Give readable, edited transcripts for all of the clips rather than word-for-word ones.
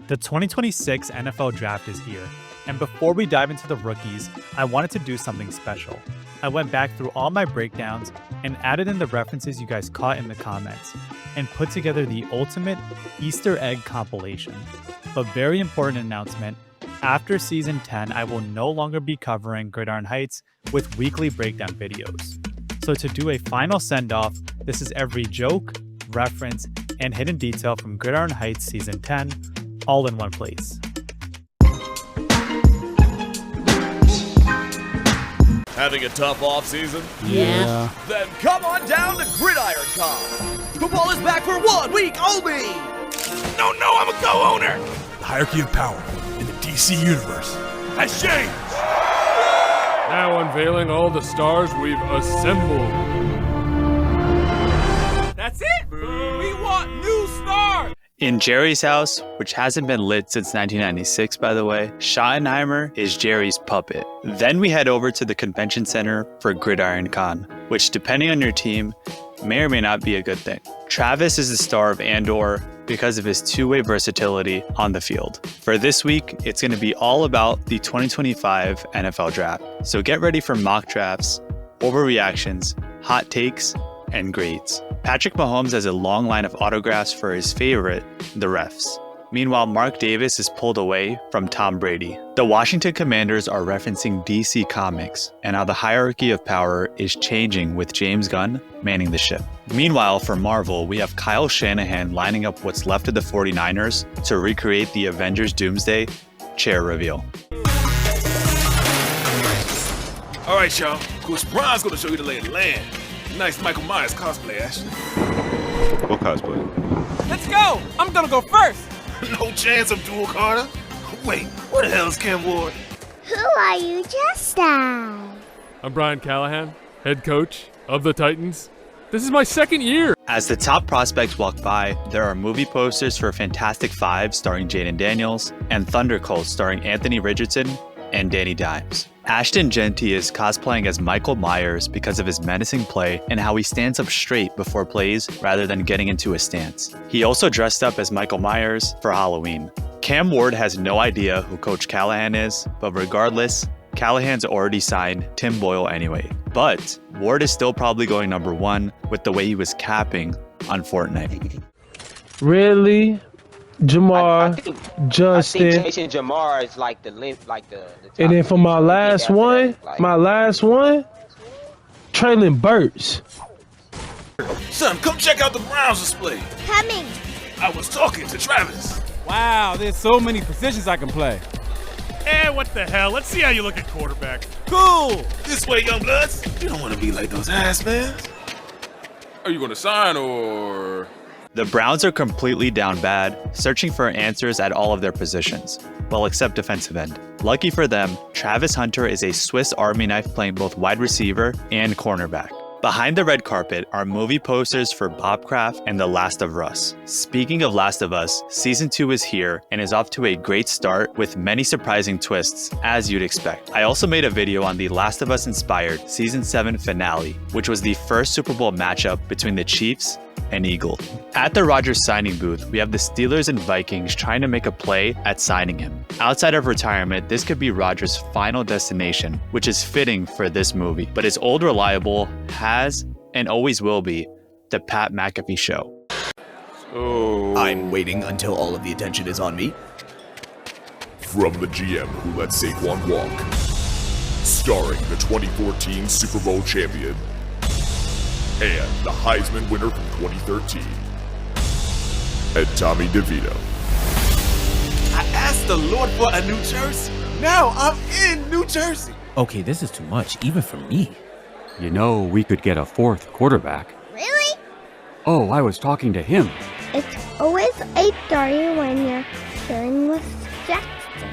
The 2026 NFL Draft is here, and before we dive into the rookies, I wanted to do something special. I went back through all my breakdowns and added in the references you guys caught in the comments, and put together the ultimate Easter egg compilation. But very important announcement, after Season 10, I will no longer be covering Gridiron Heights with weekly breakdown videos. So to do a final send-off, this is every joke, reference, and hidden detail from Gridiron Heights Season 10, all in one place. Having a tough off-season? Yeah. Then come on down to Gridiron Con. Football is back for 1 week only. No, I'm a co-owner. The hierarchy of power in the DC universe has changed. Now unveiling all the stars we've assembled. That's it. We want new stars. In Jerry's house, which hasn't been lit since 1996 by the way, Schottenheimer is Jerry's puppet. Then we head over to the convention center for Gridiron Con, which depending on your team, may or may not be a good thing. Travis is the star of Andor because of his two-way versatility on the field. For this week, it's going to be all about the 2025 NFL Draft. So get ready for mock drafts, overreactions, hot takes, and grades. Patrick Mahomes has a long line of autographs for his favorite, the refs. Meanwhile, Mark Davis is pulled away from Tom Brady. The Washington Commanders are referencing DC Comics and how the hierarchy of power is changing with James Gunn manning the ship. Meanwhile, for Marvel, we have Kyle Shanahan lining up what's left of the 49ers to recreate the Avengers Doomsday chair reveal. All right, y'all. Coach Brian's gonna show you the lay of the land. Nice Michael Myers cosplay, Ashley. What cosplay? Let's go! I'm gonna go first! No chance of Dual Carter. Wait, what the hell is Cam Ward? Who are you just as? I'm Brian Callahan, head coach of the Titans. This is my second year. As the top prospects walk by, there are movie posters for Fantastic Five starring Jaden Daniels and Thunder Cult starring Anthony Richardson and Danny Dimes. Ashton Genty is cosplaying as Michael Myers because of his menacing play and how he stands up straight before plays rather than getting into a stance. He also dressed up as Michael Myers for Halloween. Cam Ward has no idea who Coach Callahan is, but regardless, Callahan's already signed Tim Boyle anyway. But Ward is still probably going number one with the way he was capping on Fortnite. Really? Jamar, Justin. I think Jason Jamar is like the top. And then for my last one, Traylon Burks. Son, come check out the Browns display. Coming. I was talking to Travis. Wow, there's so many positions I can play. What the hell? Let's see how you look at quarterback. Cool! This way, young bloods. You don't want to be like those ass fans. Are you gonna sign or? The Browns are completely down bad, searching for answers at all of their positions, well except defensive end. Lucky for them, Travis Hunter is a Swiss Army knife playing both wide receiver and cornerback. Behind the red carpet are movie posters for Bobcraft and The Last of Us. Speaking of Last of Us, Season 2 is here and is off to a great start with many surprising twists, as you'd expect. I also made a video on the Last of Us inspired Season 7 finale, which was the first Super Bowl matchup between the Chiefs and Eagles. At the Rodgers signing booth, we have the Steelers and Vikings trying to make a play at signing him. Outside of retirement, this could be Rodgers' final destination, which is fitting for this movie. But his old reliable has and always will be the Pat McAfee Show. I'm waiting until all of the attention is on me. From the GM who let Saquon walk. Starring the 2014 Super Bowl champion and the Heisman winner from 2013, and Tommy DeVito. I asked the Lord for a New Jersey. Now I'm in New Jersey. Okay, this is too much, even for me. You know, we could get a fourth quarterback. Really? Oh, I was talking to him. It's always 8:30 when you're chilling with Jackson.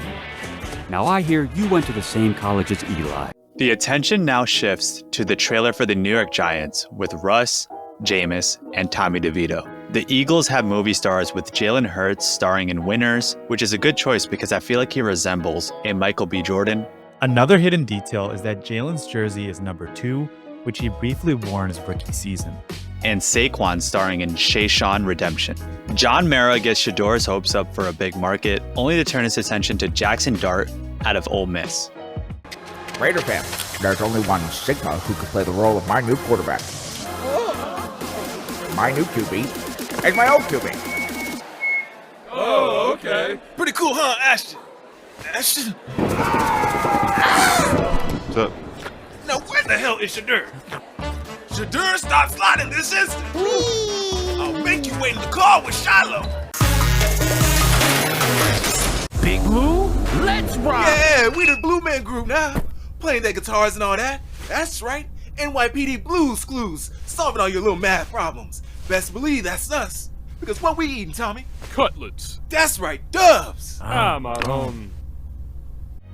Now I hear you went to the same college as Eli. The attention now shifts to the trailer for the New York Giants with Russ, Jameis, and Tommy DeVito. The Eagles have movie stars with Jalen Hurts starring in Winners, which is a good choice because I feel like he resembles a Michael B. Jordan. Another hidden detail is that Jalen's jersey is number 2, which he briefly wore in his rookie season. and Saquon starring in Shayshawn Redemption. John Mara gets Shador's hopes up for a big market, only to turn his attention to Jackson Dart out of Ole Miss. Raider fam, there's only one Sigma who could play the role of my new quarterback. My new QB is my old QB. Oh, okay. Pretty cool, huh, Ashton? Ashton? What's up? Now, where the hell is Shadur? Shadur, stop sliding this instant! I'll make you wait in the car with Shiloh! Big Blue, let's rock! Yeah, we the Blue Man Group now. Playing their guitars and all that. That's right. NYPD Blues Clues. Solving all your little math problems. Best believe that's us. Because what we eating, Tommy? Cutlets. That's right, Dubs. Marron.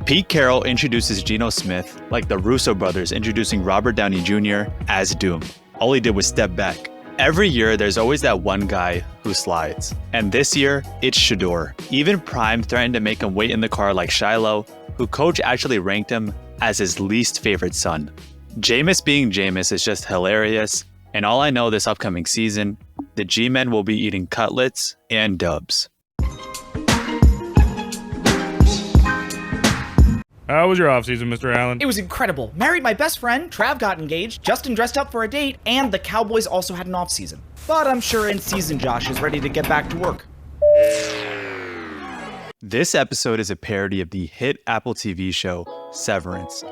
Pete Carroll introduces Geno Smith like the Russo brothers introducing Robert Downey Jr. as Doom. All he did was step back. Every year, there's always that one guy who slides. And this year, it's Shador. Even Prime threatened to make him wait in the car like Shiloh, who coach actually ranked him as his least favorite son. Jameis being Jameis is just hilarious. And all I know this upcoming season, the G-Men will be eating cutlets and Dubs. How was your offseason, Mr. Allen? It was incredible. Married my best friend, Trav got engaged, Justin dressed up for a date, and the Cowboys also had an off-season. But I'm sure in-season Josh is ready to get back to work. This episode is a parody of the hit Apple TV show Severance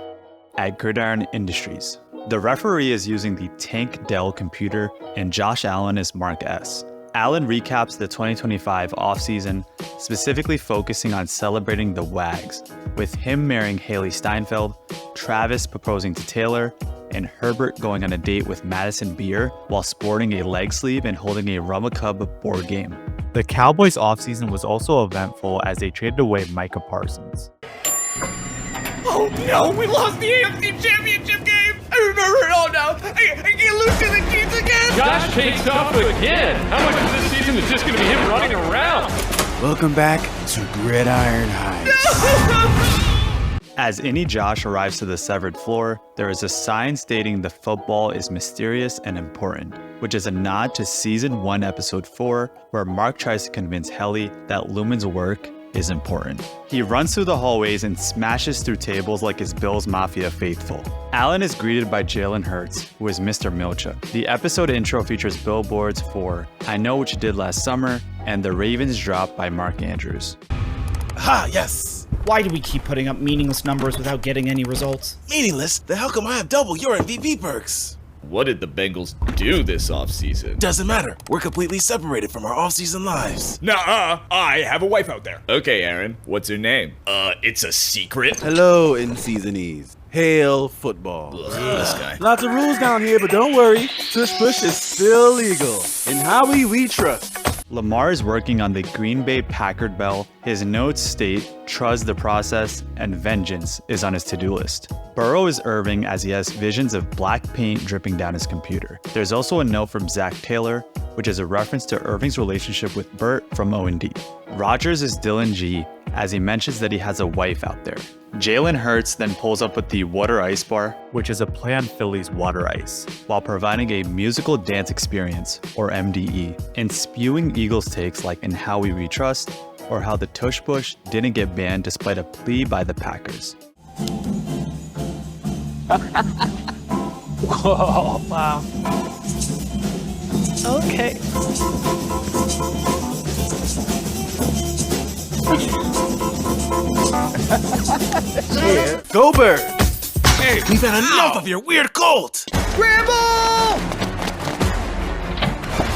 at Gridiron Industries. The referee is using the Tank Dell computer, and Josh Allen is Mark S. Allen recaps the 2025 offseason, specifically focusing on celebrating the Wags, with him marrying Haley Steinfeld, Travis proposing to Taylor, and Herbert going on a date with Madison Beer while sporting a leg sleeve and holding a Rummikub board game. The Cowboys offseason was also eventful as they traded away Micah Parsons. Oh no, we lost the AFC Championship game! I remember it all now! I can't lose to the Chiefs again! Josh takes off again! How much of this season is just going to be him running around? Welcome back to Gridiron Heights. As any Josh arrives to the severed floor, there is a sign stating the football is mysterious and important, which is a nod to Season 1, Episode 4, where Mark tries to convince Helly that Lumen's work is important. He runs through the hallways and smashes through tables like his Bills Mafia faithful. Allen is greeted by Jalen Hurts, who is Mr. Milcha. The episode intro features billboards for I Know What You Did Last Summer and The Ravens Drop by Mark Andrews. Ha, yes! Why do we keep putting up meaningless numbers without getting any results? Meaningless? Then how come I have double your MVP perks? What did the Bengals do this offseason? Doesn't matter. We're completely separated from our off-season lives. Nuh-uh. I have a wife out there. Okay, Aaron. What's her name? It's a secret. Hello, in-seasonees. Hail football. This guy. Lots of rules down here, but don't worry. Tush push is still legal. In Howie, we trust. Lamar is working on the Green Bay Packard Bell. His notes state, trust the process, and vengeance is on his to-do list. Burrow is Irving as he has visions of black paint dripping down his computer. There's also a note from Zach Taylor, which is a reference to Irving's relationship with Bert from O&D. Rogers is Dylan G, as he mentions that he has a wife out there. Jalen Hurts then pulls up with the Water Ice Bar, which is a play on Philly's Water Ice, while providing a musical dance experience, or MDE, and spewing Eagles takes like in How We Trust, or how the Tush Push didn't get banned despite a plea by the Packers. Whoa, wow. Okay. Yeah. Go Bird! Hey, we've had enough of your weird cult! Scramble!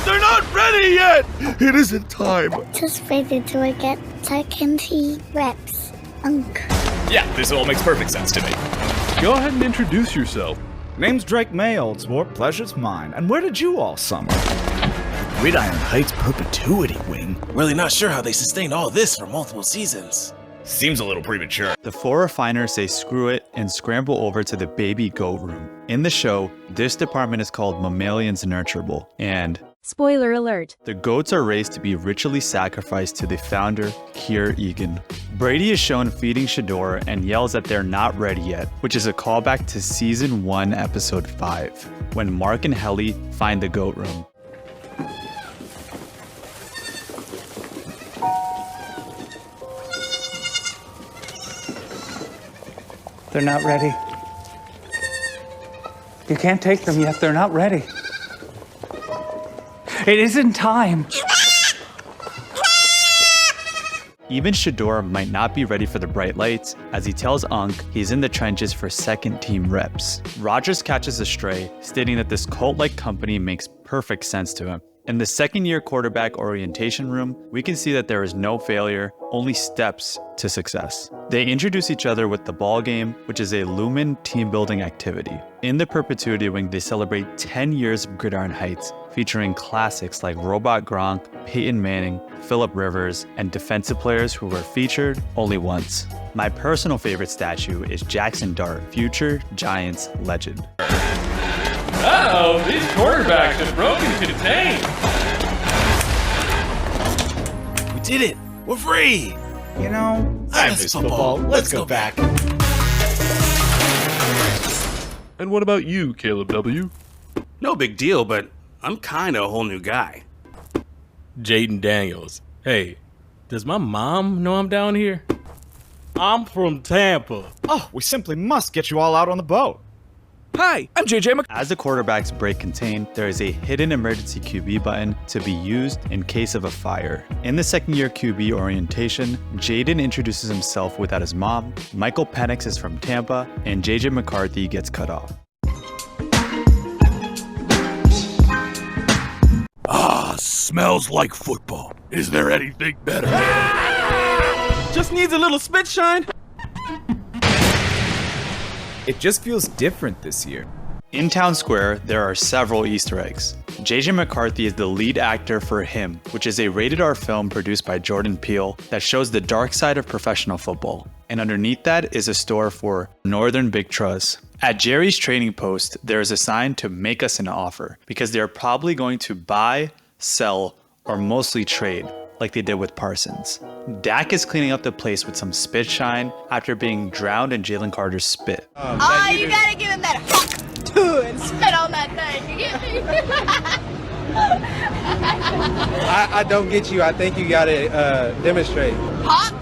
They're not ready yet! It isn't time. Just wait until I get second reps. Yeah, this all makes perfect sense to me. Go ahead and introduce yourself. Name's Drake May, Oldsmore. Pleasure's mine. And where did you all summer? Gridiron Heights Perpetuity Wing. Really not sure how they sustained all this for multiple seasons. Seems a little premature. The four refiners say screw it and scramble over to the baby goat room. In the show, this department is called Mammalians Nurturable, and spoiler alert, the goats are raised to be ritually sacrificed to the founder, Keir Egan. Brady is shown feeding Shador and yells that they're not ready yet, which is a callback to Season 1, Episode 5, when Mark and Helly find the goat room. They're not ready. You can't take them yet. They're not ready. It isn't time. Even Shador might not be ready for the bright lights, as he tells Unc he's in the trenches for second team reps. Rogers catches a stray, stating that this cult-like company makes perfect sense to him. In the second-year quarterback orientation room, we can see that there is no failure, only steps to success. They introduce each other with the ball game, which is a Lumen team-building activity. In the Perpetuity Wing, they celebrate 10 years of Gridiron Heights, featuring classics like Robot Gronk, Peyton Manning, Phillip Rivers, and defensive players who were featured only once. My personal favorite statue is Jackson Dart, future Giants legend. Uh-oh, these quarterbacks have broken contain. We did it! We're free! You know, I miss football. Let's go back. And what about you, Caleb W? No big deal, but I'm kinda a whole new guy. Jaden Daniels. Hey, does my mom know I'm down here? I'm from Tampa. Oh, we simply must get you all out on the boat. Hi, I'm JJ As the quarterbacks break contain, there is a hidden emergency QB button to be used in case of a fire. In the second-year QB orientation, Jaden introduces himself without his mom, Michael Penix is from Tampa, and JJ McCarthy gets cut off. Ah, smells like football. Is there anything better? Just needs a little spit shine. It just feels different this year. In Town Square, there are several Easter eggs. JJ McCarthy is the lead actor for Him, which is a rated R film produced by Jordan Peele that shows the dark side of professional football. And underneath that is a store for Northern Big Trust. At Jerry's trading post, there is a sign to make us an offer because they're probably going to buy, sell, or mostly trade, like they did with Parsons. Dak is cleaning up the place with some spit shine after being drowned in Jalen Carter's spit. You gotta give him that hawk too and spit on that thing. You get me? I don't get you. I think you gotta demonstrate. Hawk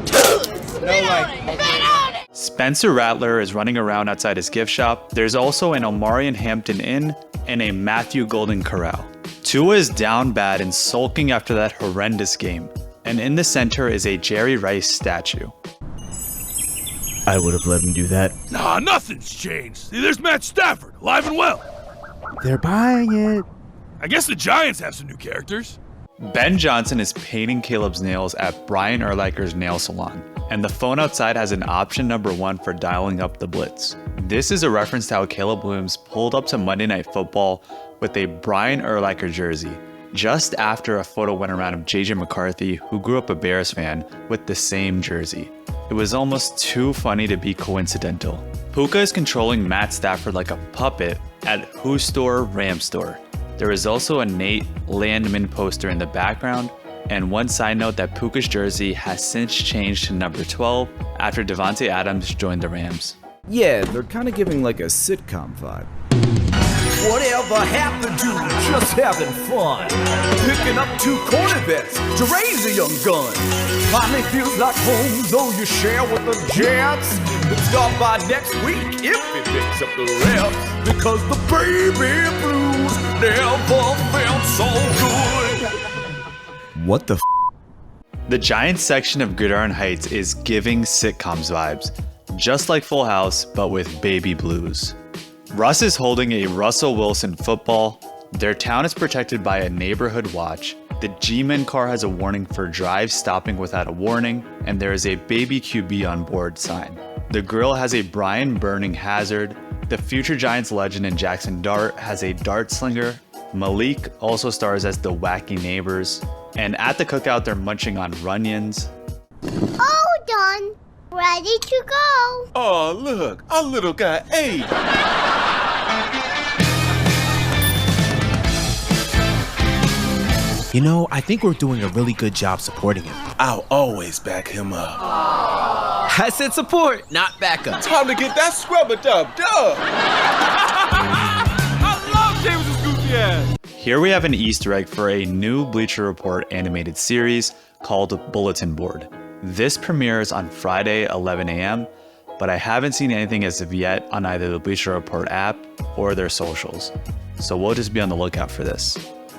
too and spit on it. Spit on it. Spencer Rattler is running around outside his gift shop. There's also an Omarion Hampton Inn and a Matthew Golden Corral. Tua is down bad and sulking after that horrendous game. And in the center is a Jerry Rice statue. I would have let him do that. Nah, nothing's changed. See, there's Matt Stafford, alive and well. They're buying it. I guess the Giants have some new characters. Ben Johnson is painting Caleb's nails at Brian Urlacher's nail salon. And the phone outside has an option number 1 for dialing up the blitz. This is a reference to how Caleb Williams pulled up to Monday Night Football with a Brian Urlacher jersey, just after a photo went around of JJ McCarthy, who grew up a Bears fan, with the same jersey. It was almost too funny to be coincidental. Puka is controlling Matt Stafford like a puppet at Who Store Ram Store. There is also a Nate Landman poster in the background, and one side note that Puka's jersey has since changed to number 12 after Devontae Adams joined the Rams. Yeah, they're kind of giving like a sitcom vibe. Whatever happened to just having fun? Picking up 2 corner bets to raise a young gun. Finally feels like home, though you share with the Jets. But stop by next week if he picks up the reps. Because the baby blues never felt so good. What the f? The Giants section of Gridiron Heights is giving sitcoms vibes, just like Full House, but with baby blues. Russ is holding a Russell Wilson football. Their town is protected by a neighborhood watch. The G-Men car has a warning for drives stopping without a warning, and there is a baby QB on board sign. The grill has a Brian burning hazard. The future Giants legend in Jackson Dart has a dart slinger. Malik also stars as the wacky neighbors. And at the cookout, they're munching on Runyons. All done. Ready to go. Oh, look, our little guy ate. You know, I think we're doing a really good job supporting him. I'll always back him up. I said support, not back up. Time to get that scrub-a-dub-dub. I love James's goofy ass. Here we have an Easter egg for a new Bleacher Report animated series called Bulletin Board. This premieres on Friday, 11 a.m., but I haven't seen anything as of yet on either the Bleacher Report app or their socials. So we'll just be on the lookout for this.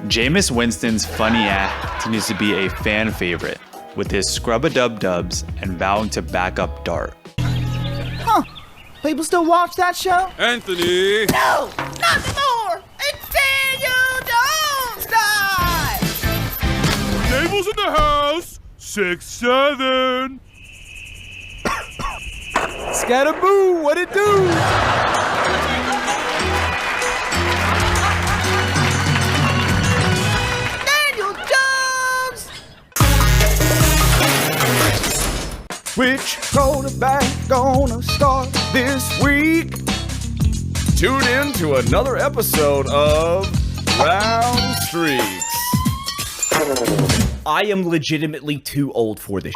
Jameis Winston's funny act continues to be a fan favorite, with his scrub-a-dub-dubs and vowing to back up Dart. Huh. People still watch that show? Anthony! No! Not anymore! It's Daniel Jones time! Tables in the house! 6-7! Scatterboo, what it do? Daniel Jones! Which quarterback gonna start this week? Tune in to another episode of Round Streaks. I am legitimately too old for this.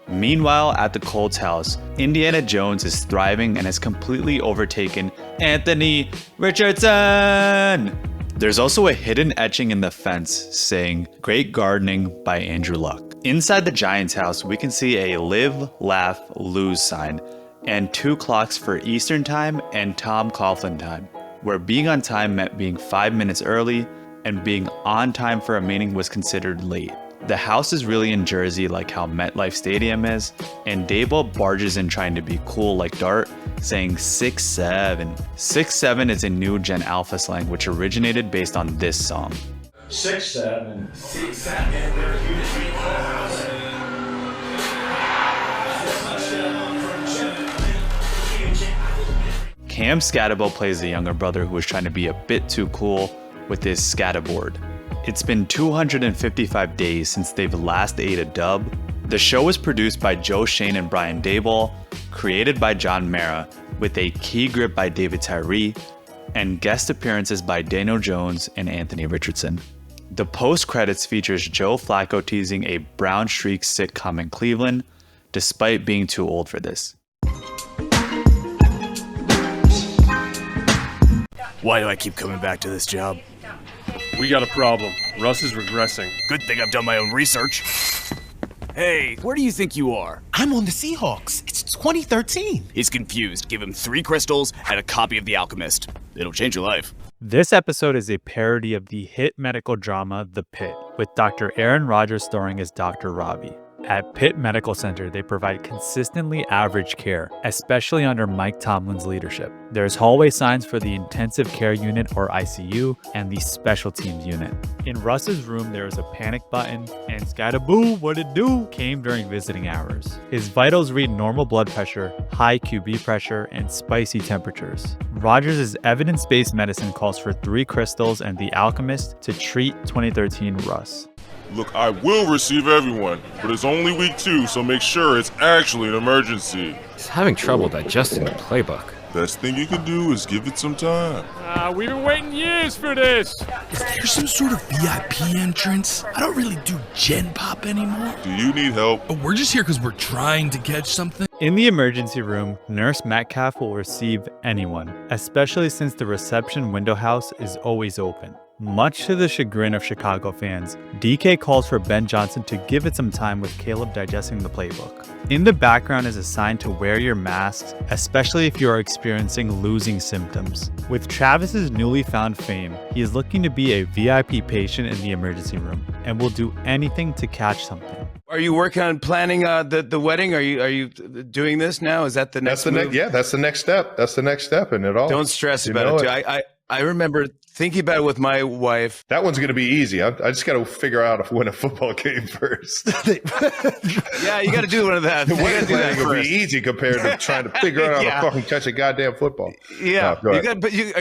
Meanwhile, at the Colts house, Indiana Jones is thriving and has completely overtaken Anthony Richardson. There's also a hidden etching in the fence saying, "Great Gardening" by Andrew Luck. Inside the Giants house, we can see a live, laugh, lose sign and 2 clocks for Eastern time and Tom Coughlin time, where being on time meant being 5 minutes early and being on time for a meeting was considered late. The house is really in Jersey like how MetLife Stadium is, and Daboll barges in trying to be cool like Dart, saying 6-7. 6-7 is a new Gen Alpha slang which originated based on this song. 6-7. Cam Scatterbo plays the younger brother who is trying to be a bit too cool with his scatterboard. It's been 255 days since they've last ate a dub. The show was produced by Joe Shane and Brian Daboll, created by John Mara, with a key grip by David Tyree, and guest appearances by Daniel Jones and Anthony Richardson. The post-credits features Joe Flacco teasing a Brown Streak sitcom in Cleveland, despite being too old for this. Why do I keep coming back to this job? We got a problem. Russ is regressing. Good thing I've done my own research. Hey, where do you think you are? I'm on the Seahawks. It's 2013. He's confused. Give him 3 crystals and a copy of The Alchemist. It'll change your life. This episode is a parody of the hit medical drama The Pit, with Dr. Aaron Rodgers starring as Dr. Robbie. At Pitt Medical Center, they provide consistently average care, especially under Mike Tomlin's leadership. There's hallway signs for the Intensive Care Unit or ICU and the Special Teams Unit. In Russ's room, there is a panic button, and Scatterboo, what it do, came during visiting hours. His vitals read normal blood pressure, high QB pressure, and spicy temperatures. Rodgers' evidence-based medicine calls for 3 crystals and the Alchemist to treat 2013 Russ. Look, I will receive everyone, but it's only week 2, so make sure it's actually an emergency. He's having trouble digesting the playbook. Best thing you can do is give it some time. We've been waiting years for this. Is there some sort of VIP entrance? I don't really do Gen Pop anymore. Do you need help? We're just here because we're trying to catch something. In the emergency room, Nurse Metcalf will receive anyone, especially since the reception window house is always open. Much to the chagrin of Chicago fans, DK calls for Ben Johnson to give it some time with Caleb digesting the playbook. In the background is a sign to wear your masks, especially if you are experiencing losing symptoms. With Travis's newly found fame, he is looking to be a VIP patient in the emergency room and will do anything to catch something. Are you working on planning the wedding? Are you doing this now? Is that the next move? Yeah, that's the next step. That's the next step in it all. Don't stress about it, too. I remember thinking about it with my wife. That one's going to be easy. I just got to figure out if win a football game first. Yeah, you got to do one of that. The wedding planning will be easy compared to trying to figure out how to fucking catch a goddamn football. Yeah, you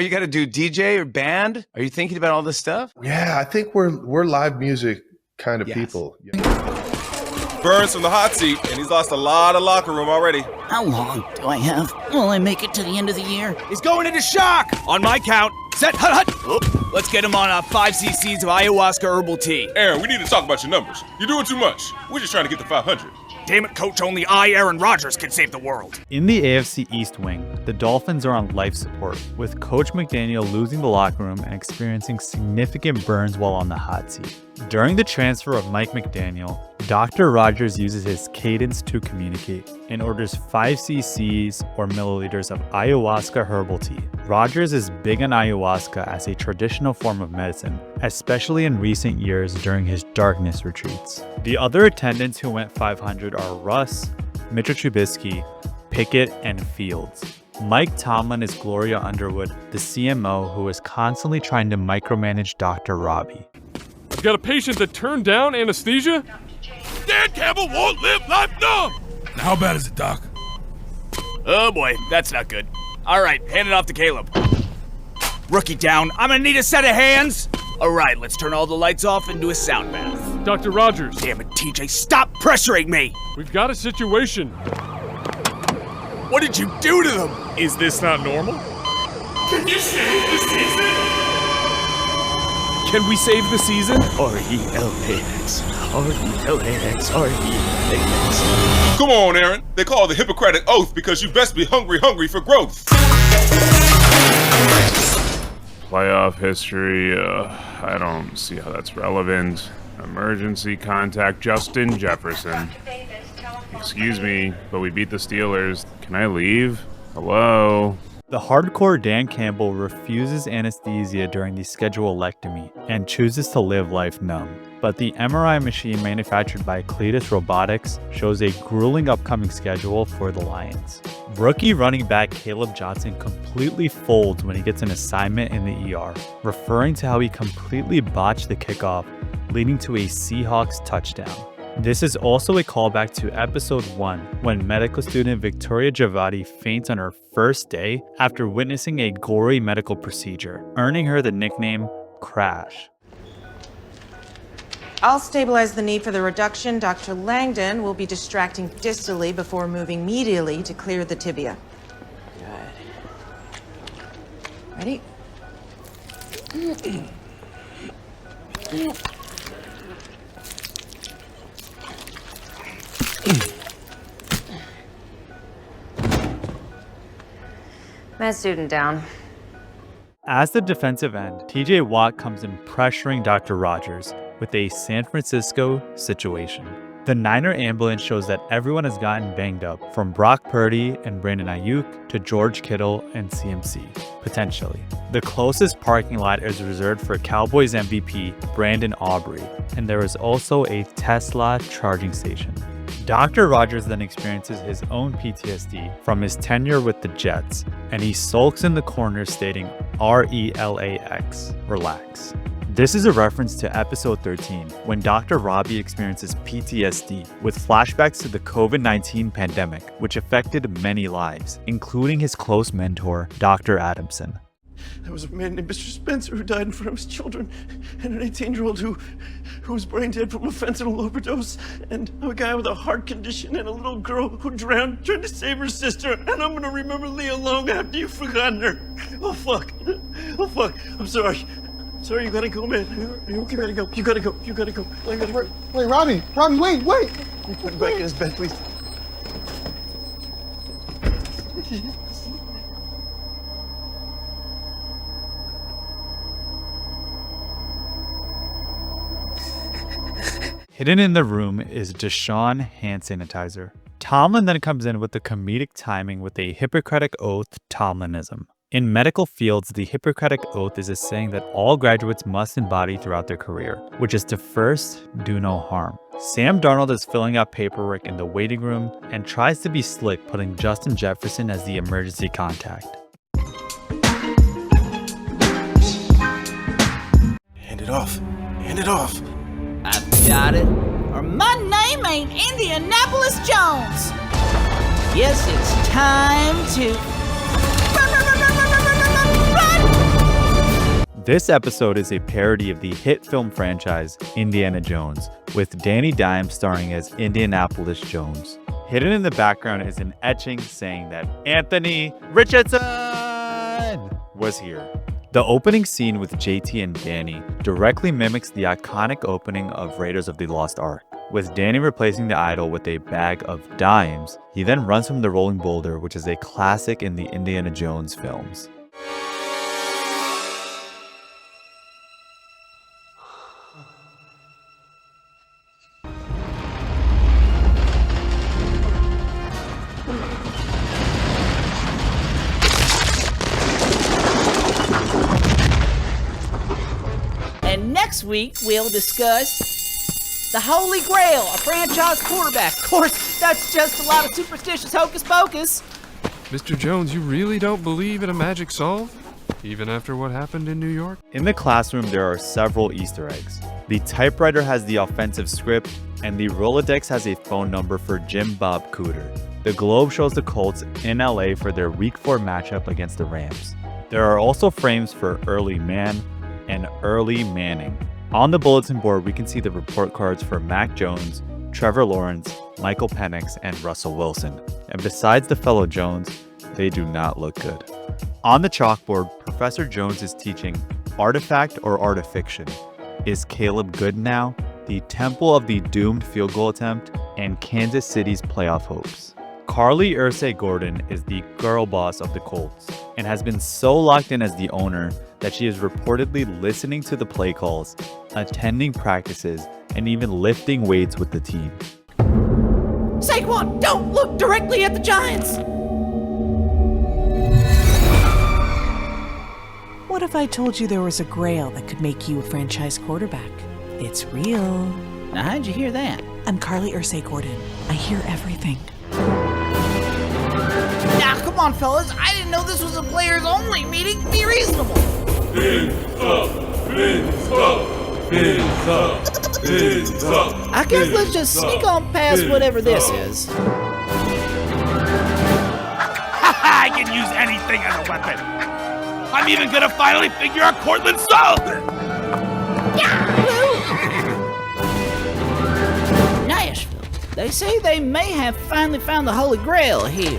got to do DJ or band. Are you thinking about all this stuff? Yeah, I think we're live music kind of people. Burns from the hot seat, and he's lost a lot of locker room already. How long do I have? Will I make it to the end of the year? He's going into shock! On my count, set, hut. Oh, let's get him on 5 cc's of ayahuasca herbal tea. Aaron, we need to talk about your numbers. You're doing too much. We're just trying to get to 500. Damn it, coach, only Aaron Rodgers, can save the world. In the AFC East wing, the Dolphins are on life support, with Coach McDaniel losing the locker room and experiencing significant burns while on the hot seat. During the transfer of Mike McDaniel, Dr. Rodgers uses his cadence to communicate and orders 5 cc's or milliliters of ayahuasca herbal tea. Rodgers is big on ayahuasca as a traditional form of medicine, especially in recent years during his darkness retreats. The other attendants who went 500 are Russ, Mitchell Trubisky, Pickett, and Fields. Mike Tomlin is Gloria Underwood, the CMO who is constantly trying to micromanage Dr. Robbie. I've got a patient that turned down anesthesia? Dan Campbell won't live life numb! How bad is it, Doc? Oh boy, that's not good. All right, hand it off to Caleb. Rookie down, I'm gonna need a set of hands. All right, let's turn all the lights off and do a sound bath. Dr. Rodgers. Damn it, TJ, stop pressuring me. We've got a situation. What did you do to them? Is this not normal? Can you save the season? Can we save the season? R-E-L-A-X. R-E-L-A-X. R-E-L-A-X. Come on, Aaron. They call it the Hippocratic Oath because you best be hungry for growth. Playoff history, I don't see how that's relevant. Emergency contact Justin Jefferson. Excuse me, but we beat the Steelers. Can I leave? Hello? The hardcore Dan Campbell refuses anesthesia during the schedulectomy and chooses to live life numb. But the MRI machine manufactured by Cletus Robotics shows a grueling upcoming schedule for the Lions. Rookie running back Caleb Johnson completely folds when he gets an assignment in the ER, referring to how he completely botched the kickoff, leading to a Seahawks touchdown. This is also a callback to episode 1, when medical student Victoria Javati faints on her first day after witnessing a gory medical procedure, earning her the nickname Crash. I'll stabilize the knee for the reduction. Dr. Langdon will be distracting distally before moving medially to clear the tibia. Good. Ready? Med student down. As the defensive end, TJ Watt comes in pressuring Dr. Rodgers with a San Francisco situation. The Niner ambulance shows that everyone has gotten banged up, from Brock Purdy and Brandon Ayuk to George Kittle and CMC, potentially. The closest parking lot is reserved for Cowboys MVP Brandon Aubrey, and there is also a Tesla charging station. Dr. Rodgers then experiences his own PTSD from his tenure with the Jets, and he sulks in the corner stating RELAX, relax. This is a reference to episode 13, when Dr. Robbie experiences PTSD with flashbacks to the COVID-19 pandemic, which affected many lives, including his close mentor, Dr. Adamson. There was a man named Mr. Spencer who died in front of his children, and an 18-year-old who was brain dead from a fentanyl overdose, and a guy with a heart condition, and a little girl who drowned trying to save her sister, and I'm gonna remember Leah long after you've forgotten her. Oh fuck. Oh fuck. I'm sorry. Sorry, you gotta go, man. You gotta go. You gotta go. You gotta go. Wait, Robbie, wait. Put him back in his bed, please. Hidden in the room is Deshaun hand sanitizer. Tomlin then comes in with the comedic timing with a Hippocratic Oath Tomlinism. In medical fields, the Hippocratic Oath is a saying that all graduates must embody throughout their career, which is to first, do no harm. Sam Darnold is filling out paperwork in the waiting room and tries to be slick, putting Justin Jefferson as the emergency contact. Hand it off. Hand it off. I've got it. Or my name ain't Indianapolis Jones. Yes, it's time to... This episode is a parody of the hit film franchise Indiana Jones, with Danny Dimes starring as Indianapolis Jones. Hidden in the background is an etching saying that Anthony Richardson was here. The opening scene with JT and Danny directly mimics the iconic opening of Raiders of the Lost Ark. With Danny replacing the idol with a bag of dimes, he then runs from the rolling boulder, which is a classic in the Indiana Jones films. And next week, we'll discuss the Holy Grail, a franchise quarterback. Of course, that's just a lot of superstitious hocus pocus. Mr. Jones, you really don't believe in a magic solve? Even after what happened in New York? In the classroom, there are several Easter eggs. The typewriter has the offensive script, and the Rolodex has a phone number for Jim Bob Cooter. The Globe shows the Colts in LA for their Week 4 matchup against the Rams. There are also frames for Early Man and Early Manning. On the bulletin board, we can see the report cards for Mac Jones, Trevor Lawrence, Michael Penix, and Russell Wilson. And besides the fellow Jones, they do not look good. On the chalkboard, Professor Jones is teaching Artifact or Artifiction, Is Caleb Good Now?, The Temple of the Doomed Field Goal Attempt, and Kansas City's Playoff Hopes. Carly Ursay Gordon is the girl boss of the Colts and has been so locked in as the owner that she is reportedly listening to the play calls, attending practices, and even lifting weights with the team. Saquon, don't look directly at the Giants! What if I told you there was a grail that could make you a franchise quarterback? It's real. Now, how'd you hear that? I'm Carly Ursay Gordon. I hear everything. Now, come on, fellas. I didn't know this was a players-only meeting. Be reasonable. I guess let's just sneak on past whatever this is. I can use anything as a weapon. I'm even gonna finally figure out Cortland's soul. Nashville. They say they may have finally found the Holy Grail here.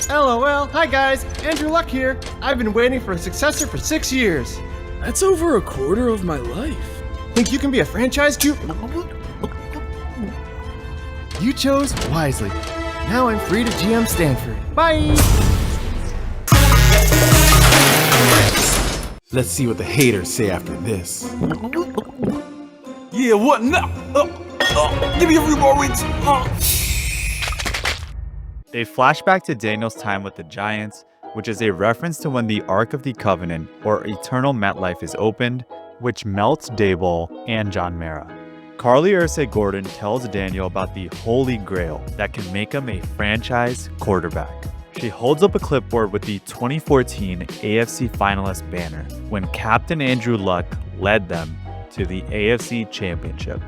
LOL. Hi guys, Andrew Luck here. I've been waiting for a successor for 6 years. That's over a quarter of my life. Think you can be a franchise Q? You chose wisely. Now I'm free to GM Stanford. Bye! Let's see what the haters say after this. Yeah, what now? Give me a few more weeks. They flash back to Daniel's time with the Giants, which is a reference to when the Ark of the Covenant, or Eternal MetLife, is opened, which melts Daboll and John Mara. Carly Ursay Gordon tells Daniel about the Holy Grail that can make him a franchise quarterback. She holds up a clipboard with the 2014 AFC finalist banner when Captain Andrew Luck led them to the AFC Championship.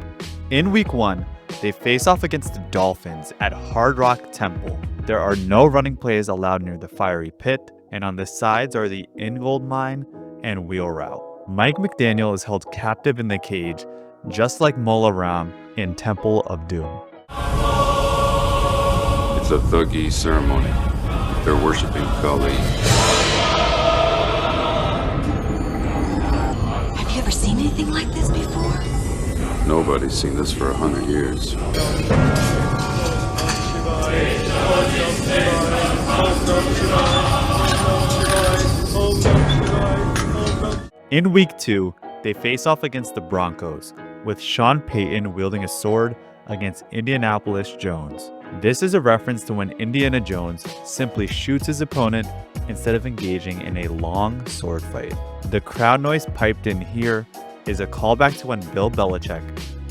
In Week 1, they face off against the Dolphins at Hard Rock Temple. There are no running plays allowed near the fiery pit, and on the sides are the Ingold Mine and Wheel Route. Mike McDaniel is held captive in the cage, just like Mola Ram in Temple of Doom. It's a thuggy ceremony. They're worshiping Kali. Have you ever seen anything like this before? Nobody's seen this for 100 years. In Week 2, they face off against the Broncos, with Sean Payton wielding a sword against Indianapolis Jones. This is a reference to when Indiana Jones simply shoots his opponent instead of engaging in a long sword fight. The crowd noise piped in here is a callback to when Bill Belichick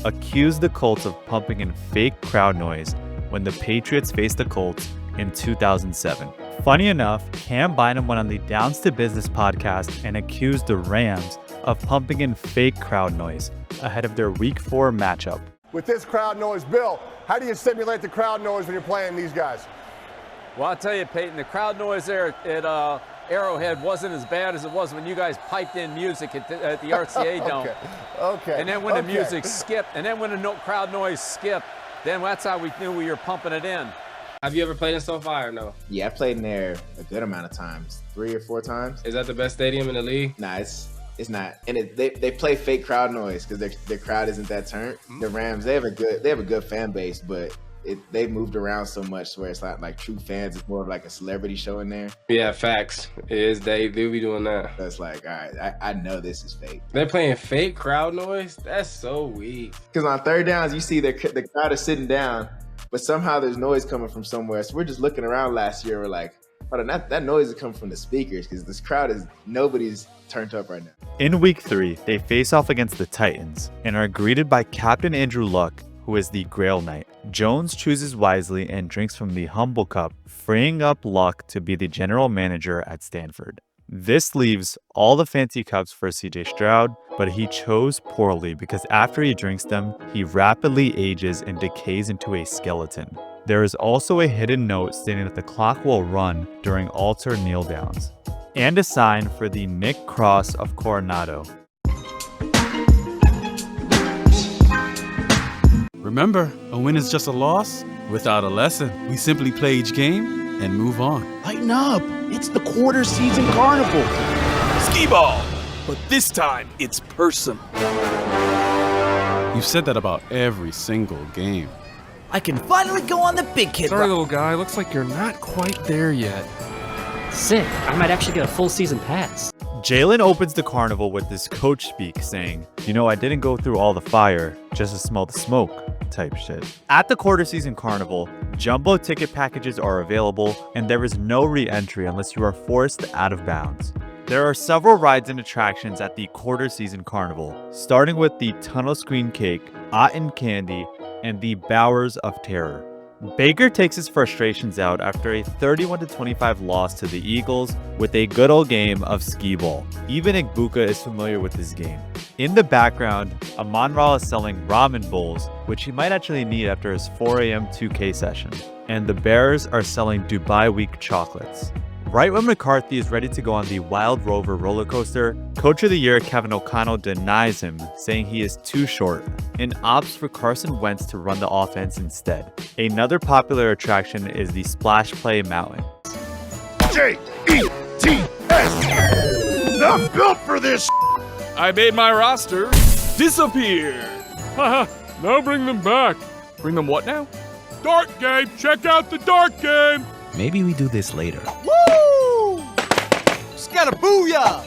accused the Colts of pumping in fake crowd noise when the Patriots faced the Colts in 2007. Funny enough, Cam Bynum went on the Downs to Business podcast and accused the Rams of pumping in fake crowd noise ahead of their Week 4 matchup. With this crowd noise, Bill, how do you simulate the crowd noise when you're playing these guys? Well, I'll tell you, Peyton, the crowd noise there at Arrowhead wasn't as bad as it was when you guys piped in music at the RCA Dome. Okay. And then when the music skipped, and then when the crowd noise skipped, then that's how we knew we were pumping it in. Have you ever played in SoFi or no? Yeah, I played in there a good amount of times, 3 or 4 times. Is that the best stadium in the league? Nah, it's not. And they play fake crowd noise because their crowd isn't that turned. The Rams, they have a good fan base, but they've moved around so much where it's not like true fans. It's more of like a celebrity show in there. Yeah, facts. It is. They do be doing that. So it's like, all right, I know this is fake. They're playing fake crowd noise? That's so weak. Because on third downs, you see the crowd is sitting down, but somehow there's noise coming from somewhere. So we're just looking around last year. We're like, hold on, that noise is coming from the speakers because this crowd nobody's turned up right now. In week 3, they face off against the Titans and are greeted by Captain Andrew Luck, who is the Grail Knight. Jones chooses wisely and drinks from the humble cup, freeing up Luck to be the general manager at Stanford. This leaves all the fancy cups for CJ Stroud, but he chose poorly because after he drinks them, he rapidly ages and decays into a skeleton. There is also a hidden note stating that the clock will run during altar kneel downs, and a sign for the Nick Cross of Coronado. Remember, a win is just a loss without a lesson. We simply play each game and move on. Lighten up. It's the quarter season carnival. Skee-ball! But this time, it's personal. You've said that about every single game. I can finally go on the big kid Sorry, little guy. Looks like you're not quite there yet. Sick. I might actually get a full season pass. Jalen opens the carnival with this coach speak saying, "You know, I didn't go through all the fire just to smell the smoke," type shit. At the quarter season carnival, jumbo ticket packages are available and there is no re-entry unless you are forced out of bounds. There are several rides and attractions at the quarter season carnival, starting with the Tunnel Screen Cake, Otten Candy, and the Bowers of Terror. Baker takes his frustrations out after a 31-25 loss to the Eagles with a good old game of skee ball. Even Igbuka is familiar with this game. In the background, Amon-Ra is selling ramen bowls, which he might actually need after his 4 a.m. 2K session. And the Bears are selling Dubai Week chocolates. Right when McCarthy is ready to go on the Wild Rover roller coaster, Coach of the Year Kevin O'Connell denies him, saying he is too short, and opts for Carson Wentz to run the offense instead. Another popular attraction is the Splash Play Mountain. J-E-T-S! I'm built for this. I made my roster disappear. Haha, now bring them back. Bring them what now? Dart game. Check out the dart game. Maybe we do this later. Woo! Scattabooyah!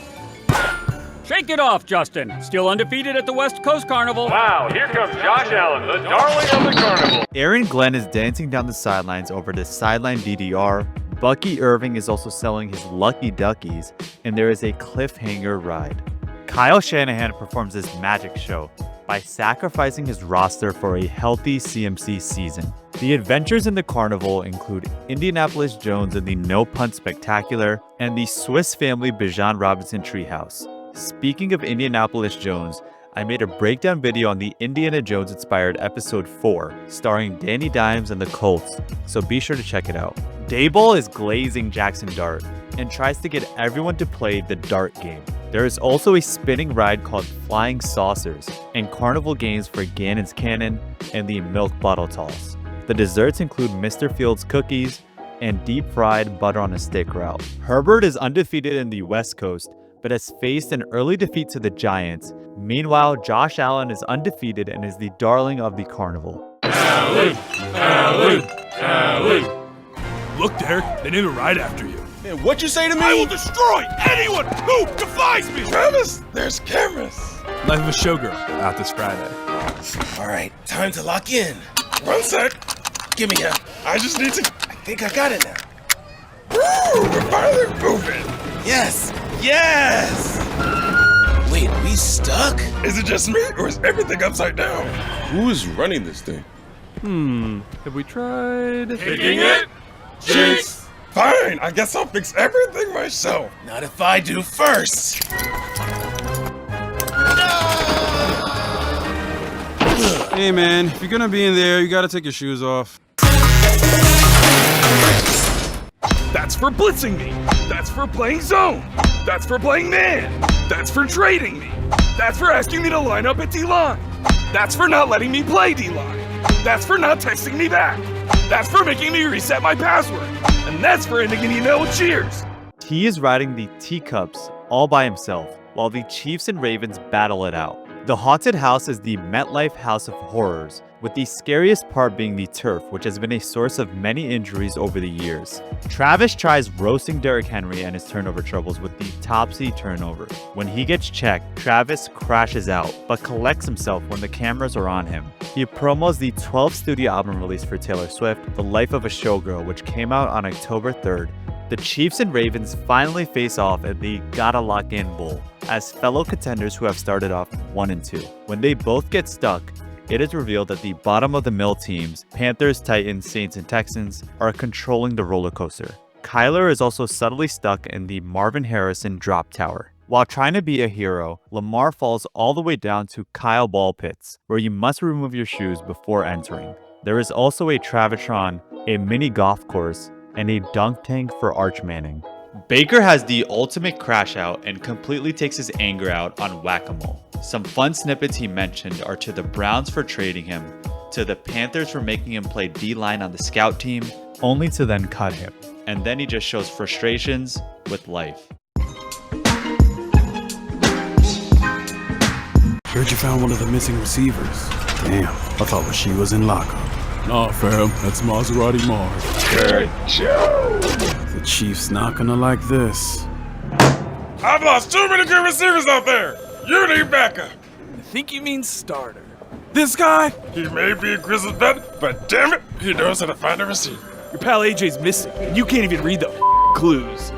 Shake it off, Justin. Still undefeated at the West Coast Carnival. Wow, here comes Josh Allen, the darling of the carnival. Aaron Glenn is dancing down the sidelines over the sideline DDR. Bucky Irving is also selling his Lucky Duckies, and there is a cliffhanger ride. Kyle Shanahan performs this magic show by sacrificing his roster for a healthy CMC season. The adventures in the carnival include Indianapolis Jones and the No Punt Spectacular, and the Swiss Family Bijan Robinson Treehouse. Speaking of Indianapolis Jones, I made a breakdown video on the Indiana Jones inspired episode 4, starring Danny Dimes and the Colts, so be sure to check it out. Daboll is glazing Jackson Dart and tries to get everyone to play the dart game. There is also a spinning ride called Flying Saucers, and carnival games for Gannon's Cannon and the Milk Bottle Toss. The desserts include Mr. Fields cookies and deep fried butter on a stick route. Herbert is undefeated in the West Coast, but has faced an early defeat to the Giants. Meanwhile, Josh Allen is undefeated and is the darling of the carnival. Allen! Allen! Allen! Look, Derek, they named a ride after you. Man, what you say to me? I will destroy anyone who defies me! Travis, there's cameras. Life of a Showgirl, out this Friday. All right, time to lock in. 1 sec. Give me a... I just need to... I think I got it now. Woo! We're finally moving. Yes! Yes! Wait, are we stuck? Is it just me, or is everything upside down? Who is running this thing? Have we tried... Kicking it? Jinx! Fine, I guess I'll fix everything myself. Not if I do first. Hey man, if you're gonna be in there, you gotta take your shoes off. That's for blitzing me. That's for playing zone. That's for playing man. That's for trading me. That's for asking me to line up at D-line. That's for not letting me play D-line. That's for not texting me back. That's for making me reset my password. And that's for ending an email with cheers. He is riding the teacups all by himself, while the Chiefs and Ravens battle it out. The haunted house is the MetLife House of Horrors, with the scariest part being the turf, which has been a source of many injuries over the years. Travis tries roasting Derrick Henry and his turnover troubles with the topsy turnover. When he gets checked, Travis crashes out, but collects himself when the cameras are on him. He promos the 12th studio album release for Taylor Swift, The Life of a Showgirl, which came out on October 3rd. The Chiefs and Ravens finally face off at the Gotta Lock In Bowl as fellow contenders who have started off 1-2. When they both get stuck, it is revealed that the bottom-of-the-mill teams, Panthers, Titans, Saints, and Texans, are controlling the roller coaster. Kyler is also subtly stuck in the Marvin Harrison drop tower. While trying to be a hero, Lamar falls all the way down to Kyle Ball pits, where you must remove your shoes before entering. There is also a Travitron, a mini golf course, and a dunk tank for Arch Manning. Baker has the ultimate crash out and completely takes his anger out on Whack-A-Mole. Some fun snippets he mentioned are to the Browns for trading him, to the Panthers for making him play D-line on the scout team, only to then cut him. And then he just shows frustrations with life. Heard you found one of the missing receivers. Damn, I thought Rasheed was in lockup. Nah, fam, that's Maserati Marv. Good job. The Chiefs not gonna like this. I've lost too many good receivers out there. You need backup. I think you mean starter. This guy? He may be a grizzled vet, but damn it, he knows how to find a receiver. Your pal AJ's missing, and you can't even read the clues.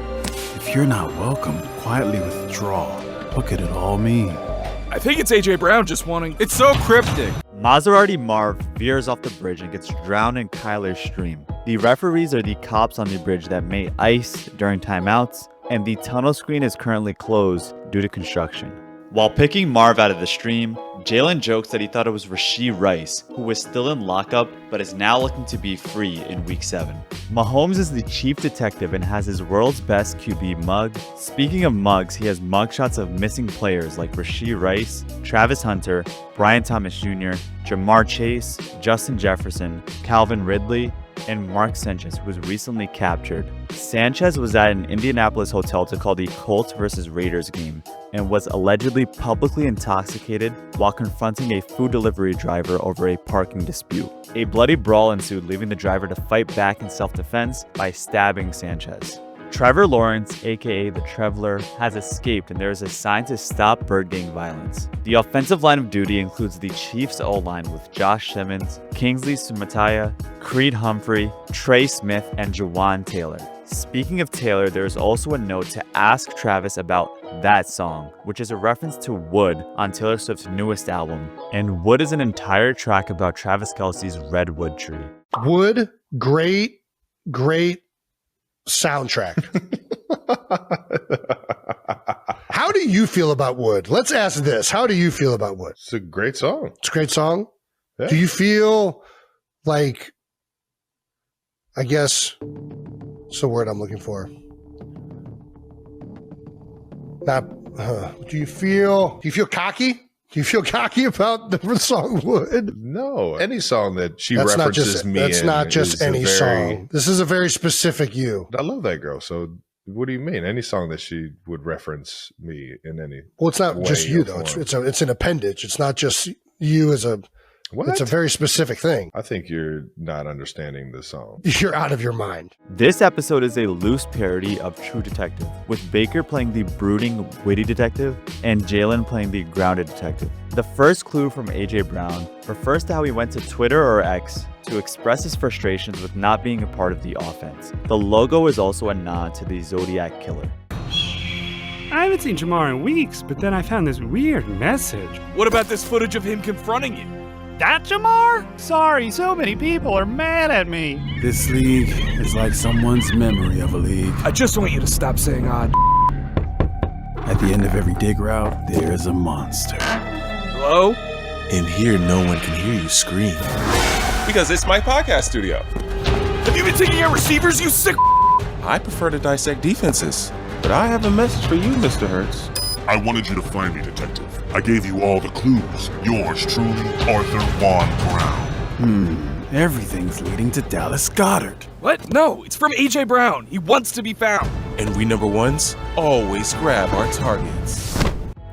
If you're not welcome, quietly withdraw. What could it all mean? I think it's AJ Brown just wanting... It's so cryptic. Maserati Marv veers off the bridge and gets drowned in Kyler's stream. The referees are the cops on the bridge that may ice during timeouts, and the tunnel screen is currently closed due to construction. While picking Marv out of the stream, Jalen jokes that he thought it was Rashee Rice, who was still in lockup but is now looking to be free in Week 7. Mahomes is the chief detective and has his world's best QB mug. Speaking of mugs, he has mugshots of missing players like Rashee Rice, Travis Hunter, Brian Thomas Jr., Jamar Chase, Justin Jefferson, Calvin Ridley, and Mark Sanchez, who was recently captured. Sanchez was at an Indianapolis hotel to call the Colts vs. Raiders game and was allegedly publicly intoxicated while confronting a food delivery driver over a parking dispute. A bloody brawl ensued, leaving the driver to fight back in self-defense by stabbing Sanchez. Trevor Lawrence, aka the Traveler, has escaped, and there is a sign to stop bird gang violence. The offensive line of duty includes the Chiefs O-line with Josh Simmons, Kingsley Sumataya, Creed Humphrey, Trey Smith, and Jawan Taylor. Speaking of Taylor, there is also a note to ask Travis about That Song, which is a reference to Wood on Taylor Swift's newest album. And Wood is an entire track about Travis Kelce's Redwood tree. Wood, great soundtrack. How do you feel about Wood? Let's ask this. How do you feel about Wood? It's a great song. It's a great song. Yeah. Do you feel like, I guess, what's the word I'm looking for? Do you feel cocky? Do you feel cocky about the song Wood? No. Any song that she references me in. That's not just any song. This is a very specific you. I love that girl. So what do you mean? Any song that she would reference me in any Well, it's not way just you, or though. form. It's an appendage. It's not just you as a... What? It's a very specific thing. I think you're not understanding the song. You're out of your mind. This episode is a loose parody of True Detective, with Baker playing the brooding, witty detective and Jalen playing the grounded detective. The first clue from AJ Brown refers to how he went to Twitter or X to express his frustrations with not being a part of the offense. The logo is also a nod to the Zodiac Killer. I haven't seen Jamar in weeks, but then I found this weird message. What about this footage of him confronting you? That Jamar? Sorry, so many people are mad at me. This league is like someone's memory of a league. I just want you to stop saying odd. At the end of every dig route, there is a monster. Hello? In here, no one can hear you scream. Because it's my podcast studio. Have you been taking out receivers, you sick? I prefer to dissect defenses. But I have a message for you, Mr. Hertz. I wanted you to find me, Detective. I gave you all the clues. Yours truly, Arthur Von Brown. Everything's leading to Dallas Goedert. What? No, it's from A.J. Brown. He wants to be found. And we number ones always grab our targets.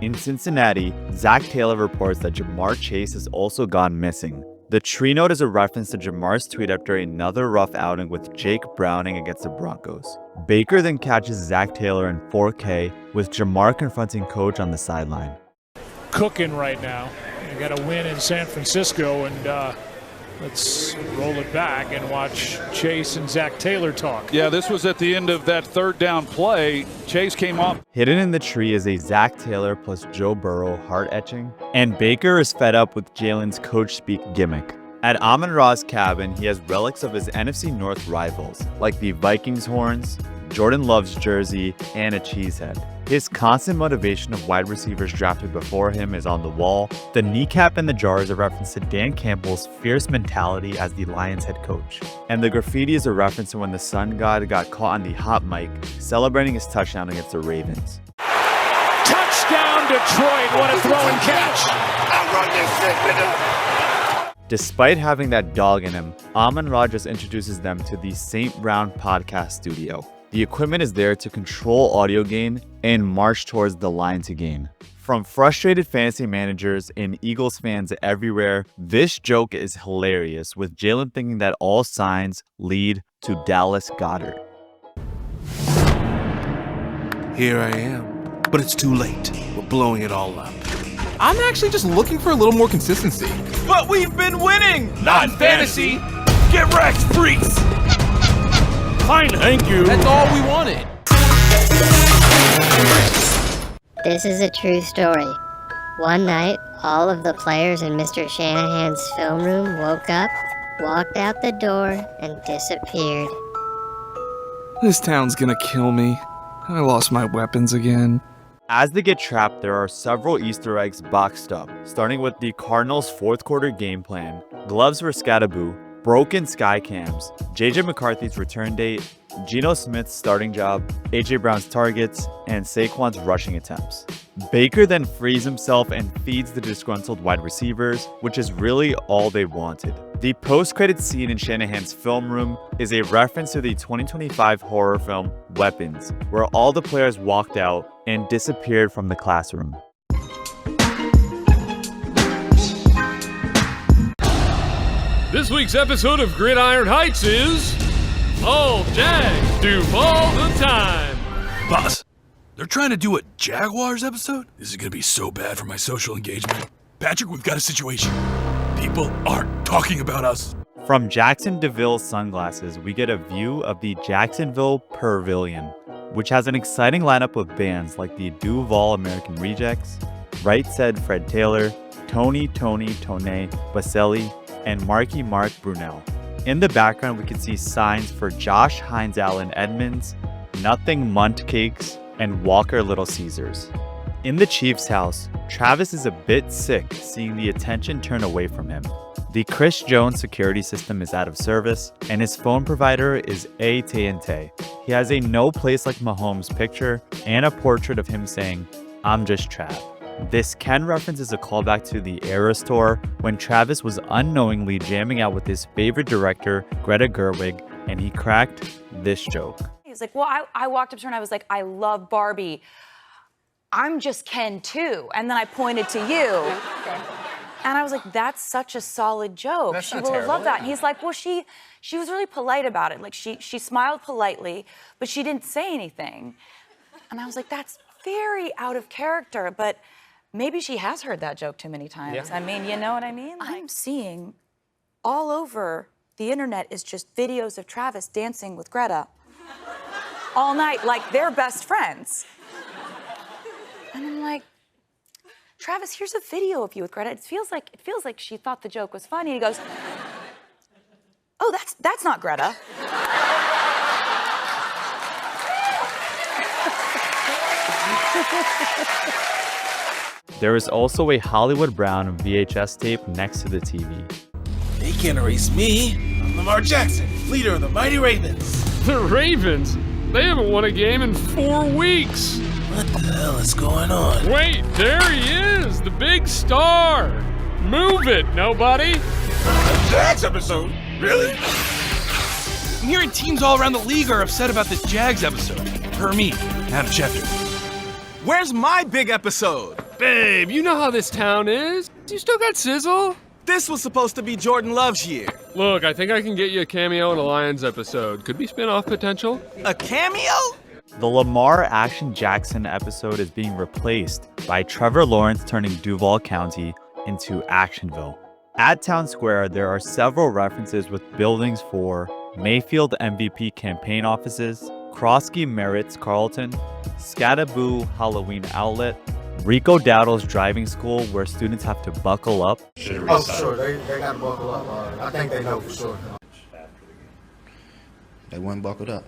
In Cincinnati, Zach Taylor reports that Jamar Chase has also gone missing. The tree note is a reference to Jamar's tweet after another rough outing with Jake Browning against the Broncos. Baker then catches Zach Taylor in 4K with Jamar confronting Coach on the sideline. Cooking right now. They got a win in San Francisco, and let's roll it back and watch Chase and Zach Taylor talk. Yeah, this was at the end of that third down play. Chase came off. Hidden in the tree is a Zach Taylor plus Joe Burrow heart etching, and Baker is fed up with Jalen's coach speak gimmick. At Amon-Ra's cabin, he has relics of his NFC North rivals, like the Vikings horns, Jordan Love's jersey, and a cheese head. His constant motivation of wide receivers drafted before him is on the wall. The kneecap in the jar is a reference to Dan Campbell's fierce mentality as the Lions head coach. And the graffiti is a reference to when the Sun God got caught on the hot mic, celebrating his touchdown against the Ravens. Touchdown, Detroit. What a throw and catch. I run this shit, Despite having that dog in him, Amon-Ra just introduces them to the St. Brown podcast studio. The equipment is there to control audio gain and march towards the line to gain. From frustrated fantasy managers and Eagles fans everywhere, this joke is hilarious, with Jalen thinking that all signs lead to Dallas Goedert. Here I am, but it's too late. We're blowing it all up. I'm actually just looking for a little more consistency. But we've been winning! Not fantasy! Get wrecked, freaks! Fine, thank you. That's all we wanted. This is a true story. One night, all of the players in Mr. Shanahan's film room woke up, walked out the door, and disappeared. This town's gonna kill me. I lost my weapons again. As they get trapped, there are several Easter eggs boxed up, starting with the Cardinals' fourth quarter game plan, gloves for Scattaboo, broken sky cams, JJ McCarthy's return date, Geno Smith's starting job, AJ Brown's targets, and Saquon's rushing attempts. Baker then frees himself and feeds the disgruntled wide receivers, which is really all they wanted. The post-credit scene in Shanahan's film room is a reference to the 2025 horror film Weapons, where all the players walked out and disappeared from the classroom. This week's episode of Gridiron Heights is all Jags do all the time. Boss, they're trying to do a Jaguars episode? This is gonna be so bad for my social engagement. Patrick, we've got a situation. People aren't talking about us. From Jackson DeVille's sunglasses, we get a view of the Jacksonville Pavilion, which has an exciting lineup of bands like the Duval American Rejects, Right Said Fred Taylor, Tony Baselli, and Marky Mark Brunel. In the background, we can see signs for Josh Hines Allen Edmonds, Nothing Munt Cakes, and Walker Little Caesars. In the Chiefs' house, Travis is a bit sick seeing the attention turn away from him. The Chris Jones security system is out of service, and his phone provider is AT&T. He has a No Place Like Mahomes picture and a portrait of him saying, "I'm just Trav." This Ken reference is a callback to the Eras tour when Travis was unknowingly jamming out with his favorite director, Greta Gerwig, and he cracked this joke. He was like, well, I walked up to her and I was like, I love Barbie. I'm just Ken too. And then I pointed to you. And I was like, that's such a solid joke. She will have loved that. And he's like, well, she was really polite about it. Like she smiled politely, but she didn't say anything. And I was like, that's very out of character, but maybe she has heard that joke too many times. Yeah. I mean, you know what I mean? I'm seeing all over the internet is just videos of Travis dancing with Greta all night, like they're best friends. And I'm like, Travis, here's a video of you with Greta. It feels like she thought the joke was funny. And he goes, oh, that's not Greta. There is also a Hollywood Brown VHS tape next to the TV. They can't erase me. I'm Lamar Jackson, leader of the mighty Ravens. The Ravens? They haven't won a game in 4 weeks. What the hell is going on? Wait, there he is, the big star. Move it, nobody. A Jags episode? Really? I'm hearing teams all around the league are upset about this Jags episode. Per me, Adam Schefter. Where's my big episode? Babe, you know how this town is. You still got sizzle? This was supposed to be Jordan Love's year. Look, I think I can get you a cameo in a Lions episode. Could be spin-off potential. A cameo? The Lamar Action Jackson episode is being replaced by Trevor Lawrence turning Duval County into Actionville. At Town Square, there are several references with buildings for Mayfield MVP campaign offices, Kroski Merritt's Carlton, Scataboo Halloween Outlet, Rico Dowdle's driving school where students have to buckle up. Oh, for sure. They got to buckle up. I think they know for sure. They weren't buckled up.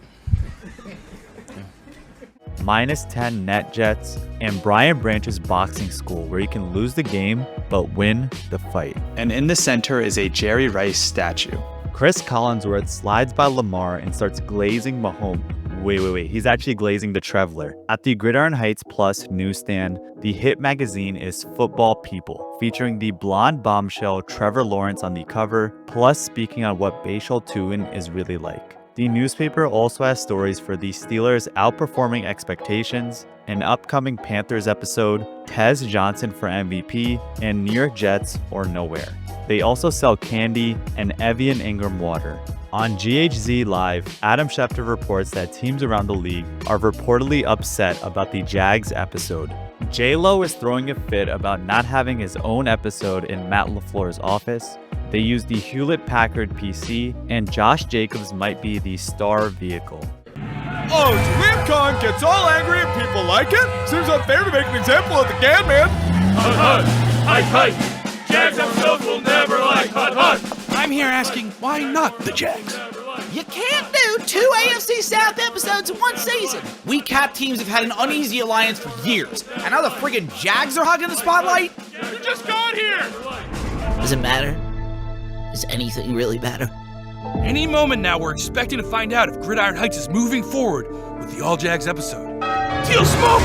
-10 net jets, and Brian Branch's boxing school where you can lose the game but win the fight. And in the center is a Jerry Rice statue. Chris Collinsworth slides by Lamar and starts glazing Mahomes. Wait, he's actually glazing the Traveler. At the Gridiron Heights Plus newsstand, the hit magazine is Football People, featuring the blonde bombshell Trevor Lawrence on the cover, plus speaking on what Bashal Tuin is really like. The newspaper also has stories for the Steelers outperforming expectations, an upcoming Panthers episode, Tez Johnson for MVP, and New York Jets or nowhere. They also sell candy and Evian Ingram water. On GHZ Live, Adam Schefter reports that teams around the league are reportedly upset about the Jags episode. J-Lo is throwing a fit about not having his own episode in Matt LaFleur's office. They use the Hewlett-Packard PC, and Josh Jacobs might be the star vehicle. Oh, Liam Khan gets all angry and people like it? Seems unfair to make an example of the Gan Man. Hut, hut, hut, hut. Jags episodes will never like hut, hut. I'm here asking, why not the Jags? You can't do 2 AFC South episodes in one season. We Cap teams have had an uneasy alliance for years, and now the friggin' Jags are hogging the spotlight? You just got here! Does it matter? Does anything really matter? Any moment now, we're expecting to find out if Gridiron Heights is moving forward with the All Jags episode. Teal smoke!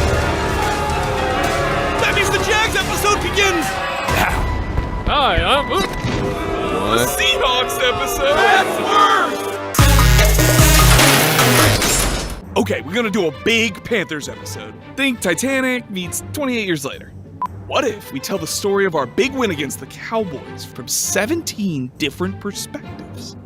That means the Jags episode begins now. Hi, I'm... The Seahawks episode! That's worse! Okay, we're gonna do a big Panthers episode. Think Titanic meets 28 years later. What if we tell the story of our big win against the Cowboys from 17 different perspectives?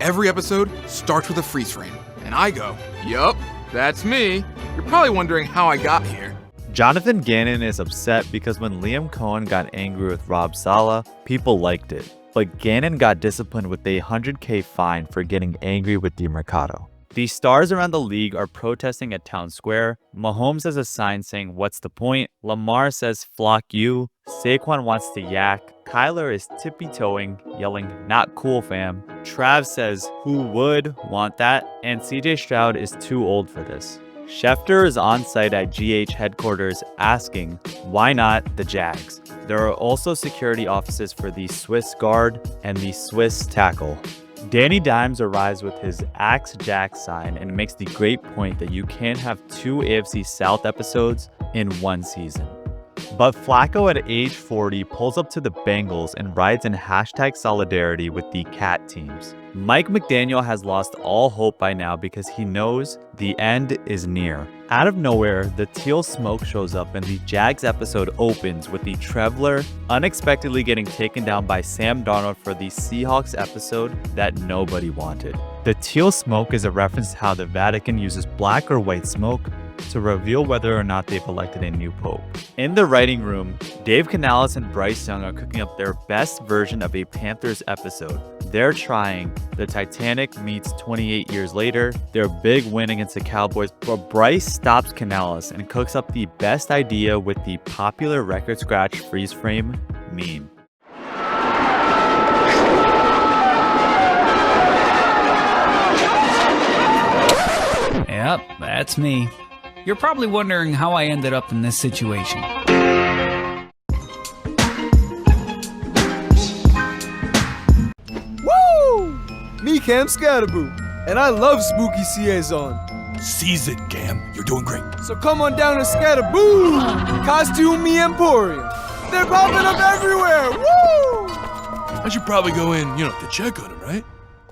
Every episode starts with a freeze frame, and I go, yup, that's me. You're probably wondering how I got here. Jonathan Gannon is upset because when Liam Cohen got angry with Rob Saleh, people liked it. But Gannon got disciplined with a $100K fine for getting angry with DeMercado. The stars around the league are protesting at Town Square. Mahomes has a sign saying, "What's the point?" Lamar says, "Flock you." Saquon wants to yak. Kyler is tippy-toeing, yelling, "Not cool, fam." Trav says, "Who would want that?" And CJ Stroud is too old for this. Schefter is on site at GH headquarters asking, why not the Jags? There are also security offices for the Swiss guard and the Swiss tackle. Danny Dimes arrives with his Axe Jack sign and makes the great point that you can't have 2 AFC South episodes in one season. But Flacco at age 40 pulls up to the Bengals and rides in #solidarity with the Cat teams. Mike McDaniel has lost all hope by now because he knows the end is near. Out of nowhere, the teal smoke shows up and the Jags episode opens with the Traveler unexpectedly getting taken down by Sam Darnold for the Seahawks episode that nobody wanted. The teal smoke is a reference to how the Vatican uses black or white smoke to reveal whether or not they've elected a new pope. In the writing room, Dave Canales and Bryce Young are cooking up their best version of a Panthers episode. They're trying the Titanic meets 28 years later, their big win against the Cowboys, but Bryce stops Canales and cooks up the best idea with the popular record scratch freeze frame meme. Yep, that's me. You're probably wondering how I ended up in this situation. Woo! Me Cam Scataboo, and I love Spooky Liaison. Seize it, Cam. You're doing great. So come on down to Scatterboo! Costume Me Emporium. They're popping up everywhere! Woo! I should probably go in, to check on him, right?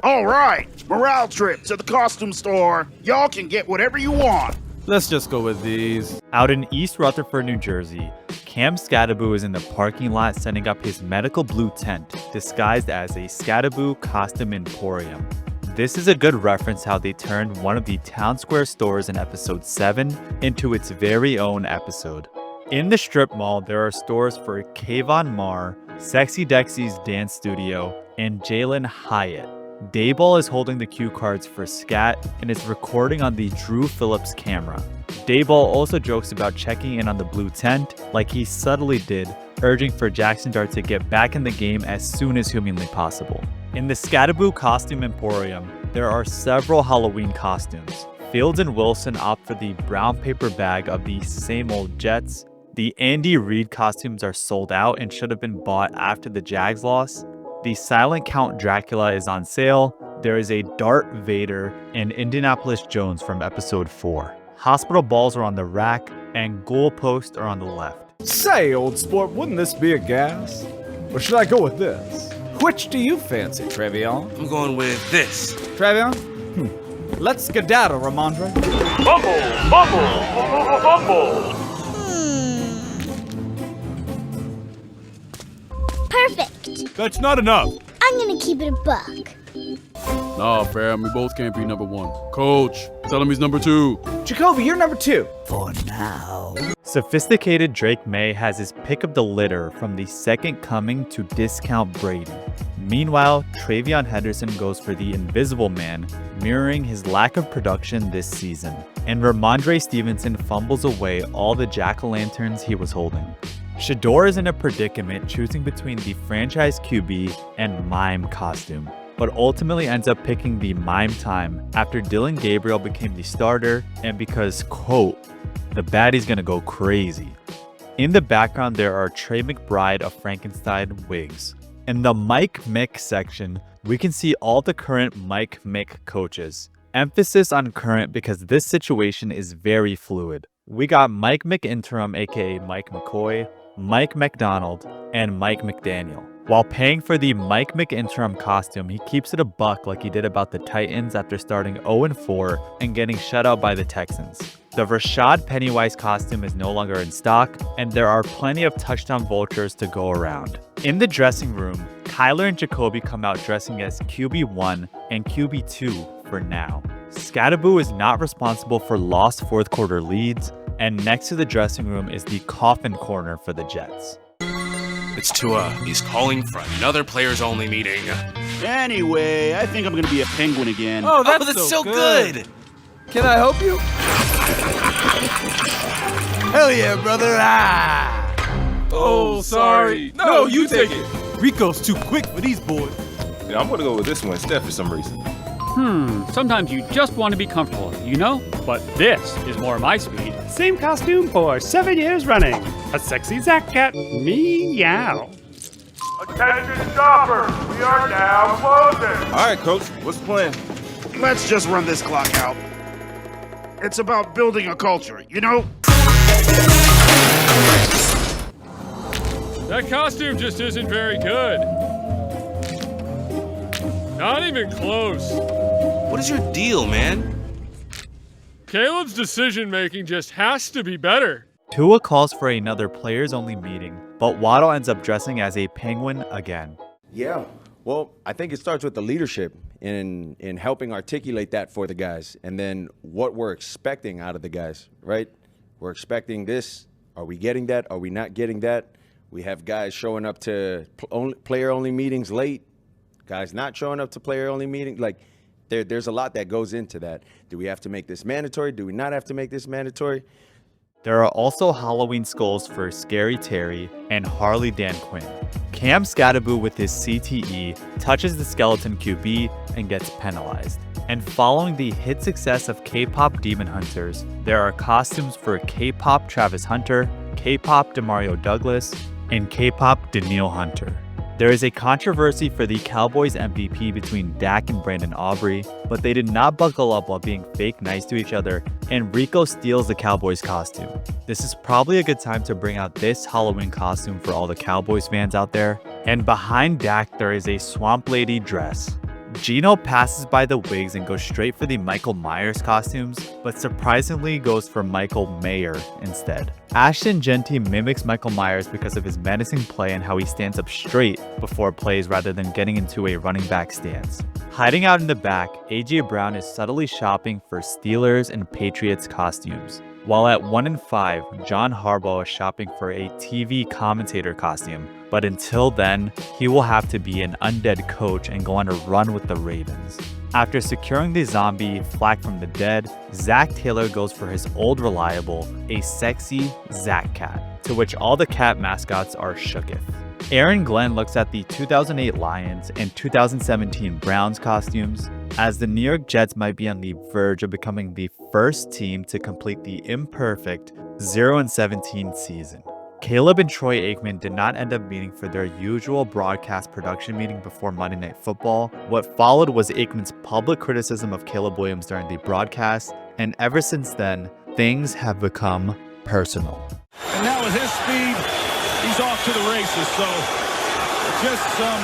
All right, morale trip to the costume store. Y'all can get whatever you want. Let's just go with these. Out in East Rutherford, New Jersey, Cam Scatterboo is in the parking lot setting up his medical blue tent, disguised as a Scatterboo Costume Emporium. This is a good reference how they turned one of the town square stores in episode 7 into its very own episode. In the strip mall, there are stores for Kayvon Marr, Sexy Dexy's dance studio, and Jalen Hyatt. Dayball is holding the cue cards for Scat and is recording on the Drew Phillips camera. Dayball also jokes about checking in on the blue tent like he subtly did, urging for Jackson Dart to get back in the game as soon as humanly possible. In the Scatterboo Costume Emporium, there are several Halloween costumes. Fields and Wilson opt for the brown paper bag of the same old Jets. The Andy Reid costumes are sold out and should have been bought after the Jags loss. The Silent Count Dracula is on sale. There is a Darth Vader and Indianapolis Jones from episode 4. Hospital balls are on the rack and goalposts are on the left. Say, old sport, wouldn't this be a gas? Or should I go with this? Which do you fancy, Trevion? I'm going with this. Trevion? Let's skedaddle, Ramondre. Bumble! Bumble! Bumble! Perfect. That's not enough. I'm gonna keep it a buck. Nah, fam, we both can't be number 1. Coach, tell him he's number 2. Jacoby, you're number 2. For now. Sophisticated Drake May has his pick of the litter from the second coming to discount Brady. Meanwhile, Travion Henderson goes for the Invisible Man, mirroring his lack of production this season. And Ramondre Stevenson fumbles away all the jack-o'-lanterns he was holding. Shador is in a predicament choosing between the franchise QB and mime costume, but ultimately ends up picking the mime time after Dylan Gabriel became the starter and because, quote, the baddie's gonna go crazy. In the background, there are Trey McBride of Frankenstein wigs. In the Mike Mick section, we can see all the current Mike Mick coaches. Emphasis on current because this situation is very fluid. We got Mike McInterim, aka Mike McCoy, Mike McDonald, and Mike McDaniel. While paying for the Mike McInterim costume, he keeps it a buck like he did about the Titans after starting 0-4 and getting shut out by the Texans. The Rashad Pennywise costume is no longer in stock, and there are plenty of touchdown vultures to go around. In the dressing room, Kyler and Jacoby come out dressing as QB1 and QB2 for now. Scatterboo is not responsible for lost fourth quarter leads, and next to the dressing room is the coffin corner for the Jets. It's Tua. He's calling for another players-only meeting. Anyway, I think I'm gonna be a penguin again. Oh, that's so good. Can I help you? Hell yeah, brother. Ah! Oh, sorry. No, you take it. Rico's too quick for these boys. Yeah, I'm going to go with this one instead for some reason. Sometimes you just want to be comfortable, But this is more my speed. Same costume for 7 years running. A sexy Zach cat. Meow. Attention shoppers, we are now closing. All right, Coach. What's the plan? Let's just run this clock out. It's about building a culture, That costume just isn't very good. Not even close. What is your deal, man? Caleb's decision-making just has to be better. Tua calls for another players-only meeting, but Waddle ends up dressing as a penguin again. Yeah, well, I think it starts with the leadership in helping articulate that for the guys, and then what we're expecting out of the guys, right? We're expecting this. Are we getting that? Are we not getting that? We have guys showing up to player-only meetings late, guys not showing up to player-only meetings. Like, there's a lot that goes into that. Do we have to make this mandatory? Do we not have to make this mandatory? There are also Halloween skulls for Scary Terry and Harley Dan Quinn. Cam Scatterboo with his CTE touches the skeleton QB and gets penalized. And following the hit success of K-pop Demon Hunters, there are costumes for K-pop Travis Hunter, K-pop Demario Douglas, and K-pop Daniil Hunter. There is a controversy for the Cowboys MVP between Dak and Brandon Aubrey, but they did not buckle up while being fake nice to each other, and Rico steals the Cowboys costume. This is probably a good time to bring out this Halloween costume for all the Cowboys fans out there. And behind Dak, there is a Swamp Lady dress. Gino passes by the wigs and goes straight for the Michael Myers costumes, but surprisingly goes for Michael Mayer instead. Ashton Genty mimics Michael Myers because of his menacing play and how he stands up straight before plays rather than getting into a running back stance. Hiding out in the back, AJ Brown is subtly shopping for Steelers and Patriots costumes. While at 1 and 5, John Harbaugh is shopping for a TV commentator costume, but until then, he will have to be an undead coach and go on a run with the Ravens. After securing the zombie Flack from the Dead, Zach Taylor goes for his old reliable, a sexy Zach Cat, to which all the cat mascots are shooketh. Aaron Glenn looks at the 2008 Lions and 2017 Browns costumes, as the New York Jets might be on the verge of becoming the first team to complete the imperfect 0-17 season. Caleb and Troy Aikman did not end up meeting for their usual broadcast production meeting before Monday Night Football. What followed was Aikman's public criticism of Caleb Williams during the broadcast, and ever since then, things have become personal. And now with his speed, he's off to the races. So just some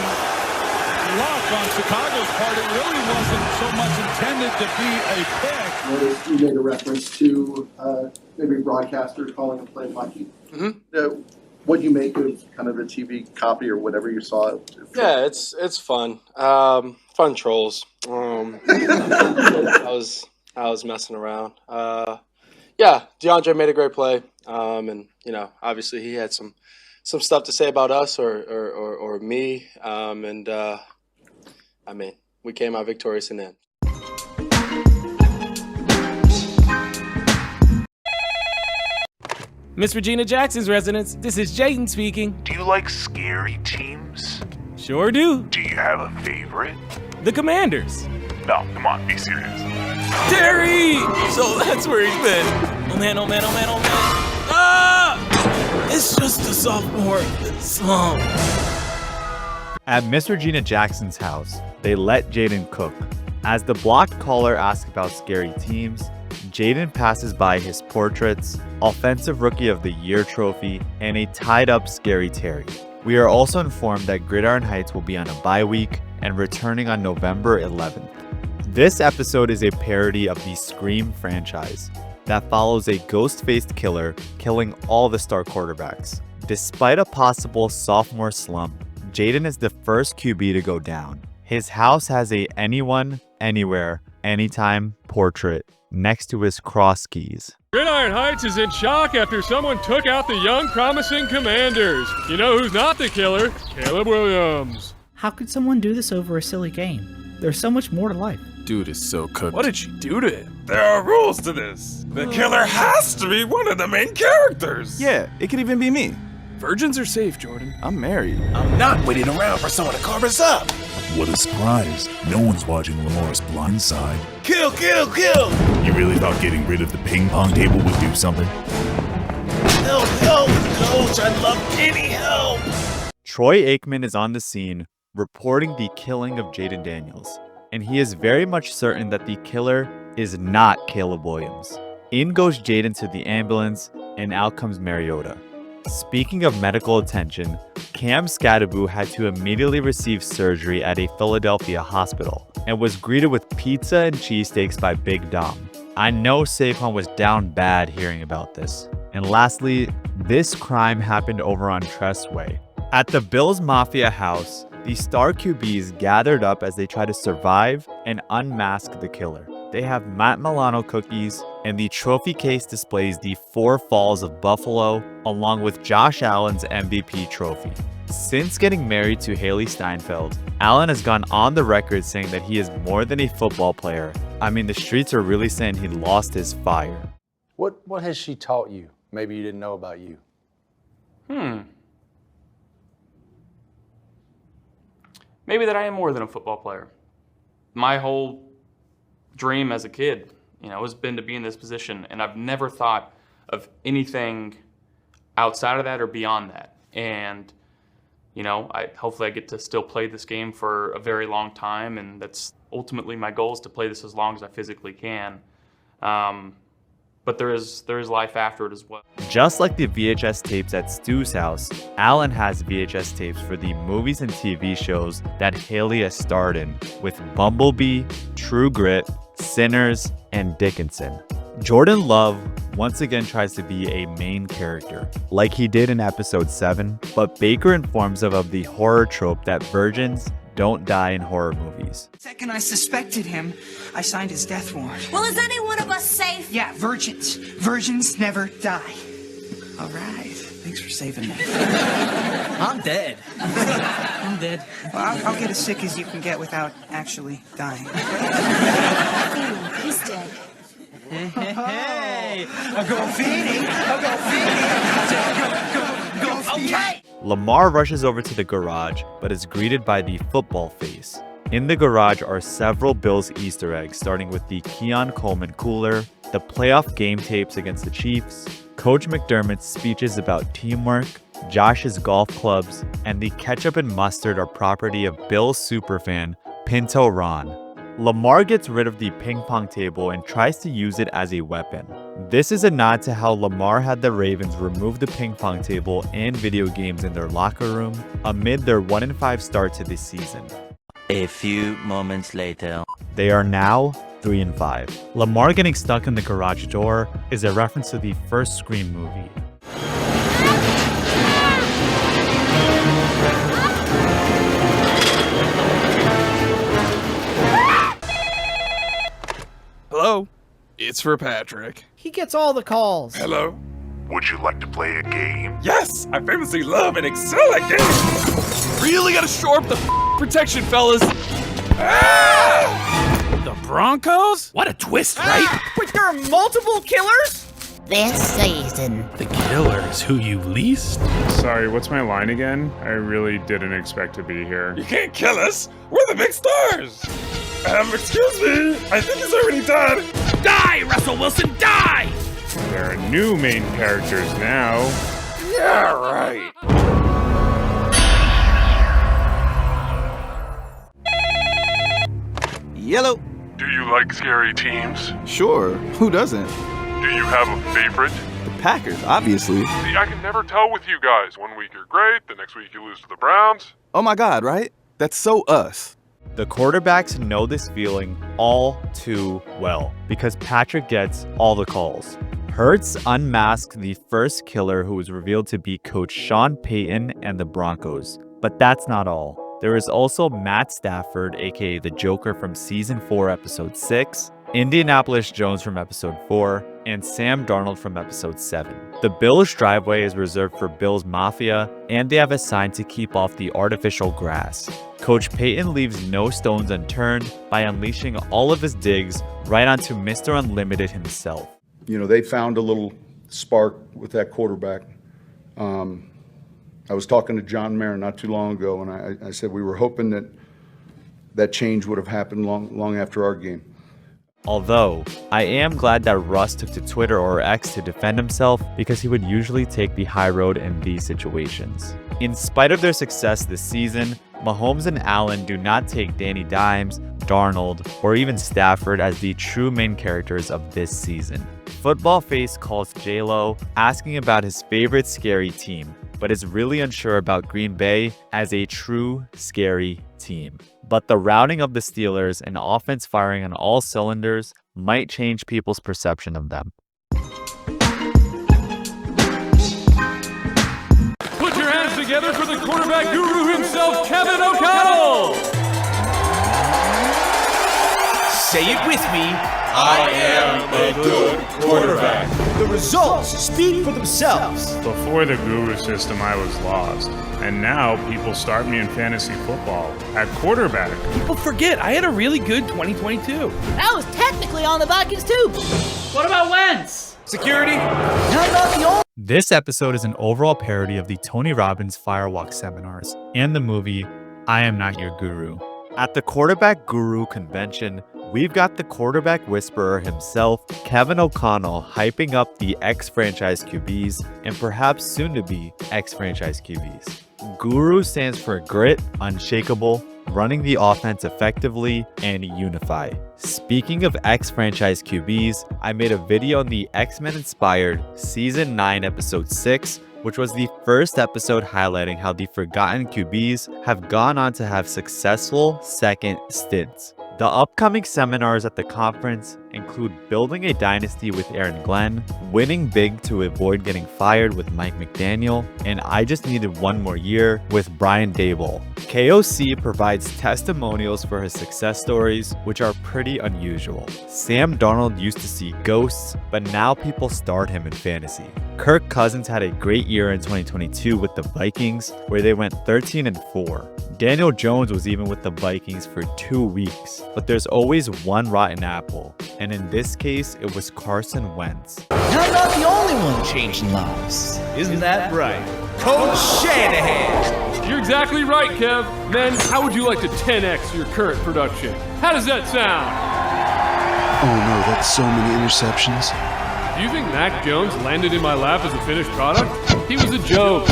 luck on Chicago's part. It really wasn't so much intended to be a pick. Noticed you made a reference to maybe a broadcaster calling a play Mikey. What do you make of kind of the TV copy or whatever you saw? Yeah, it's fun. Fun trolls. I was messing around. Yeah, DeAndre made a great play. And you know, obviously he had some stuff to say about us or me. I mean, we came out victorious in the end. Miss Regina Jackson's residence, this is Jayden speaking. Do you like scary teams? Sure do. Do you have a favorite? The Commanders. No, come on, be serious. Terry! So that's where he's been. Oh man, oh man, oh man, oh man. Ah! It's just a sophomore slump. At Miss Regina Jackson's house, they let Jaden cook. As the blocked caller asks about scary teams, Jaden passes by his portraits, Offensive Rookie of the Year trophy, and a tied-up Scary Terry. We are also informed that Gridiron Heights will be on a bye week and returning on November 11th. This episode is a parody of the Scream franchise that follows a ghost-faced killer killing all the star quarterbacks. Despite a possible sophomore slump, Jaden is the first QB to go down. His house has a anyone, anywhere, anytime portrait next to his cross keys. Gridiron Heights is in shock after someone took out the young, promising Commanders. You know who's not the killer? Caleb Williams. How could someone do this over a silly game? There's so much more to life. Dude is so cooked. What did you do to him? There are rules to this. The killer has to be one of the main characters. Yeah, it could even be me. Virgins are safe, Jordan. I'm married. I'm not waiting around for someone to carve us up. What a surprise. No one's watching Lamora's Blind Side. Kill, kill, kill! You really thought getting rid of the ping pong table would do something? Help, help, coach! I'd love any help! Troy Aikman is on the scene reporting the killing of Jaden Daniels, and he is very much certain that the killer is not Caleb Williams. In goes Jaden to the ambulance, and out comes Mariota. Speaking of medical attention, Cam Scadaboo had to immediately receive surgery at a Philadelphia hospital and was greeted with pizza and cheesesteaks by Big Dom. I know Saquon was down bad hearing about this. And lastly, this crime happened over on Tress Way. At the Bills Mafia house, the star QBs gathered up as they try to survive and unmask the killer. They have Matt Milano cookies, and the trophy case displays the 4 Falls of Buffalo, along with Josh Allen's MVP trophy. Since getting married to Haley Steinfeld, Allen has gone on the record saying that he is more than a football player. I mean, the streets are really saying he lost his fire. What has she taught you? Maybe you didn't know about you. Maybe that I am more than a football player. My whole dream as a kid, has been to be in this position, and I've never thought of anything outside of that or beyond that. And hopefully I get to still play this game for a very long time, and that's ultimately my goal, is to play this as long as I physically can. But there is life after it as well. Just like the VHS tapes at Stu's house, Alan has VHS tapes for the movies and TV shows that Haley has starred in, with Bumblebee, True Grit, Sinners, and Dickinson. Jordan Love once again tries to be a main character, like he did in episode 7, but Baker informs him of the horror trope that virgins don't die in horror movies. The second I suspected him, I signed his death warrant. Well, is any one of us safe? Yeah, virgins. Virgins never die. All right. Thanks for saving me. I'm dead. I'm dead. Well, I'll get as sick as you can get without actually dying. He's dead. Hey, I'll go feeding. I'll go feeding. Go feeding. Okay. Lamar rushes over to the garage, but is greeted by the football face. In the garage are several Bills Easter eggs, starting with the Keon Coleman cooler, the playoff game tapes against the Chiefs, Coach McDermott's speeches about teamwork, Josh's golf clubs, and the ketchup and mustard are property of Bills superfan Pinto Ron. Lamar gets rid of the ping pong table and tries to use it as a weapon. This is a nod to how Lamar had the Ravens remove the ping pong table and video games in their locker room amid their 1-5 start to this season. A few moments later. They are now 3-5. Lamar getting stuck in the garage door is a reference to the first Scream movie. Hello? It's for Patrick. He gets all the calls. Hello? Would you like to play a game? Yes! I famously love and excel at games! Really gotta shore up the protection, fellas! Ah! The Broncos? What a twist, right? But there are multiple killers? This season. The killer is who you least? Sorry, what's my line again? I really didn't expect to be here. You can't kill us! We're the big stars! Excuse me! I think he's already dead! Die, Russell Wilson, die! There are new main characters now. Yeah, right. Yellow. Do you like scary teams? Sure, who doesn't? Do you have a favorite? The Packers, obviously. See, I can never tell with you guys. One week you're great, the next week you lose to the Browns. Oh my God, right? That's so us. The quarterbacks know this feeling all too well because Patrick gets all the calls. Hurts unmasked the first killer, who was revealed to be Coach Sean Payton and the Broncos. But that's not all. There is also Matt Stafford, aka the Joker from Season 4, Episode 6, Indianapolis Jones from Episode 4, and Sam Darnold from Episode 7. The Bills driveway is reserved for Bills Mafia, and they have a sign to keep off the artificial grass. Coach Payton leaves no stones unturned by unleashing all of his digs right onto Mr. Unlimited himself. You know, they found a little spark with that quarterback. I was talking to John Mayer not too long ago, and I said we were hoping that that change would have happened long after our game. Although, I am glad that Russ took to Twitter or X to defend himself, because he would usually take the high road in these situations. In spite of their success this season, Mahomes and Allen do not take Danny Dimes, Darnold, or even Stafford as the true main characters of this season. Football Face calls J-Lo, asking about his favorite scary team, but is really unsure about Green Bay as a true scary team. But the routing of the Steelers and offense firing on all cylinders might change people's perception of them. Put your hands together for the quarterback guru himself, Kevin O'Connell! Say it with me. I am a good quarterback. The results speak for themselves. Before the guru system, I was lost. And now people start me in fantasy football at quarterback. People forget I had a really good 2022. I was technically on the Vikings too. What about Wentz? Security? Not about the old. This episode is an overall parody of the Tony Robbins Firewalk seminars and the movie I Am Not Your Guru. At the Quarterback Guru convention, we've got the quarterback whisperer himself, Kevin O'Connell, hyping up the ex-franchise QBs and perhaps soon-to-be ex-franchise QBs. GURU stands for grit, unshakable, running the offense effectively, and unify. Speaking of X-franchise QBs, I made a video on the X-Men inspired Season 9 Episode 6, which was the first episode highlighting how the forgotten QBs have gone on to have successful second stints. The upcoming seminars at the conference include building a dynasty with Aaron Glenn, winning big to avoid getting fired with Mike McDaniel, and I just needed one more year with Brian Daboll. KOC provides testimonials for his success stories, which are pretty unusual. Sam Darnold used to see ghosts, but now people start him in fantasy. Kirk Cousins had a great year in 2022 with the Vikings, where they went 13-4. Daniel Jones was even with the Vikings for 2 weeks, but there's always one rotten apple, and in this case, it was Carson Wentz. I'm not the only one changing lives. Isn't that right? Coach Shanahan! You're exactly right, Kev. Then, how would you like to 10x your current production? How does that sound? Oh no, that's so many interceptions. Do you think Mac Jones landed in my lap as a finished product? He was a joke.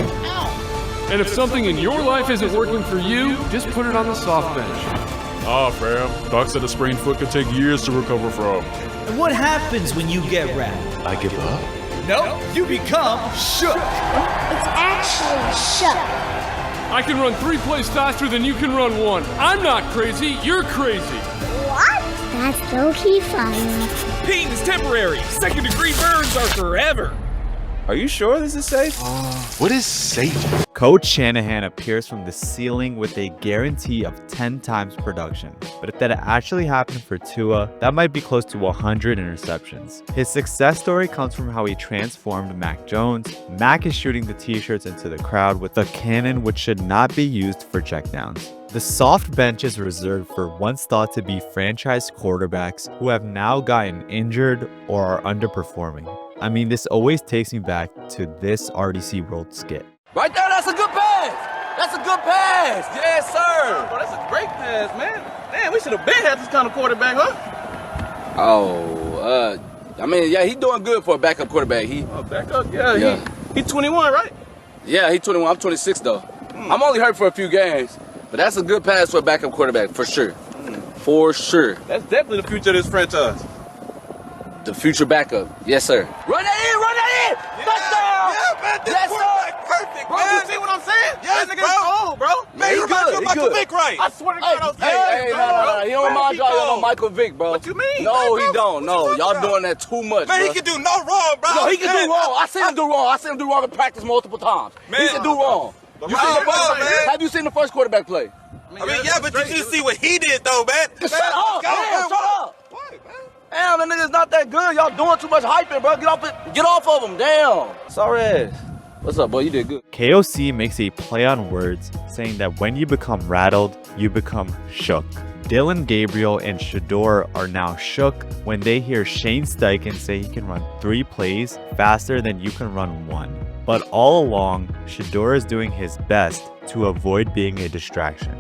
And if something in your life isn't working for you, just put it on the soft bench. Fam. Doc said a sprained foot could take years to recover from. And what happens when you get wrapped? I give up. No, you become shook. It's actually shook. I can run 3 plays faster than you can run 1. I'm not crazy, you're crazy. What? That's low-key fire. Pain is temporary. Second-degree burns are forever. Are you sure this is safe? What is safe? Coach Shanahan appears from the ceiling with a guarantee of 10 times production. But if that actually happened for Tua, that might be close to 100 interceptions. His success story comes from how he transformed Mac Jones. Mac is shooting the t-shirts into the crowd with a cannon which should not be used for checkdowns. The soft bench is reserved for once thought to be franchise quarterbacks who have now gotten injured or are underperforming. I mean, this always takes me back to this RDC World skit. Right there, that's a good pass. That's a good pass. Yes, sir. Oh, that's a great pass, man. Damn, we should have been had this kind of quarterback, huh? I mean, yeah, he's doing good for a backup quarterback. Backup? Yeah. He's 21, right? Yeah, he's 21. I'm 26, though. I'm only hurt for a few games, but that's a good pass for a backup quarterback, for sure. For sure. That's definitely the future of this franchise. The future backup. Yes, sir. Run that in! Run that in! Touchdown! Yeah, man, this yes, quarterback perfect, bro. You see what I'm saying? Yes, that nigga's cold, bro. Man, he good. Michael Vick, right? I swear to God, I was Hey, no. He don't mind y'all. Y'all know Michael Vick, bro. What you mean? No, he don't. No, y'all doing that too much, man, bro. he can do no wrong, bro. No, he can do wrong. I seen him do wrong. I seen him do wrong in practice multiple times. Man, he can do wrong. Have you seen the first quarterback play? I mean, yeah, but you should see what he did, though, man. Shut up, man. Shut up. Damn, that nigga's not that good. Y'all doing too much hyping, bro. Get off of him. Damn. Sorry ass. What's up, boy? You did good. KOC makes a play on words, saying that when you become rattled, you become shook. Dylan Gabriel and Shador are now shook when they hear Shane Steichen say he can run 3 plays faster than you can run 1. But all along, Shador is doing his best to avoid being a distraction.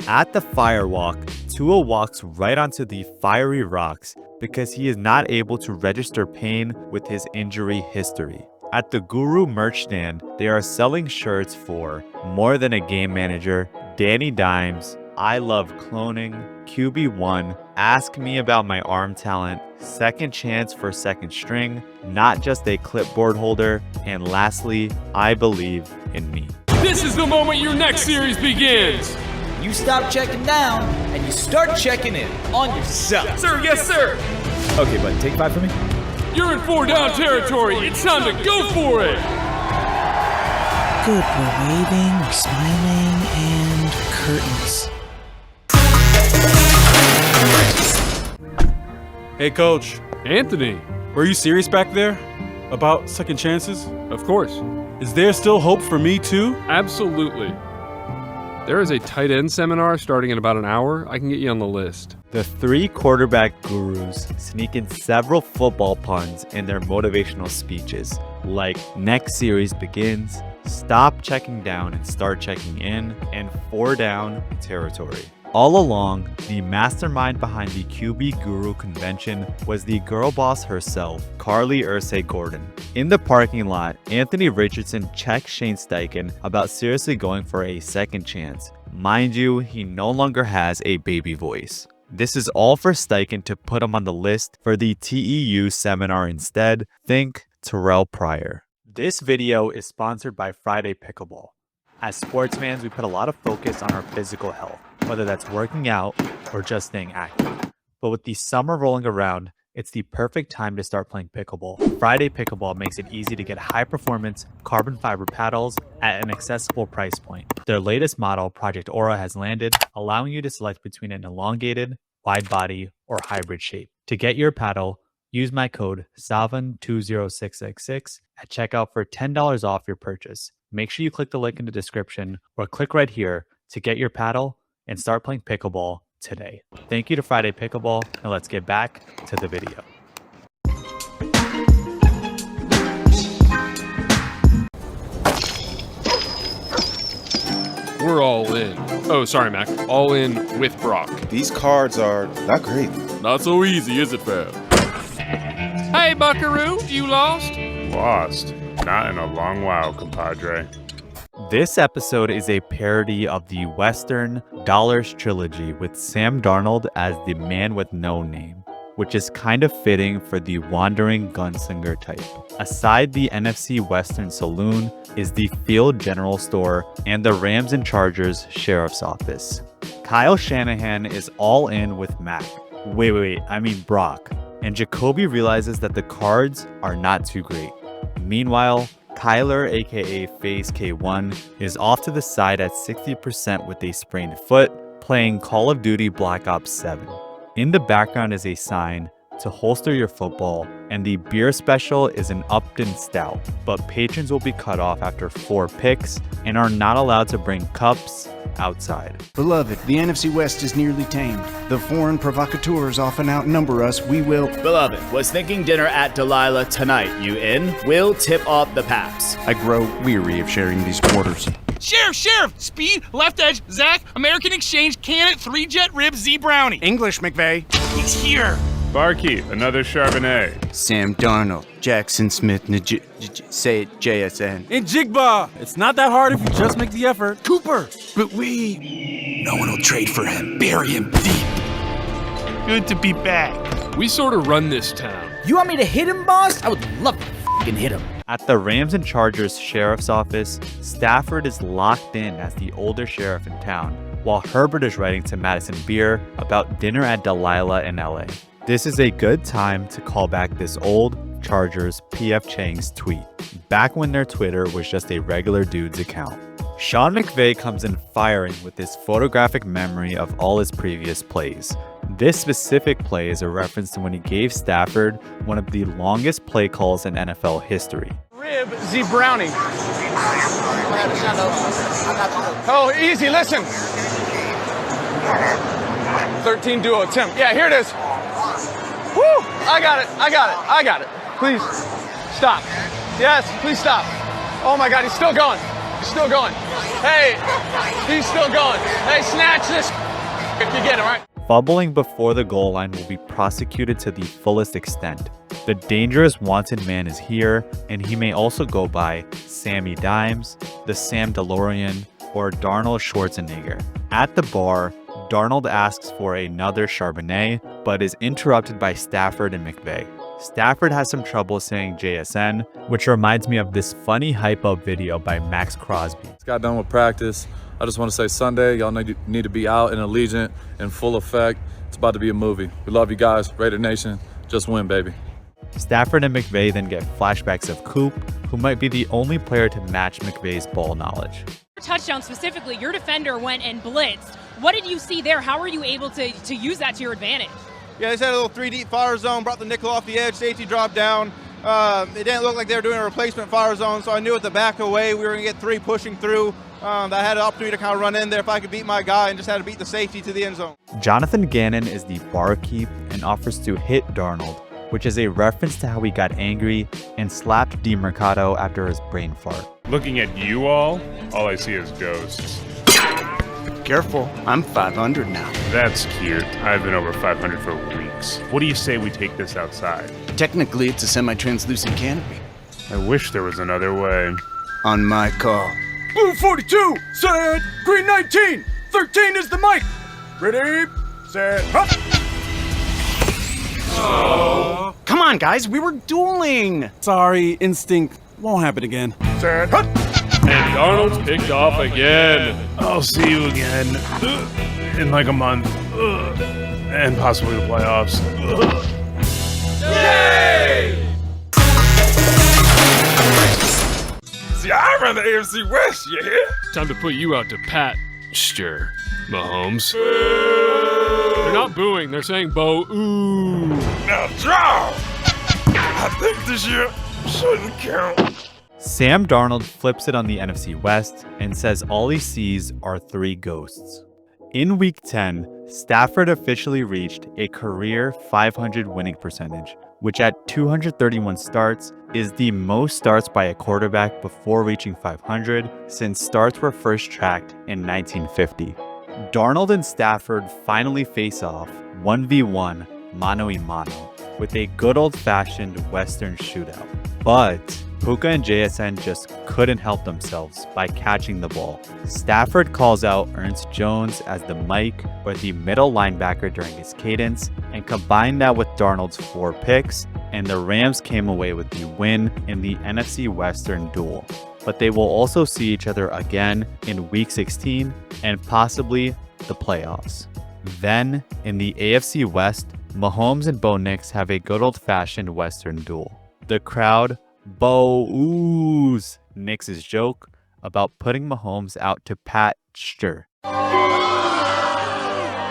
At the firewalk, Tua walks right onto the fiery rocks because he is not able to register pain with his injury history. At the Guru merch stand, they are selling shirts for More Than a Game Manager, Danny Dimes, I Love Cloning, QB1, Ask Me About My Arm Talent, Second Chance for Second String, Not Just a Clipboard Holder, and lastly, I Believe in Me. This is the moment your next series begins. You stop checking down and you start checking in on yourself. Sir, yes, sir. Okay, bud, take 5 for me. You're in 4-down territory. It's time to go for it. Good, we're waving, we're smiling, and curtains. Hey, Coach. Anthony. Were you serious back there? About second chances? Of course. Is there still hope for me, too? Absolutely. There is a tight end seminar starting in about an hour. I can get you on the list. The 3 quarterback gurus sneak in several football puns in their motivational speeches, like next series begins, stop checking down and start checking in, and 4-down territory. All along, the mastermind behind the QB Guru convention was the girl boss herself, Carly Ursay Gordon. In the parking lot, Anthony Richardson checks Shane Steichen about seriously going for a second chance. Mind you, he no longer has a baby voice. This is all for Steichen to put him on the list for the TEU seminar instead. Think Terrell Pryor. This video is sponsored by Friday Pickleball. As sportsmen, we put a lot of focus on our physical health, whether that's working out or just staying active. But with the summer rolling around, it's the perfect time to start playing pickleball. Friday Pickleball makes it easy to get high-performance carbon fiber paddles at an accessible price point. Their latest model, Project Aura, has landed, allowing you to select between an elongated, wide body, or hybrid shape. To get your paddle, use my code SALVIN20666 at checkout for $10 off your purchase. Make sure you click the link in the description or click right here to get your paddle and start playing pickleball today. Thank you to Friday Pickleball, and let's get back to the video. We're all in. Oh, sorry, Mac. All in with Brock. These cards are not great. Not so easy, is it, Fab? Hey, Buckaroo, you lost? Lost. Not in a long while, compadre. This episode is a parody of the Western Dollars trilogy with Sam Darnold as the man with no name, which is kind of fitting for the wandering gunslinger type. Aside the NFC Western Saloon is the Field General Store and the Rams and Chargers Sheriff's Office. Kyle Shanahan is all in with Mac. I mean Brock. And Jacoby realizes that the cards are not too great. Meanwhile, Kyler, aka FaZe K1, is off to the side at 60% with a sprained foot, playing Call of Duty Black Ops 7. In the background is a sign to holster your football, and the beer special is an Upton Stout, but patrons will be cut off after 4 picks and are not allowed to bring cups outside. Beloved, the NFC West is nearly tamed. The foreign provocateurs often outnumber us. We will... Beloved, was thinking dinner at Delilah tonight. You in? We'll tip off the paps. I grow weary of sharing these quarters. Sheriff! Speed, left edge, Zach, American Exchange, Cannon, 3-jet rib, Z Brownie. English, McVeigh. He's here. Barkeep, another Chardonnay. Sam Darnold, Jackson Smith, say it, JSN. In Jigba, it's not that hard if you just make the effort. Cooper. But we... No one will trade for him. Bury him deep. Good to be back. We sort of run this town. You want me to hit him, boss? I would love to f***ing hit him. At the Rams and Chargers Sheriff's Office, Stafford is locked in as the older sheriff in town, while Herbert is writing to Madison Beer about dinner at Delilah in LA. This is a good time to call back this old Chargers PF Chang's tweet, back when their Twitter was just a regular dude's account. Sean McVay comes in firing with his photographic memory of all his previous plays. This specific play is a reference to when he gave Stafford one of the longest play calls in NFL history. Rib, Z Brownie. Oh, easy, listen. 13 duo attempt. Yeah, here it is. Woo! I got it. Please, stop. Yes, please stop. Oh my God, he's still going. Hey, he's still going. Hey, snatch this if you get it, right? Fumbling before the goal line will be prosecuted to the fullest extent. The dangerous wanted man is here, and he may also go by Sammy Dimes, the Sam DeLorean, or Darnold Schwarzenegger. At the bar, Darnold asks for another Chardonnay, but is interrupted by Stafford and McVay. Stafford has some trouble saying JSN, which reminds me of this funny hype-up video by Max Crosby. Just got done with practice. I just want to say Sunday, y'all need to be out in Allegiant in full effect. It's about to be a movie. We love you guys. Raider Nation, just win, baby. Stafford and McVay then get flashbacks of Coop, who might be the only player to match McVay's ball knowledge. Touchdown specifically, your defender went and blitzed. What did you see there? How were you able to use that to your advantage? Yeah, they just had a little 3-deep fire zone, brought the nickel off the edge, safety dropped down. It didn't look like they were doing a replacement fire zone, so I knew at the back away we were going to get 3 pushing through. I had an opportunity to kind of run in there if I could beat my guy, and just had to beat the safety to the end zone. Jonathan Gannon is the barkeep and offers to hit Darnold, which is a reference to how he got angry and slapped DeMercado after his brain fart. Looking at you all I see is ghosts. Careful, I'm 500 now. That's cute. I've been over 500 for weeks. What do you say we take this outside? Technically, it's a semi-translucent canopy. I wish there was another way. On my call. Blue 42, set. Green 19, 13 is the mic. Ready, set, hop. Oh. Come on, guys, we were dueling. Sorry, instinct. Won't happen again. Set, hop. And Darnold's picked off again. I'll see you again in like a month. And possibly the playoffs. Yay! See, I run the AFC West, you hear? Time to put you out to pasture, Mahomes. They're not booing, they're saying bo ooh. Now draw! I think this year shouldn't count. Sam Darnold flips it on the NFC West and says all he sees are 3 ghosts. In Week 10, Stafford officially reached a career 500 winning percentage, which at 231 starts is the most starts by a quarterback before reaching 500 since starts were first tracked in 1950. Darnold and Stafford finally face off 1v1 mano-a-mano with a good old-fashioned Western shootout. But Puka and JSN just couldn't help themselves by catching the ball. Stafford calls out Ernst Jones as the Mike or the middle linebacker during his cadence and combined that with Darnold's 4 picks, and the Rams came away with the win in the NFC Western duel. But they will also see each other again in Week 16 and possibly the playoffs. Then, in the AFC West, Mahomes and Bo Nix have a good old-fashioned Western duel. The crowd boos Nix's joke about putting Mahomes out to pasture.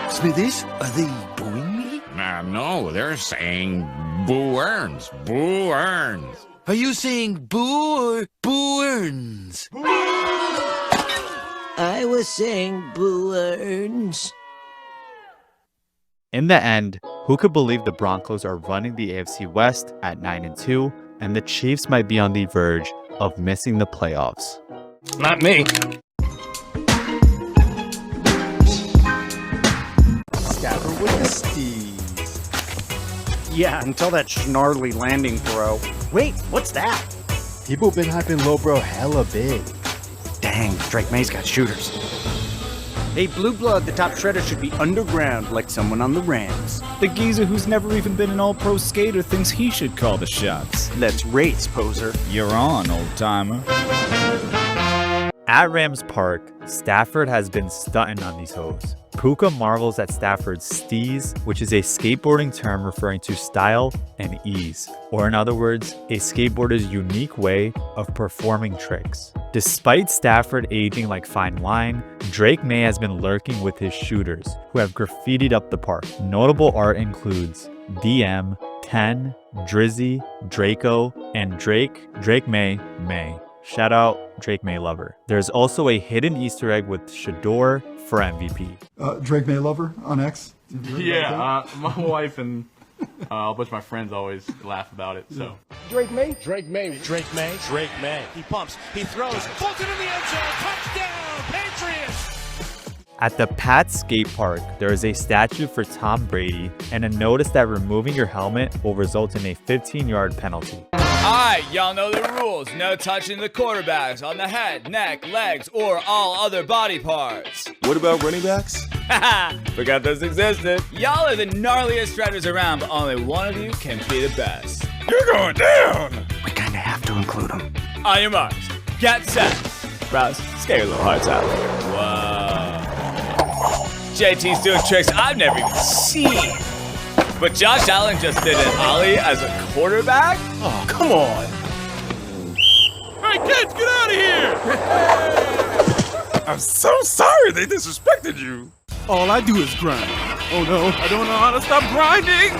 Smithies, are they booing me? No, they're saying Boo Earns. Boo Earns. Are you saying boo or boo earns? I was saying boo earns. In the end, who could believe the Broncos are running the AFC West at 9-2, and the Chiefs might be on the verge of missing the playoffs? Not me. Stafford with the steez. Yeah, until that snarly landing throw. Wait, what's that? People been hyping low bro hella big. Dang, Drake May's got shooters. Hey, Blue Blood, the top shredder should be underground like someone on the Rams. The geezer who's never even been an all-pro skater thinks he should call the shots. Let's race, poser. You're on, old-timer. At Rams Park, Stafford has been stunting on these hoes. Puka marvels at Stafford's steez, which is a skateboarding term referring to style and ease, or in other words, a skateboarder's unique way of performing tricks. Despite Stafford aging like fine wine, Drake May has been lurking with his shooters, who have graffitied up the park. Notable art includes DM, 10, Drizzy, Draco, and Drake May. Shout out Drake May lover. There's also a hidden Easter egg with Shador for MVP. Drake May lover on X? Yeah, my wife and a bunch of my friends always laugh about it. So Drake May, Drake May, Drake May, Drake May. He pumps, he throws, bolted in the end zone, touchdown, Patriots! At the Pat Skate Park, there is a statue for Tom Brady and a notice that removing your helmet will result in a 15-yard penalty. Alright, y'all know the rules. No touching the quarterbacks on the head, neck, legs, or all other body parts. What about running backs? Haha, forgot those existed. Y'all are the gnarliest shredders around, but only one of you can be the best. You're going down! We kinda have to include him. On your marks, get set. Rouse, scare your little hearts out. Whoa. JT's doing tricks I've never even seen. But Josh Allen just did an ollie as a quarterback? Oh, come on. Hey, kids, get out of here! I'm so sorry they disrespected you. All I do is grind. Oh no, I don't know how to stop grinding.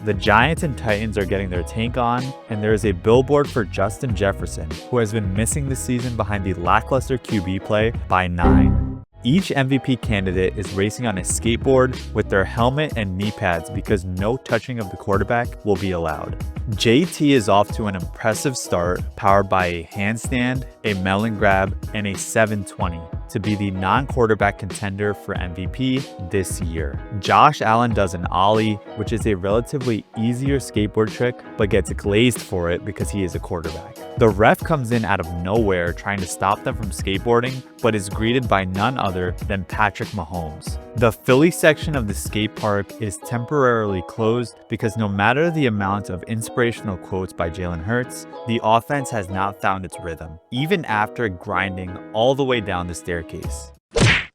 The Giants and Titans are getting their tank on, and there is a billboard for Justin Jefferson, who has been missing the season behind the lackluster QB play by 9. Each MVP candidate is racing on a skateboard with their helmet and knee pads because no touching of the quarterback will be allowed. JT is off to an impressive start, powered by a handstand, a melon grab, and a 720. to be the non-quarterback contender for MVP this year. Josh Allen does an ollie, which is a relatively easier skateboard trick, but gets glazed for it because he is a quarterback. The ref comes in out of nowhere trying to stop them from skateboarding, but is greeted by none other than Patrick Mahomes. The Philly section of the skate park is temporarily closed because no matter the amount of inspirational quotes by Jalen Hurts, the offense has not found its rhythm, even after grinding all the way down the staircase.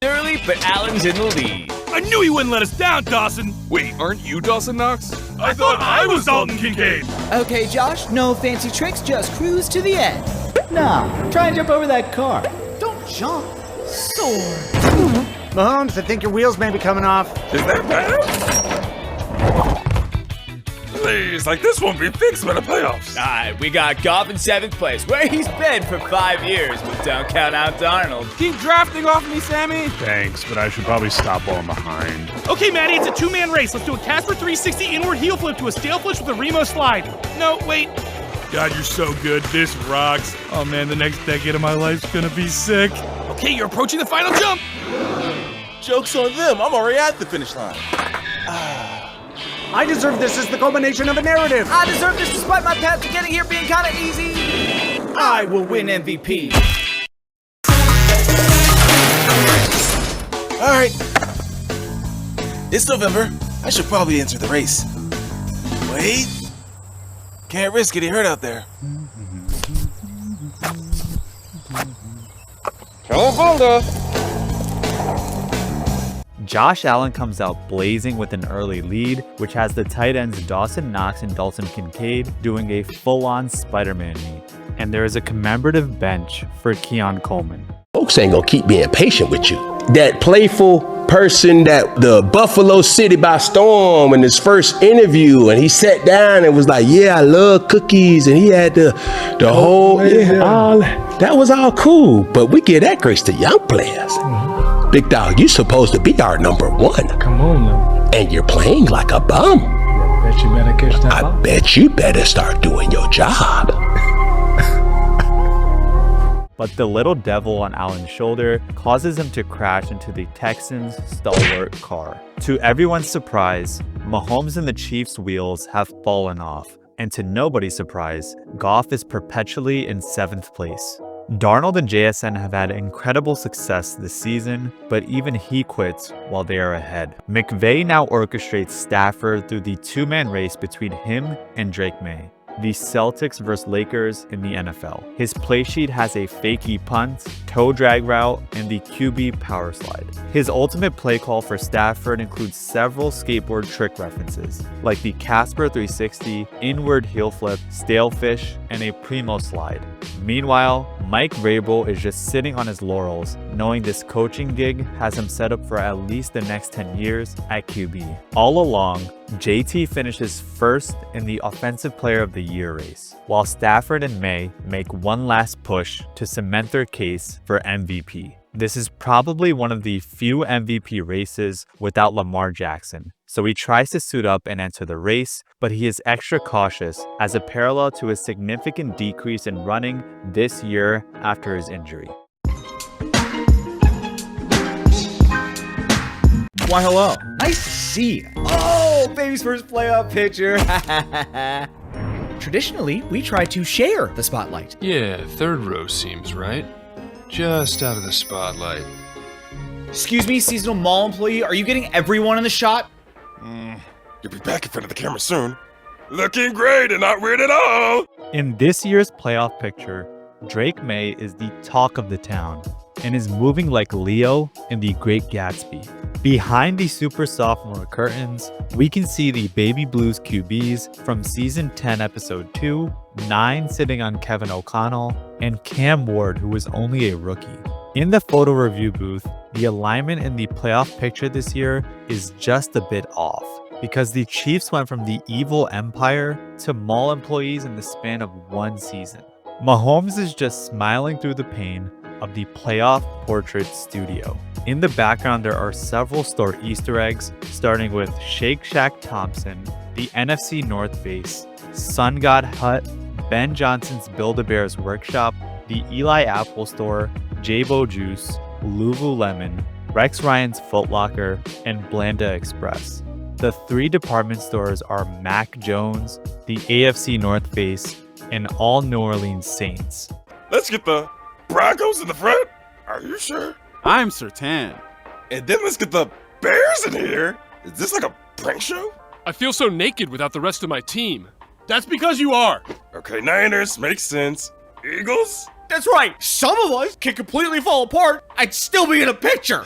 Early, but Allen's in the lead. I knew he wouldn't let us down, Dawson. Wait, aren't you Dawson Knox? I thought I was Dalton Kincaid. Okay, Josh, no fancy tricks, just cruise to the end. Now, try and jump over that car. Don't jump, soar. Mahomes, I think your wheels may be coming off. Is that bad? Please, like this won't be fixed by the playoffs. Alright, we got Goff in 7th place, where he's been for 5 years, but don't count out Darnold. Keep drafting off me, Sammy. Thanks, but I should probably stop while I'm behind. Okay, Maddie, it's a two-man race. Let's do a Casper 360 inward heel flip to a stale flip with a Remo slide. No, wait. God, you're so good. This rocks. Oh man, the next decade of my life's gonna be sick. Okay, you're approaching the final jump. Joke's on them. I'm already at the finish line. I deserve this as the culmination of a narrative. I deserve this despite my path to getting here being kind of easy. I will win MVP. All right. It's November. I should probably enter the race. Wait. Can't risk getting hurt out there. California. Josh Allen comes out blazing with an early lead, which has the tight ends Dawson Knox and Dalton Kincaid doing a full-on Spider-Man meet. And there is a commemorative bench for Keon Coleman. Folks ain't gonna keep being patient with you. That playful person that the Buffalo City by storm in his first interview, and he sat down and was like, yeah, I love cookies, and he had the whole, all that was all cool, but we give that grace to young players. Big dog, you supposed to be our number one. Come on now. And you're playing like a bum. Bet you better catch that ball. I bet you better start doing your job. But the little devil on Allen's shoulder causes him to crash into the Texans' stalwart car. To everyone's surprise, Mahomes and the Chiefs' wheels have fallen off. And to nobody's surprise, Goff is perpetually in 7th place. Darnold and JSN have had incredible success this season, but even he quits while they are ahead. McVay now orchestrates Stafford through the two-man race between him and Drake May, the Celtics vs Lakers in the NFL. His play sheet has a fakie punt, toe drag route, and the QB power slide. His ultimate play call for Stafford includes several skateboard trick references, like the Casper 360, inward heel flip, stale fish, and a primo slide. Meanwhile, Mike Vrabel is just sitting on his laurels, knowing this coaching gig has him set up for at least the next 10 years at QB. All along, JT finishes first in the Offensive Player of the Year race, while Stafford and May make one last push to cement their case for MVP. This is probably one of the few MVP races without Lamar Jackson, so he tries to suit up and enter the race, but he is extra cautious as a parallel to his significant decrease in running this year after his injury. Why, hello. Nice to see you. Oh, baby's first playoff picture. Traditionally, we try to share the spotlight. Yeah, third row seems right. Just out of the spotlight. Excuse me, seasonal mall employee, are you getting everyone in the shot? You'll be back in front of the camera soon. Looking great and not weird at all. In this year's playoff picture, Drake May is the talk of the town and is moving like Leo in The Great Gatsby. Behind the super sophomore curtains, we can see the Baby Blues QBs from season 10 episode 2, 9 sitting on Kevin O'Connell, and Cam Ward, who was only a rookie. In the photo review booth, the alignment in the playoff picture this year is just a bit off, because the Chiefs went from the evil empire to mall employees in the span of one season. Mahomes is just smiling through the pain of the playoff portrait studio. In the background, there are several store Easter eggs, starting with Shake Shack Thompson, the NFC North Face, Sun God Hut, Ben Johnson's Build-A-Bear's Workshop, the Eli Apple Store, J-Bo Juice, Lululemon, Rex Ryan's Foot Locker, and Blanda Express. The 3 department stores are Mac Jones, the AFC North Face, and all New Orleans Saints. Let's get the Broncos in the front. Are you sure? I'm certain. And then let's get the Bears in here. Is this like a prank show? I feel so naked without the rest of my team. That's because you are. Okay, Niners, makes sense. Eagles? That's right. Some of us can completely fall apart. I'd still be in a picture.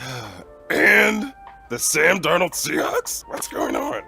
And the Sam Darnold Seahawks? What's going on?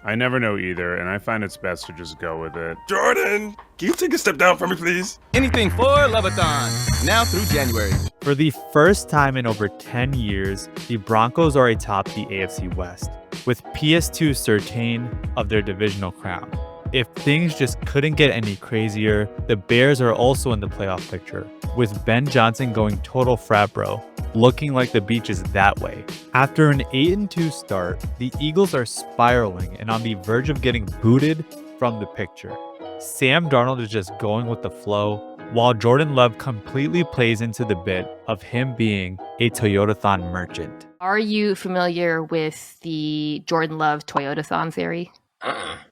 I never know either, and I find it's best to just go with it. Jordan, can you take a step down for me, please? Anything for Leviton. Now through January. For the first time in over 10 years, the Broncos are atop the AFC West, with PS2 certain of their divisional crown. If things just couldn't get any crazier, the Bears are also in the playoff picture, with Ben Johnson going total frat bro, looking like the beach is that way. After an 8-2 start, the Eagles are spiraling and on the verge of getting booted from the picture. Sam Darnold is just going with the flow, while Jordan Love completely plays into the bit of him being a Toyotathon merchant. Are you familiar with the Jordan Love Toyotathon theory?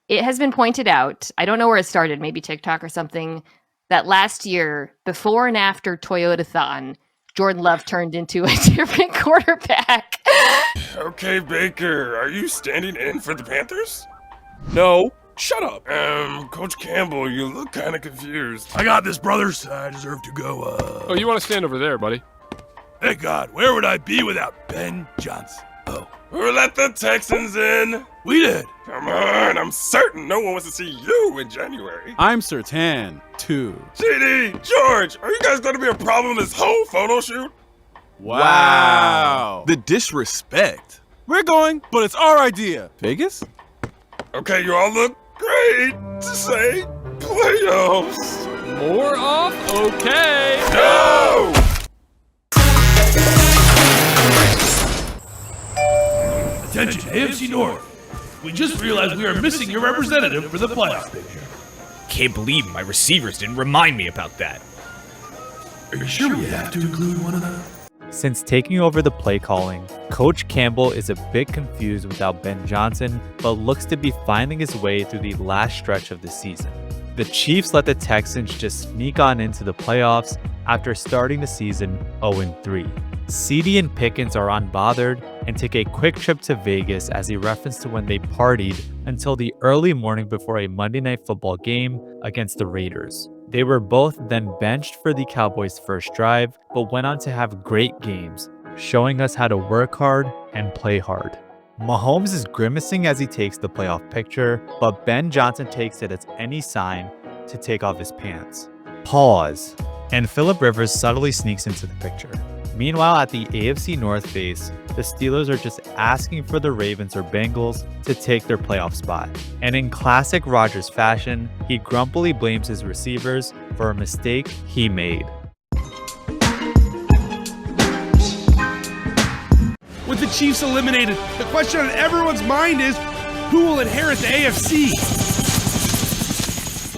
It has been pointed out, I don't know where it started, maybe TikTok or something, that last year, before and after Toyotathon, Jordan Love turned into a different quarterback. Okay, Baker, are you standing in for the Panthers? No. Shut up. Coach Campbell, you look kind of confused. I got this, brothers. I deserve to go, Oh, you want to stand over there, buddy? Thank God. Where would I be without Ben Johnson? Oh. Who let the Texans in? We did. Come on, I'm certain no one wants to see you in January. I'm certain, too. JD, George, are you guys going to be a problem in this whole photo shoot? Wow. The disrespect. We're going, but it's our idea. Vegas? Okay, you all look great to say playoffs. More off? Okay. No! Attention, AFC North. We just realized we are missing your representative for the playoff picture. Can't believe my receivers didn't remind me about that. Are you sure we have to include one of them? Since taking over the play calling, Coach Campbell is a bit confused without Ben Johnson, but looks to be finding his way through the last stretch of the season. The Chiefs let the Texans just sneak on into the playoffs after starting the season 0-3. CD and Pickens are unbothered and take a quick trip to Vegas as a reference to when they partied until the early morning before a Monday Night Football game against the Raiders. They were both then benched for the Cowboys' first drive, but went on to have great games, showing us how to work hard and play hard. Mahomes is grimacing as he takes the playoff picture, but Ben Johnson takes it as any sign to take off his pants. Pause. And Phillip Rivers subtly sneaks into the picture. Meanwhile, at the AFC North base, the Steelers are just asking for the Ravens or Bengals to take their playoff spot. And in classic Rodgers fashion, he grumpily blames his receivers for a mistake he made. With the Chiefs eliminated, the question on everyone's mind is, who will inherit the AFC?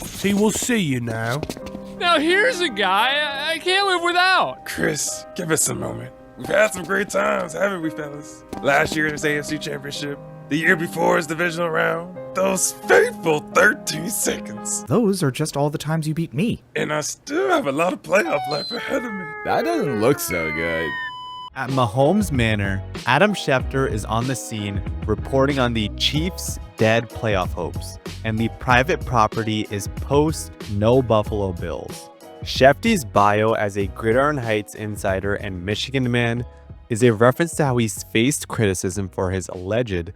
See, we'll see you now. Now here's a guy I can't live without. Chris, give us a moment. We've had some great times, haven't we, fellas? Last year's AFC Championship, the year before's divisional round, those fateful 13 seconds. Those are just all the times you beat me. And I still have a lot of playoff life ahead of me. That doesn't look so good. At Mahomes Manor, Adam Schefter is on the scene reporting on the Chiefs' dead playoff hopes, and the private property is post no Buffalo Bills. Schefty's bio as a Gridiron Heights insider and Michigan man is a reference to how he's faced criticism for his alleged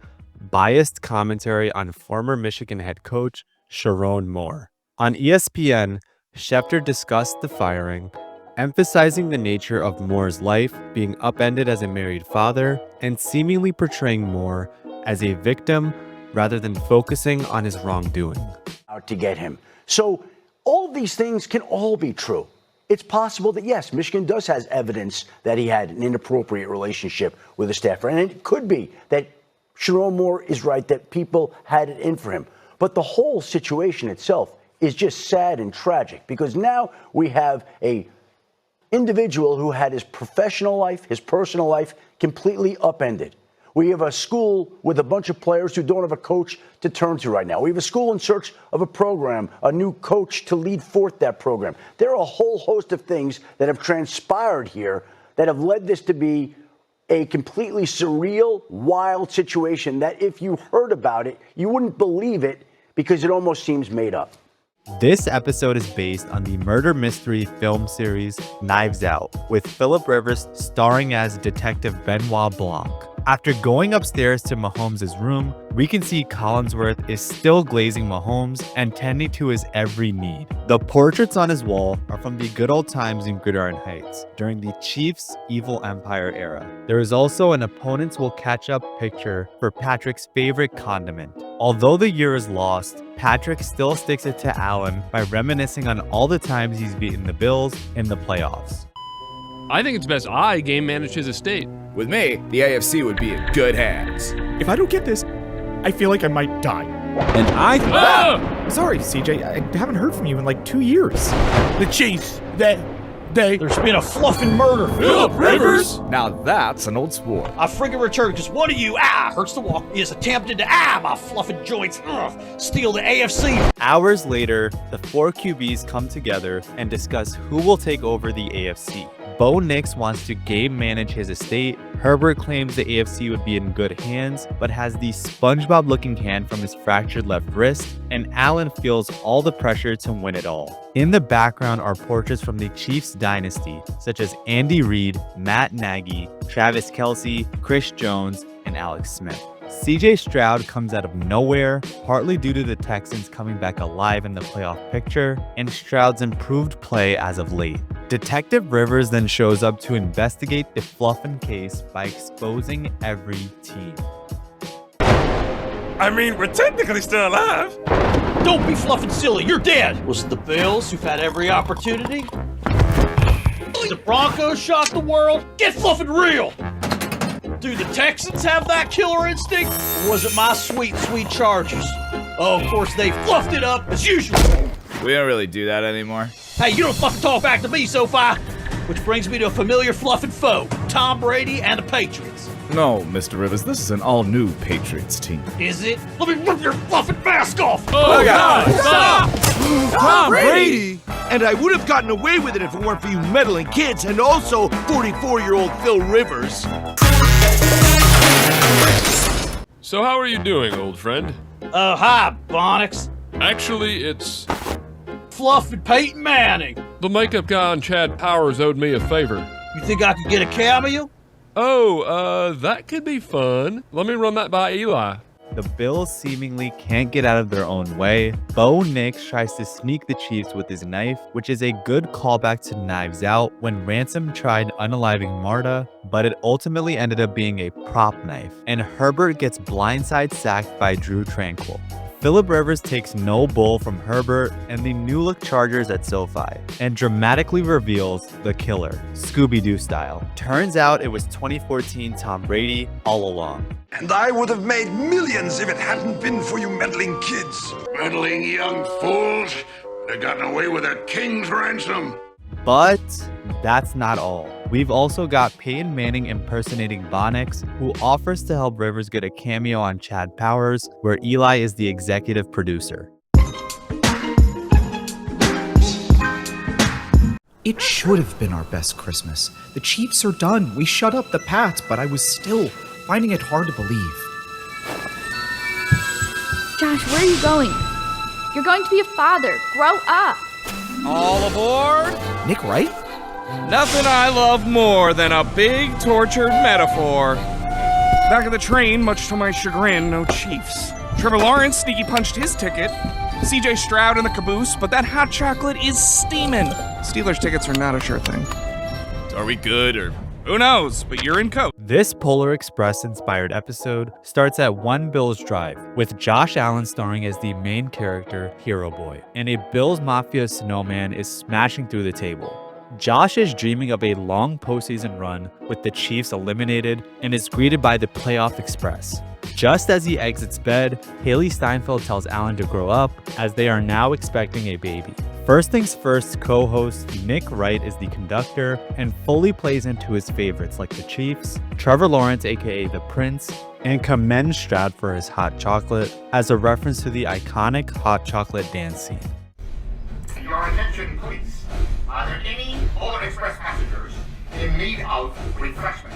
biased commentary on former Michigan head coach Sharon Moore. On ESPN, Schefter discussed the firing, emphasizing the nature of Moore's life being upended as a married father and seemingly portraying Moore as a victim rather than focusing on his wrongdoing. Out to get him. So all these things can all be true. It's possible that, yes, Michigan does have evidence that he had an inappropriate relationship with a staffer. And it could be that Sharon Moore is right, that people had it in for him. But the whole situation itself is just sad and tragic because now we have a individual who had his professional life, his personal life completely upended. We have a school with a bunch of players who don't have a coach to turn to right now. We have a school in search of a program, a new coach to lead forth that program. There are a whole host of things that have transpired here that have led this to be a completely surreal, wild situation that if you heard about it, you wouldn't believe it because it almost seems made up. This episode is based on the murder mystery film series Knives Out, with Philip Rivers starring as Detective Benoit Blanc. After going upstairs to Mahomes' room, we can see Collinsworth is still glazing Mahomes and tending to his every need. The portraits on his wall are from the good old times in Gridiron Heights, during the Chiefs' evil empire era. There is also an opponents will catch up picture for Patrick's favorite condiment. Although the year is lost, Patrick still sticks it to Allen by reminiscing on all the times he's beaten the Bills in the playoffs. I think it's best I game manage his estate. With me, the AFC would be in good hands. If I don't get this, I feel like I might die. And I... Sorry, CJ, I haven't heard from you in like 2 years. The Chiefs, there's been a fluffing murder. Philip Rivers? Now that's an old sport. I friggin' returned because one of you, hurts to walk, is attempted to, my fluffing joints, steal the AFC. Hours later, the 4 QBs come together and discuss who will take over the AFC. Bo Nix wants to game manage his estate. Herbert claims the AFC would be in good hands, but has the SpongeBob-looking hand from his fractured left wrist, and Allen feels all the pressure to win it all. In the background are portraits from the Chiefs dynasty, such as Andy Reid, Matt Nagy, Travis Kelce, Chris Jones, and Alex Smith. CJ Stroud comes out of nowhere, partly due to the Texans coming back alive in the playoff picture, and Stroud's improved play as of late. Detective Rivers then shows up to investigate the Fluffin case by exposing every team. I mean, we're technically still alive. Don't be fluffing silly, you're dead. Was it the Bills who've had every opportunity? The Broncos shocked the world? Get fluffing real. Do the Texans have that killer instinct? Or was it my sweet, sweet Chargers? Oh, of course, they fluffed it up as usual. We don't really do that anymore. Hey, you don't fucking talk back to me, SoFi. Which brings me to a familiar fluffing foe, Tom Brady and the Patriots. No, Mr. Rivers, this is an all-new Patriots team. Is it? Let me rip your fluffing mask off! Oh, God! Stop! Tom Brady! And I would have gotten away with it if it weren't for you meddling kids and also 44-year-old Phil Rivers. So how are you doing, old friend? Hi, Bonix. Actually, it's... Fluffing Peyton Manning. The makeup guy on Chad Powers owed me a favor. You think I could get a cameo? Oh, that could be fun. Let me run that by Eli. The Bills seemingly can't get out of their own way. Bo Nix tries to sneak the Chiefs with his knife, which is a good callback to Knives Out when Ransom tried unaliving Marta, but it ultimately ended up being a prop knife, and Herbert gets blindside sacked by Drew Tranquil. Philip Rivers takes no bull from Herbert and the new-look Chargers at SoFi, and dramatically reveals the killer, Scooby-Doo style. Turns out it was 2014 Tom Brady all along. And I would have made millions if it hadn't been for you meddling kids. Meddling young fools. They've gotten away with a king's ransom. But that's not all. We've also got Peyton Manning impersonating Bonix, who offers to help Rivers get a cameo on Chad Powers, where Eli is the executive producer. It should have been our best Christmas. The Chiefs are done. We shut up the Pats, but I was still finding it hard to believe. Josh, where are you going? You're going to be a father. Grow up. All aboard? Nick Wright? Nothing I love more than a big tortured metaphor. Back of the train, much to my chagrin, no Chiefs. Trevor Lawrence sneaky punched his ticket. CJ Stroud in the caboose, but that hot chocolate is steaming. Steelers tickets are not a sure thing. Are we good or... Who knows, but you're in coach. This Polar Express-inspired episode starts at One Bills Drive, with Josh Allen starring as the main character, Hero Boy, and a Bills Mafia snowman is smashing through the table. Josh is dreaming of a long postseason run with the Chiefs eliminated and is greeted by the Playoff Express. Just as he exits bed, Haley Steinfeld tells Allen to grow up, as they are now expecting a baby. First things first, co-host Nick Wright is the conductor and fully plays into his favorites like the Chiefs, Trevor Lawrence aka the Prince, and commends Stroud for his hot chocolate as a reference to the iconic hot chocolate dance scene. Your attention, please. Are there any Polar Express passengers in need of refreshment?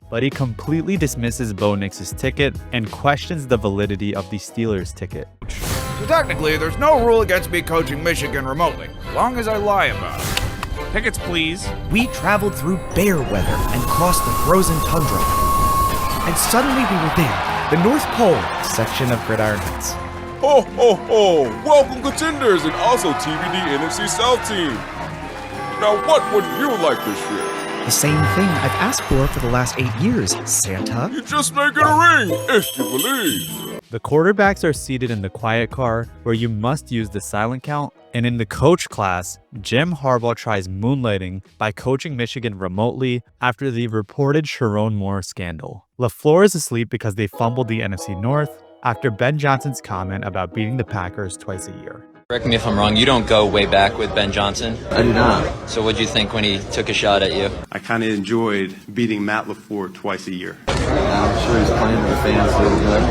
But he completely dismisses Bo Nix's ticket and questions the validity of the Steelers ticket. So technically, there's no rule against me coaching Michigan remotely, as long as I lie about it. Tickets, please. We traveled through bear weather and crossed the frozen tundra. And suddenly we were there, the North Pole section of Gridiron Heights. Ho, ho, ho! Welcome, contenders, and also TBD NFC South team. Now, what would you like this year? The same thing I've asked for the last 8 years, Santa. You just make it a ring, if you believe. The quarterbacks are seated in the quiet car, where you must use the silent count, and in the coach class, Jim Harbaugh tries moonlighting by coaching Michigan remotely after the reported Sharon Moore scandal. LaFleur is asleep because they fumbled the NFC North after Ben Johnson's comment about beating the Packers twice a year. Correct me if I'm wrong, you don't go way back with Ben Johnson? I do not. So what'd you think when he took a shot at you? I kind of enjoyed beating Matt LaFleur twice a year. I'm sure he's playing with the fans a little bit.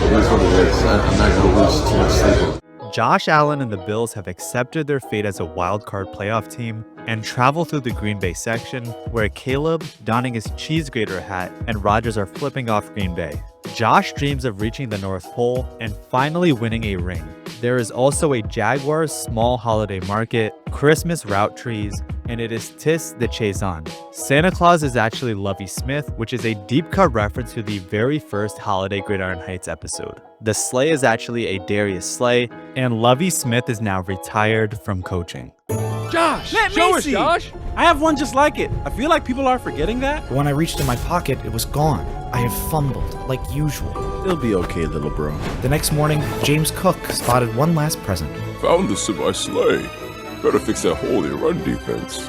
It is what it is. I'm not going to lose too much sleep. Josh Allen and the Bills have accepted their fate as a wild-card playoff team and travel through the Green Bay section, where Caleb, donning his cheese grater hat, and Rodgers are flipping off Green Bay. Josh dreams of reaching the North Pole and finally winning a ring. There is also a Jaguars small holiday market, Christmas route trees, and it is Tis the Chase On. Santa Claus is actually Lovey Smith, which is a deep cut reference to the very first Holiday Gridiron Heights episode. The sleigh is actually a Darius sleigh, and Lovey Smith is now retired from coaching. Josh! Let show me us, see. Josh! I have one just like it. I feel like people are forgetting that. When I reached in my pocket, it was gone. I had fumbled, like usual. It'll be okay, little bro. The next morning, James Cook spotted one last present. Found this in my sleigh. Better fix that hole in your run defense.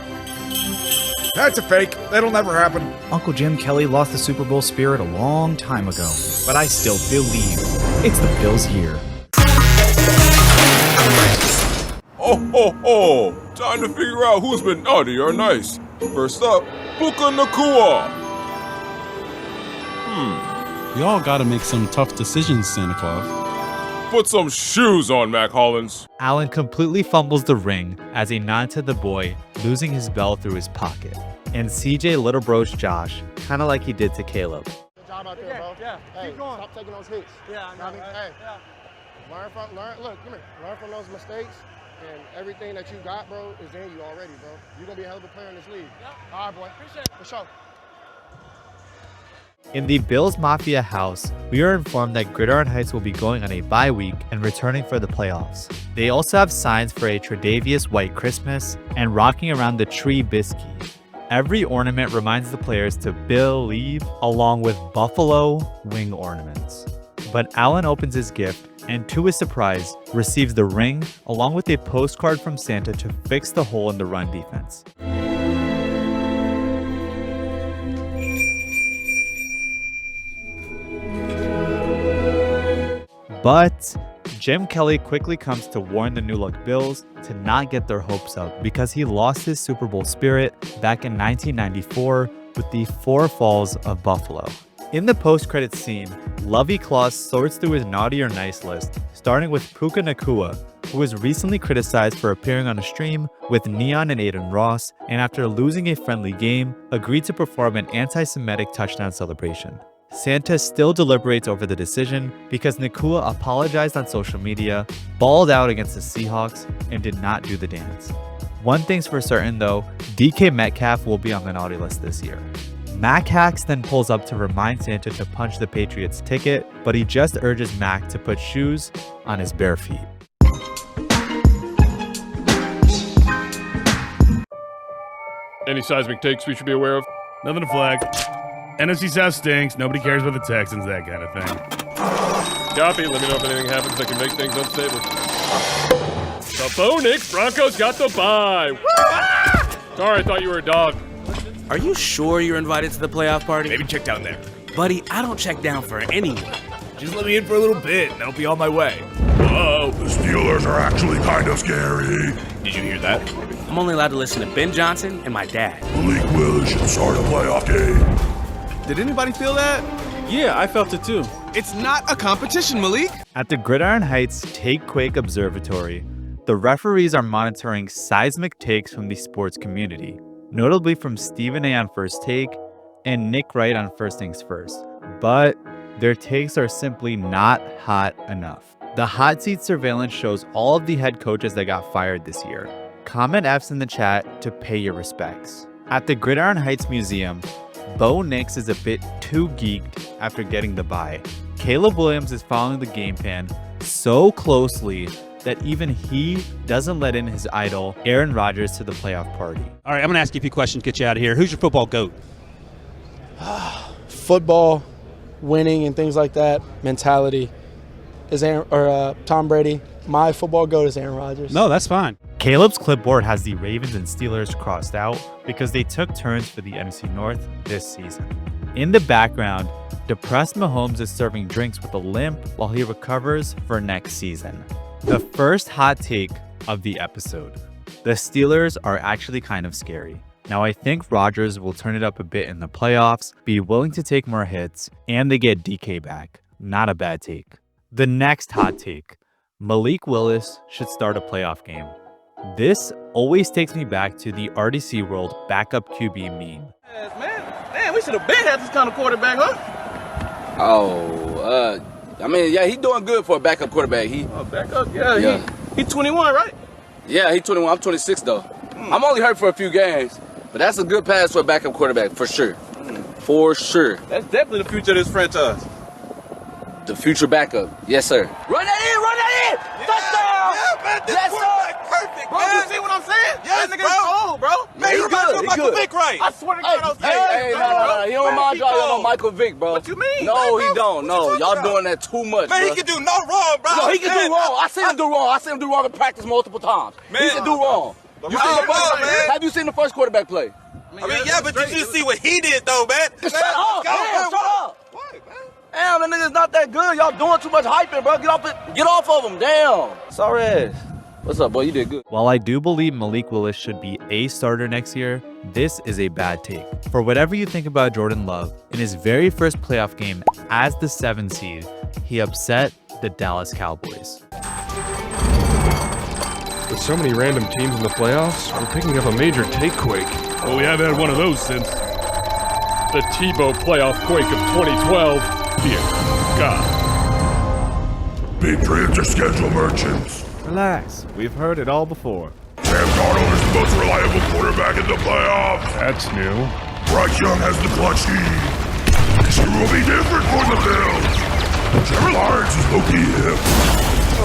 That's a fake. That'll never happen. Uncle Jim Kelly lost the Super Bowl spirit a long time ago, but I still believe it's the Bills' year. Oh, ho, ho! Time to figure out who's been naughty or nice. First up, Puka Nakua. Y'all gotta make some tough decisions, Santa Claus. Put some shoes on, Mac Hollins. Allen completely fumbles the ring as a nod to the boy, losing his bell through his pocket. And CJ little bros Josh, kind of like he did to Caleb. Good job out there, bro. Yeah. Hey, stop taking those hits. Yeah, I know. Hey, learn from those mistakes, and everything that you got, bro, is in you already, bro. You're gonna be a hell of a player in this league. Yeah. All right, boy. Appreciate it. For sure. In the Bills Mafia house, we are informed that Gridiron Heights will be going on a bye week and returning for the playoffs. They also have signs for a Tre'Davious White Christmas and rocking around the tree biscuit. Every ornament reminds the players to believe, along with buffalo wing ornaments. But Allen opens his gift and, to his surprise, receives the ring along with a postcard from Santa to fix the hole in the run defense. But Jim Kelly quickly comes to warn the New Look Bills to not get their hopes up because he lost his Super Bowl spirit back in 1994 with the Four Falls of Buffalo. In the post-credits scene, Lovey Claus sorts through his naughty or nice list, starting with Puka Nakua, who was recently criticized for appearing on a stream with Neon and Aiden Ross, and after losing a friendly game, agreed to perform an anti-Semitic touchdown celebration. Santa still deliberates over the decision because Nakua apologized on social media, balled out against the Seahawks, and did not do the dance. One thing's for certain though, DK Metcalf will be on the naughty list this year. Mac Hacks then pulls up to remind Santa to punch the Patriots' ticket, but he just urges Mac to put shoes on his bare feet. Any seismic takes we should be aware of? Nothing to flag. NFC South stinks. Nobody cares about the Texans, that kind of thing. Copy. Let me know if anything happens that can make things unstable. The Bo Nix Broncos got the bye. Sorry, I thought you were a dog. Are you sure you're invited to the playoff party? Maybe check down there. Buddy, I don't check down for anyone. Just let me in for a little bit and I'll be on my way. Whoa. The Steelers are actually kind of scary. Did you hear that? I'm only allowed to listen to Ben Johnson and my dad. Malik Willis should start a playoff game. Did anybody feel that? Yeah, I felt it too. It's not a competition, Malik. At the Gridiron Heights Takequake Observatory, the referees are monitoring seismic takes from the sports community, notably from Stephen A. on First Take and Nick Wright on First Things First. But their takes are simply not hot enough. The hot seat surveillance shows all of the head coaches that got fired this year. Comment F's in the chat to pay your respects. At the Gridiron Heights Museum, Bo Nix is a bit too geeked after getting the bye. Caleb Williams is following the game plan so closely that even he doesn't let in his idol, Aaron Rodgers, to the playoff party. All right, I'm going to ask you a few questions, get you out of here. Who's your football GOAT? Football, winning and things like that, mentality is Tom Brady. My football GOAT is Aaron Rodgers. No, that's fine. Caleb's clipboard has the Ravens and Steelers crossed out because they took turns for the NFC North this season. In the background, depressed Mahomes is serving drinks with a limp while he recovers for next season. The first hot take of the episode. The Steelers are actually kind of scary. Now I think Rodgers will turn it up a bit in the playoffs, be willing to take more hits, and they get DK back. Not a bad take. The next hot take. Malik Willis should start a playoff game. This always takes me back to the RDC World backup QB meme. Man, we should have been had this kind of quarterback, huh? He's doing good for a backup quarterback. Backup? Yeah. He's 21, right? Yeah, he's 21. I'm 26 though. I'm only hurt for a few games, but that's a good pass for a backup quarterback for sure. For sure. That's definitely the future of this franchise. The future backup, yes sir. Run that in! Touchdown! Yeah, man, this yes, quarterback perfect, bro. You see what I'm saying? Yes, that nigga's cold, bro. Man, you remind me of Michael Vick, right? I swear to God, I was no. He don't remind y'all of Michael Vick, bro. What you mean? No, he don't. No, y'all doing that too much, man, bro. he can do no wrong, bro. No, he can do wrong. I seen him do wrong. I seen him do wrong in practice multiple times. Man, he can do wrong. Have you seen the first quarterback play? But you see what he did, though, man. Shut up, man. Shut up. Damn, that nigga's not that good. Y'all doing too much hyping, bro. Get off of him. Damn. Sorry ass. What's up, boy? You did good. While I do believe Malik Willis should be a starter next year, this is a bad take. For whatever you think about Jordan Love, in his very first playoff game as the 7th seed, he upset the Dallas Cowboys. With so many random teams in the playoffs, we're picking up a major takequake. Well, we haven't had one of those since the Tebow playoff quake of 2012. Dear God. Patriots are schedule merchants. Relax, we've heard it all before. Sam Darnold is the most reliable quarterback in the playoffs. That's new. Bryce Young has the clutch key. This year will be different for the Bills. Trevor Lawrence is low-key hip.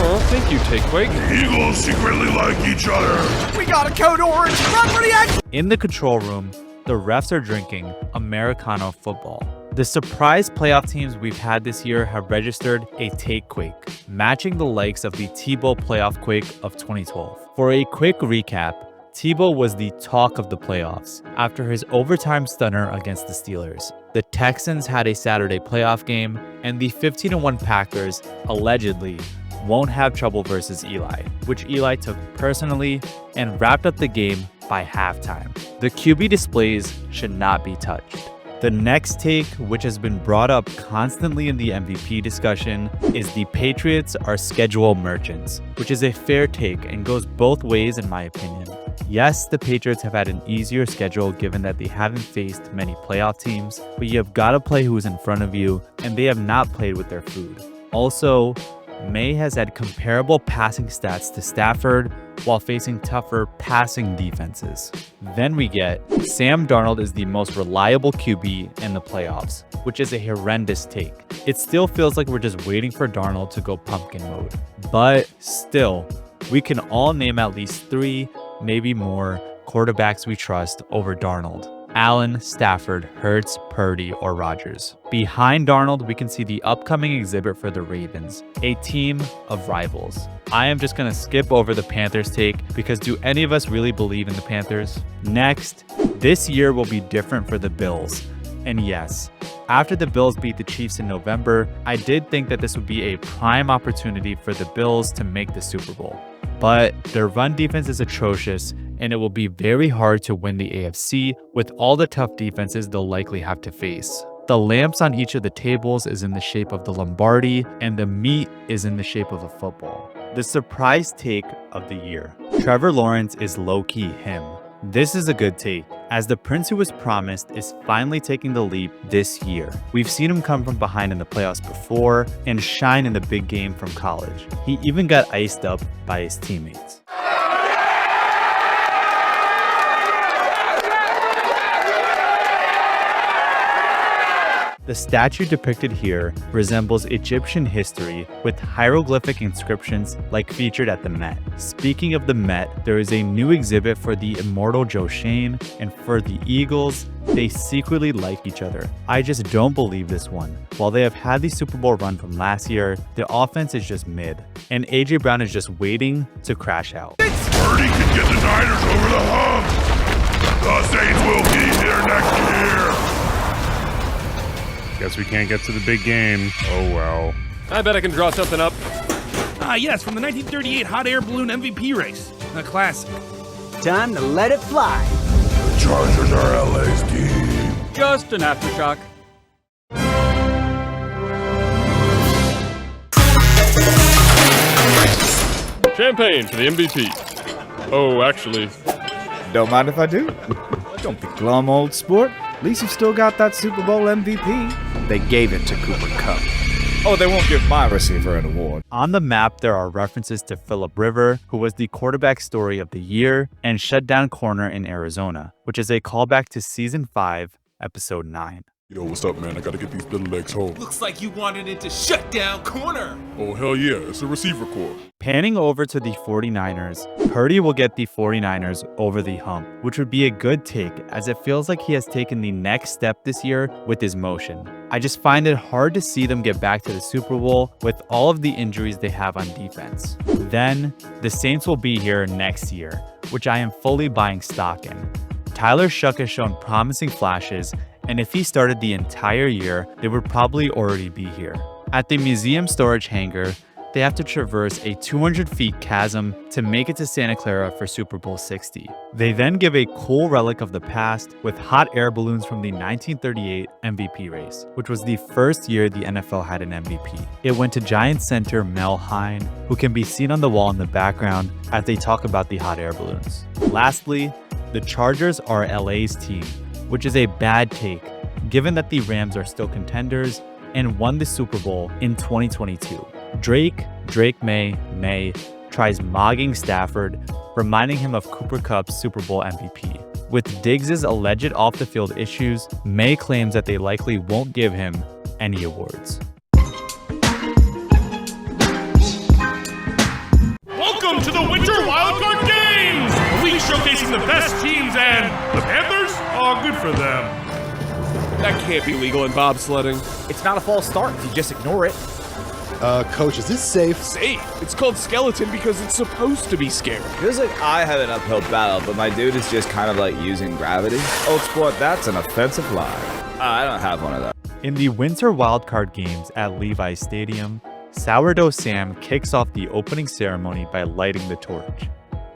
Oh, thank you, Takequake. The Eagles secretly like each other. We got a code orange. Run for the action. In the control room, the refs are drinking Americano football. The surprise playoff teams we've had this year have registered a takequake, matching the likes of the Tebow playoff quake of 2012. For a quick recap, Tebow was the talk of the playoffs after his overtime stunner against the Steelers. The Texans had a Saturday playoff game, and the 15-1 Packers allegedly won't have trouble versus Eli, which Eli took personally and wrapped up the game by halftime. The QB displays should not be touched. The next take, which has been brought up constantly in the MVP discussion, is the Patriots are schedule merchants, which is a fair take and goes both ways in my opinion. Yes, the Patriots have had an easier schedule given that they haven't faced many playoff teams, but you have got to play who's in front of you, and they have not played with their food. Also, May has had comparable passing stats to Stafford while facing tougher passing defenses. Then we get Sam Darnold is the most reliable QB in the playoffs, which is a horrendous take. It still feels like we're just waiting for Darnold to go pumpkin mode. But still, we can all name at least 3, maybe more, quarterbacks we trust over Darnold. Allen, Stafford, Hurts, Purdy, or Rodgers. Behind Darnold, we can see the upcoming exhibit for the Ravens, a team of rivals. I am just going to skip over the Panthers take because do any of us really believe in the Panthers? Next, this year will be different for the Bills. And yes, after the Bills beat the Chiefs in November, I did think that this would be a prime opportunity for the Bills to make the Super Bowl. But their run defense is atrocious, and it will be very hard to win the AFC with all the tough defenses they'll likely have to face. The lamps on each of the tables is in the shape of the Lombardi, and the meat is in the shape of a football. The surprise take of the year. Trevor Lawrence is low-key him. This is a good take, as the prince who was promised is finally taking the leap this year. We've seen him come from behind in the playoffs before and shine in the big game from college. He even got iced up by his teammates. The statue depicted here resembles Egyptian history with hieroglyphic inscriptions like featured at the Met. Speaking of the Met, there is a new exhibit for the immortal Joe Shane, and for the Eagles, they secretly like each other. I just don't believe this one. While they have had the Super Bowl run from last year, the offense is just mid, and AJ Brown is just waiting to crash out. Purdy can get the Niners over the hump. The Saints will be here next year. Guess we can't get to the big game. Oh well. I bet I can draw something up. Yes, from the 1938 hot air balloon MVP race. A classic. Time to let it fly. The Chargers are LA's team. Just an aftershock. Champagne for the MVP. Oh, actually. Don't mind if I do. Don't be glum, old sport. At least you've still got that Super Bowl MVP. They gave it to Cooper Kupp. Oh, they won't give my receiver an award. On the map, there are references to Phillip Rivers, who was the quarterback story of the year and shutdown corner in Arizona, which is a callback to Season 5, Episode 9. Yo, what's up, man? I gotta get these little legs home. Looks like you wanted it to shut down corner. Oh, hell yeah. It's a receiver core. Panning over to the 49ers, Purdy will get the 49ers over the hump, which would be a good take as it feels like he has taken the next step this year with his motion. I just find it hard to see them get back to the Super Bowl with all of the injuries they have on defense. Then, the Saints will be here next year, which I am fully buying stock in. Tyler Shuck has shown promising flashes, and if he started the entire year, they would probably already be here. At the museum storage hangar, they have to traverse a 200-feet chasm to make it to Santa Clara for Super Bowl 60. They then give a cool relic of the past with hot air balloons from the 1938 MVP race, which was the first year the NFL had an MVP. It went to Giants center Mel Hine, who can be seen on the wall in the background as they talk about the hot air balloons. Lastly, the Chargers are LA's team, which is a bad take, given that the Rams are still contenders and won the Super Bowl in 2022. Drake May tries mogging Stafford, reminding him of Cooper Kupp's Super Bowl MVP. With Diggs' alleged off-the-field issues, May claims that they likely won't give him any awards. Welcome to the Winter Wildcard Games! A week showcasing the best teams, and the Panthers? Oh, good for them. That can't be legal in bobsledding. It's not a false start if you just ignore it. Coach, is this safe? Safe? It's called skeleton because it's supposed to be scary. Feels like I have an uphill battle, but my dude is just kind of like using gravity. Old sport, that's an offensive lie. I don't have one of those. In the Winter Wildcard Games at Levi's Stadium, Sourdough Sam kicks off the opening ceremony by lighting the torch.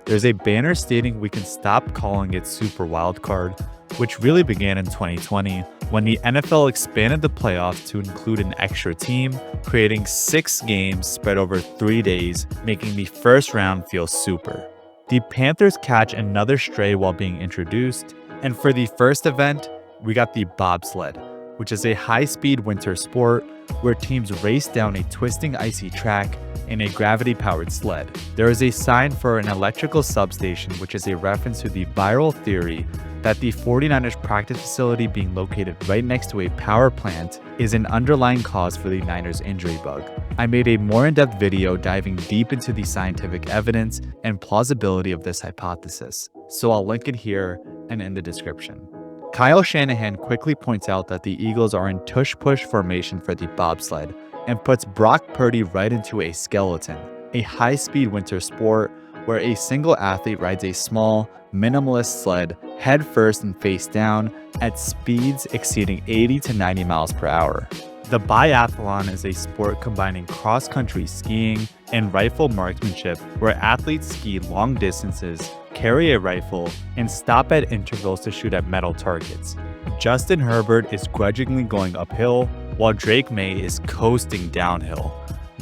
There's a banner stating we can stop calling it Super Wildcard, which really began in 2020 when the NFL expanded the playoffs to include an extra team, creating 6 games spread over 3 days, making the first round feel super. The Panthers catch another stray while being introduced, and for the first event, we got the bobsled, which is a high-speed winter sport where teams race down a twisting icy track in a gravity-powered sled. There is a sign for an electrical substation, which is a reference to the viral theory that the 49ers practice facility being located right next to a power plant is an underlying cause for the Niners injury bug. I made a more in-depth video diving deep into the scientific evidence and plausibility of this hypothesis, so I'll link it here and in the description. Kyle Shanahan quickly points out that the Eagles are in tush-push formation for the bobsled and puts Brock Purdy right into a skeleton, a high-speed winter sport where a single athlete rides a small, minimalist sled head first and face down at speeds exceeding 80 to 90 miles per hour. The biathlon is a sport combining cross-country skiing and rifle marksmanship where athletes ski long distances, carry a rifle, and stop at intervals to shoot at metal targets. Justin Herbert is grudgingly going uphill, while Drake May is coasting downhill,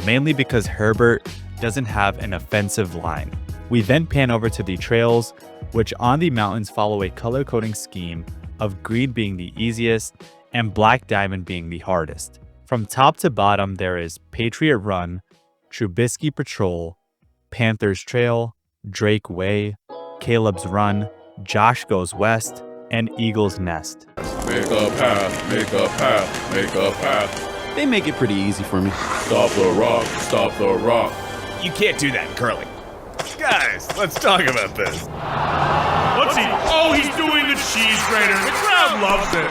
mainly because Herbert doesn't have an offensive line. We then pan over to the trails, which on the mountains follow a color coding scheme of green being the easiest and black diamond being the hardest. From top to bottom, there is Patriot Run, Trubisky Patrol, Panthers Trail, Drake Way, Caleb's Run, Josh Goes West, and Eagle's Nest. Make a path, make a path, make a path. They make it pretty easy for me. Stop the rock, stop the rock. You can't do that in curling. Guys, let's talk about this. What's he? Oh, he's doing the cheese grater. The crowd loves it.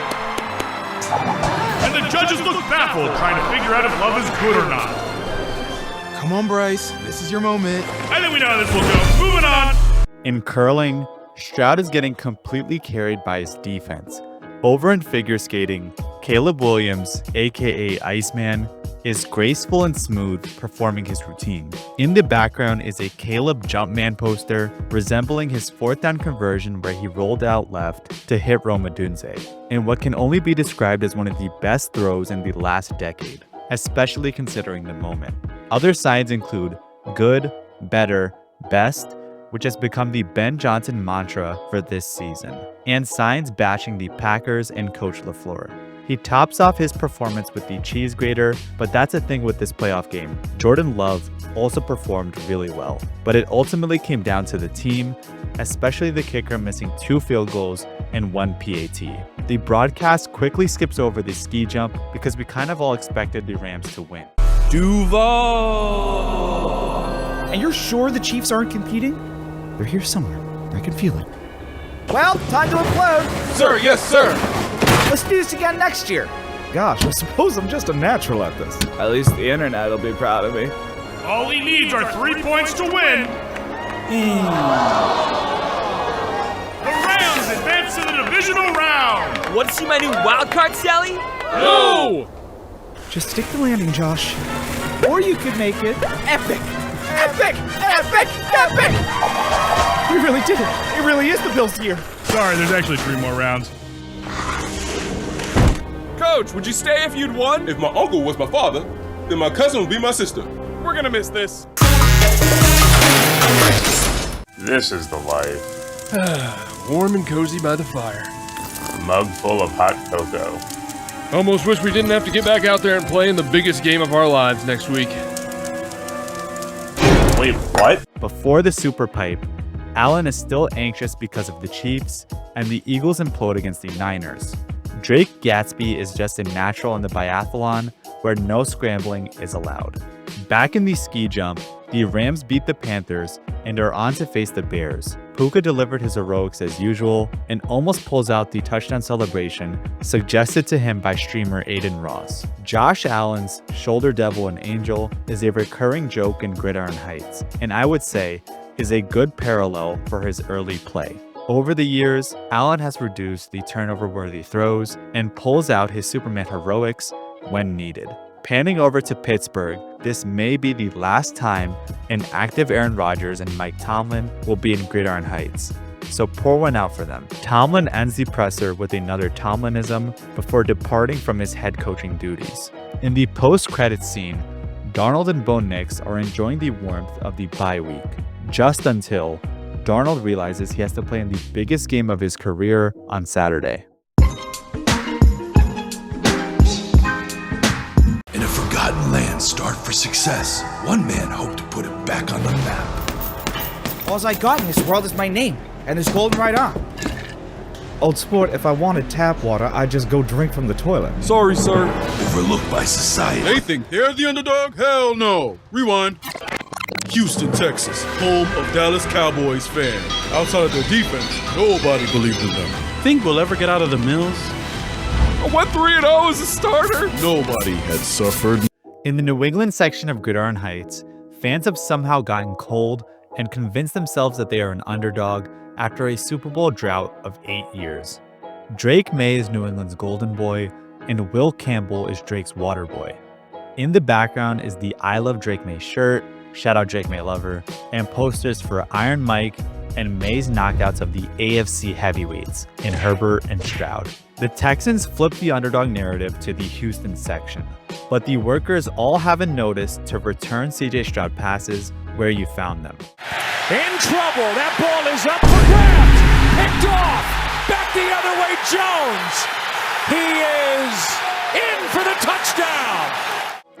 And the judges look baffled, trying to figure out if love is good or not. Come on, Bryce. This is your moment. I think we know how this will go. Moving on. In curling, Stroud is getting completely carried by his defense. Over in figure skating, Caleb Williams, aka Iceman, is graceful and smooth performing his routine. In the background is a Caleb Jumpman poster resembling his 4th down conversion where he rolled out left to hit Roma Dunze, in what can only be described as one of the best throws in the last decade, especially considering the moment. Other signs include good, better, best, which has become the Ben Johnson mantra for this season, and signs bashing the Packers and Coach LaFleur. He tops off his performance with the cheese grater, but that's a thing with this playoff game. Jordan Love also performed really well, but it ultimately came down to the team, especially the kicker missing 2 field goals and 1 PAT. The broadcast quickly skips over the ski jump because we kind of all expected the Rams to win. Duval! And you're sure the Chiefs aren't competing? They're here somewhere. I can feel it. Well, time to implode! Sir, yes, sir! Let's do this again next year. Gosh, I suppose I'm just a natural at this. At least the internet will be proud of me. All he needs are 3 points to win. The Rams advance to the divisional round. Want to see my new wild card, Sally? No! Just stick the landing, Josh. Or you could make it epic. Epic! Epic! Epic! We really did it. It really is the Bills' year. Sorry, there's actually 3 more rounds. Coach, would you stay if you'd won? If my uncle was my father, then my cousin would be my sister. We're gonna miss this. This is the life. Warm and cozy by the fire. A mug full of hot cocoa. Almost wish we didn't have to get back out there and play in the biggest game of our lives next week. Wait, what? Before the Super Pipe, Allen is still anxious because of the Chiefs, and the Eagles implode against the Niners. Drake Gatsby is just a natural in the biathlon, where no scrambling is allowed. Back in the ski jump, the Rams beat the Panthers and are on to face the Bears. Puka delivered his heroics as usual and almost pulls out the touchdown celebration suggested to him by streamer Aiden Ross. Josh Allen's shoulder devil and angel is a recurring joke in Gridiron Heights, and I would say is a good parallel for his early play. Over the years, Allen has reduced the turnover-worthy throws and pulls out his Superman heroics when needed. Panning over to Pittsburgh, this may be the last time an active Aaron Rodgers and Mike Tomlin will be in Gridiron Heights, so pour one out for them. Tomlin ends the presser with another Tomlinism before departing from his head coaching duties. In the post-credits scene, Darnold and Bo Nix are enjoying the warmth of the bye week, just until Darnold realizes he has to play in the biggest game of his career on Saturday. In a forgotten land starved for success, one man hoped to put it back on the map. All I got in this world is my name and this golden right arm. Old sport, if I wanted tap water, I'd just go drink from the toilet. Sorry, sir. Overlooked by society. They think they're the underdog? Hell no. Rewind. Houston, Texas, home of Dallas Cowboys fans. Outside of their defense, nobody believed in them. Think we'll ever get out of the mills? I went 3-0 as a starter. Nobody had suffered. In the New England section of Gridiron Heights, fans have somehow gotten cold and convince themselves that they are an underdog after a Super Bowl drought of 8 years. Drake May is New England's golden boy, and Will Campbell is Drake's water boy. In the background is the I Love Drake May shirt, shout out Drake May lover, and posters for Iron Mike and May's knockouts of the AFC heavyweights in Herbert and Stroud. The Texans flipped the underdog narrative to the Houston section, but the workers all have a notice to return CJ Stroud passes where you found them. In trouble. That ball is up for grabs. Picked off. Back the other way, Jones. He is in for the touchdown.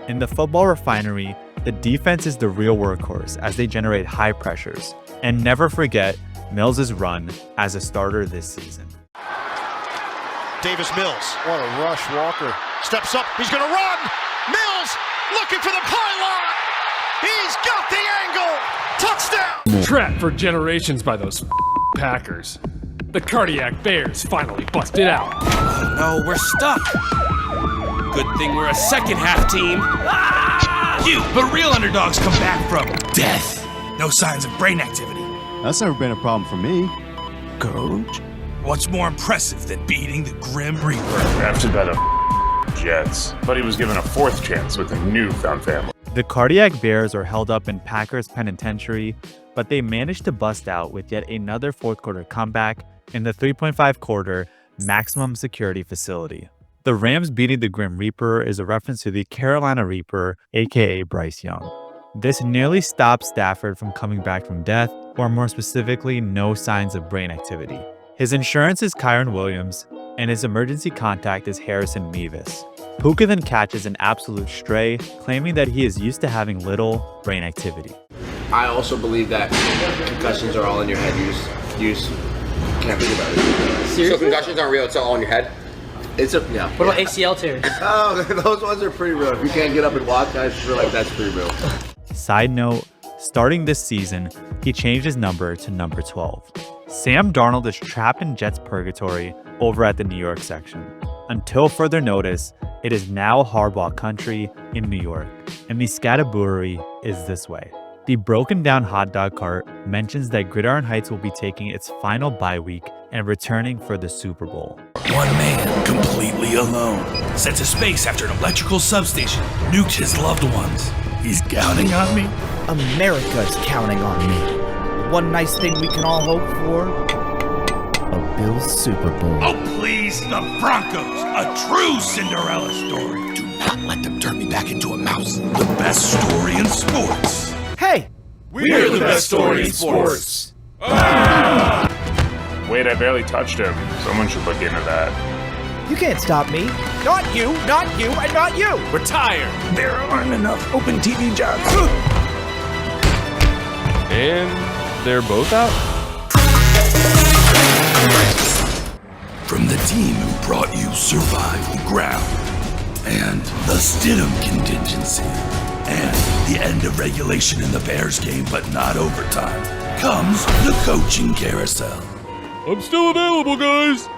In the football refinery, the defense is the real workhorse as they generate high pressures. And never forget Mills' run as a starter this season. Davis Mills. What a rush, Walker. Steps up. He's going to run. Mills looking for the pylon. He's got the angle. Touchdown. Trapped for generations by those Packers. The cardiac Bears finally busted out. Oh no, we're stuck. Good thing we're a second half team. But real underdogs come back from death. No signs of brain activity. That's never been a problem for me. Coach? What's more impressive than beating the Grim Reaper? Drafted by the Jets, but he was given a fourth chance with a newfound family. The cardiac Bears are held up in Packers penitentiary, but they managed to bust out with yet another fourth quarter comeback in the 3.5 quarter maximum security facility. The Rams beating the Grim Reaper is a reference to the Carolina Reaper, aka Bryce Young. This nearly stopped Stafford from coming back from death, or more specifically, no signs of brain activity. His insurance is Kyron Williams, and his emergency contact is Harrison Mevis. Puka then catches an absolute stray, claiming that he is used to having little brain activity. I also believe that concussions are all in your head. You just can't think about it. Seriously? So concussions aren't real, it's all in your head? Yeah. What about ACL tears? Oh, those ones are pretty real. If you can't get up and walk, I feel like that's pretty real. Side note, starting this season, he changed his number to number 12. Sam Darnold is trapped in Jets purgatory over at the New York section. Until further notice, it is now Harbaugh country in New York, and the Scatterbury is this way. The broken down hot dog cart mentions that Gridiron Heights will be taking its final bye week and returning for the Super Bowl. One man, completely alone, sent to space after an electrical substation nuked his loved ones. He's counting on me? America's counting on me. One nice thing we can all hope for: a Bills Super Bowl. Oh, please, the Broncos, a true Cinderella story. Do not let them turn me back into a mouse. The best story in sports. Hey! We're the best story in sports. Wait, I barely touched him. Someone should look into that. You can't stop me. Not you, and not you. Retire. There aren't enough open TV jobs. And they're both out? From the team who brought you Survive the Ground, and the Stidham contingency, and the end of regulation in the Bears game but not overtime, comes the coaching carousel. I'm still available, guys.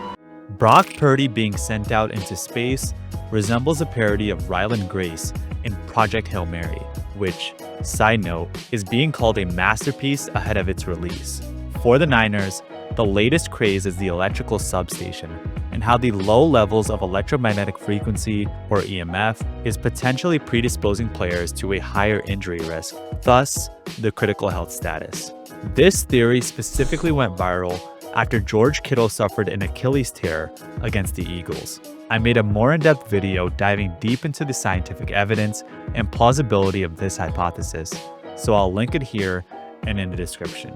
Brock Purdy being sent out into space resembles a parody of Ryland Grace in Project Hail Mary, which, side note, is being called a masterpiece ahead of its release. For the Niners, the latest craze is the electrical substation and how the low levels of electromagnetic frequency, or EMF, is potentially predisposing players to a higher injury risk, thus the critical health status. This theory specifically went viral after George Kittle suffered an Achilles tear against the Eagles. I made a more in-depth video diving deep into the scientific evidence and plausibility of this hypothesis, so I'll link it here and in the description.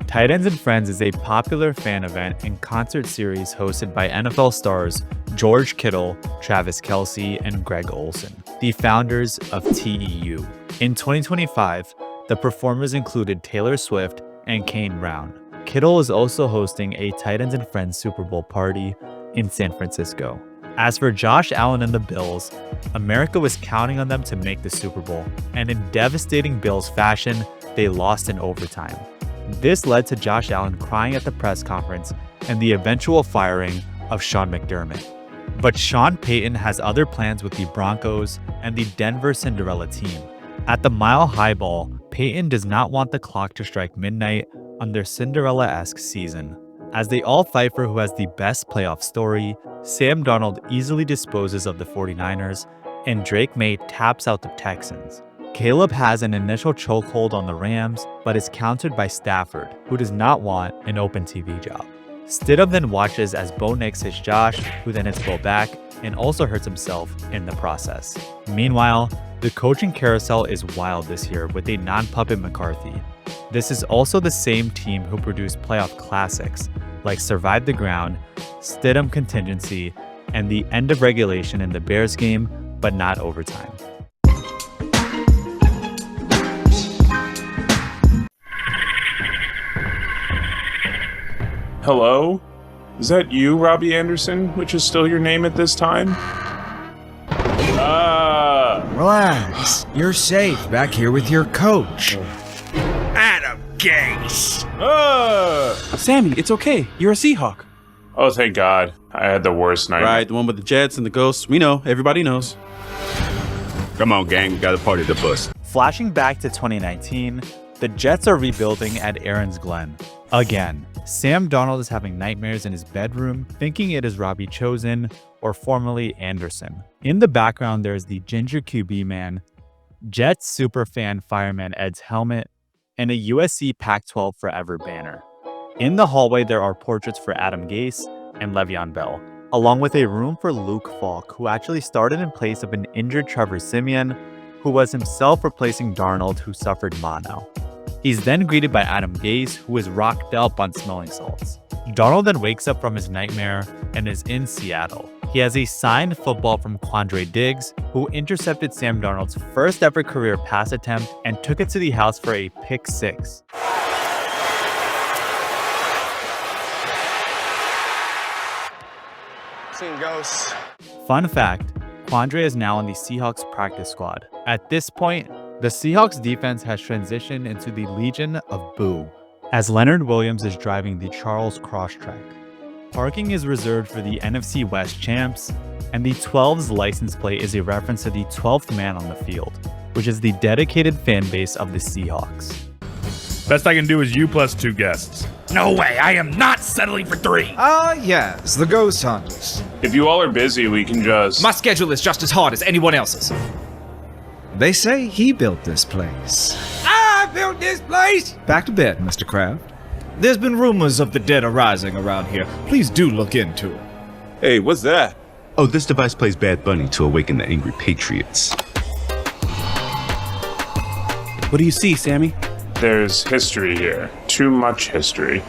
Tight Ends and Friends is a popular fan event and concert series hosted by NFL stars George Kittle, Travis Kelce, and Greg Olsen, the founders of TEU. In 2025, the performers included Taylor Swift and Kane Brown. Kittle is also hosting a Tight Ends and Friends Super Bowl party in San Francisco. As for Josh Allen and the Bills, America was counting on them to make the Super Bowl, and in devastating Bills fashion, they lost in overtime. This led to Josh Allen crying at the press conference and the eventual firing of Sean McDermott. But Sean Payton has other plans with the Broncos and the Denver Cinderella team. At the Mile High Ball, Peyton does not want the clock to strike midnight on their Cinderella-esque season. As they all fight for who has the best playoff story, Sam Darnold easily disposes of the 49ers, and Drake May taps out the Texans. Caleb has an initial chokehold on the Rams, but is countered by Stafford, who does not want an open TV job. Stidham then watches as Bo Nix hits Josh, who then hits Bo back, and also hurts himself in the process. Meanwhile, the coaching carousel is wild this year with a non-puppet McCarthy. This is also the same team who produced playoff classics like Survive the Ground, Stidham Contingency, and the end of regulation in the Bears game, but not overtime. Hello? Is that you, Robbie Anderson, which is still your name at this time? Relax. You're safe back here with your coach. Adam Gase! Sammy, it's okay. You're a Seahawk. Oh, thank God. I had the worst night. Right, the one with the Jets and the Ghosts. We know. Everybody knows. Come on, gang. We got a party to bust. Flashing back to 2019, the Jets are rebuilding at Aaron's Glen. Again, Sam Darnold is having nightmares in his bedroom, thinking it is Robbie Chosen, or formerly Anderson. In the background, there is the Ginger QB man, Jets superfan fireman Ed's helmet, and a USC Pac-12 Forever banner. In the hallway, there are portraits for Adam Gase and Le'Veon Bell, along with a room for Luke Falk, who actually started in place of an injured Trevor Siemian, who was himself replacing Darnold, who suffered mono. He's then greeted by Adam Gase, who is rocked up on smelling salts. Darnold then wakes up from his nightmare and is in Seattle. He has a signed football from Quandre Diggs, who intercepted Sam Darnold's first ever career pass attempt and took it to the house for a pick six. Seen ghosts. Fun fact, Quandre is now on the Seahawks practice squad. At this point, the Seahawks defense has transitioned into the Legion of Boo, as Leonard Williams is driving the Charles Crosstrack. Parking is reserved for the NFC West champs, and the 12's license plate is a reference to the 12th man on the field, which is the dedicated fan base of the Seahawks. Best I can do is you plus 2 guests. No way, I am not settling for 3. Yes, the Ghost Hunters. If you all are busy, we can just... My schedule is just as hard as anyone else's. They say he built this place. I built this place! Back to bed, Mr. Kraft. There's been rumors of the dead arising around here. Please do look into it. Hey, what's that? Oh, this device plays Bad Bunny to awaken the angry patriots. What do you see, Sammy? There's history here. Too much history.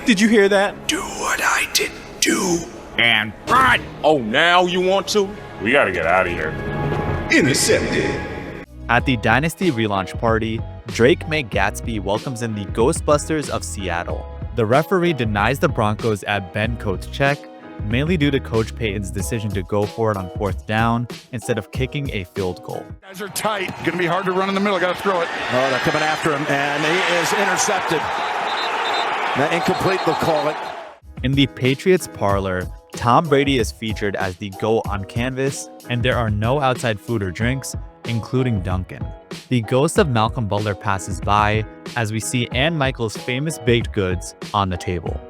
Did you hear that? Do what I didn't do. And run! Oh, now you want to? We gotta get out of here. Intercepted. At the Dynasty relaunch party, Drake May Gatsby welcomes in the Ghostbusters of Seattle. The referee denies the Broncos at Ben Coates check, mainly due to Coach Payton's decision to go for it on 4th down instead of kicking a field goal. Guys are tight. Gonna be hard to run in the middle. Gotta throw it. Oh, they're coming after him, and he is intercepted. Now, incomplete, they'll call it. In the Patriots parlor, Tom Brady is featured as the GOAT on canvas, and there are no outside food or drinks, including Duncan. The ghost of Malcolm Butler passes by as we see Ann Michaels' famous baked goods on the table.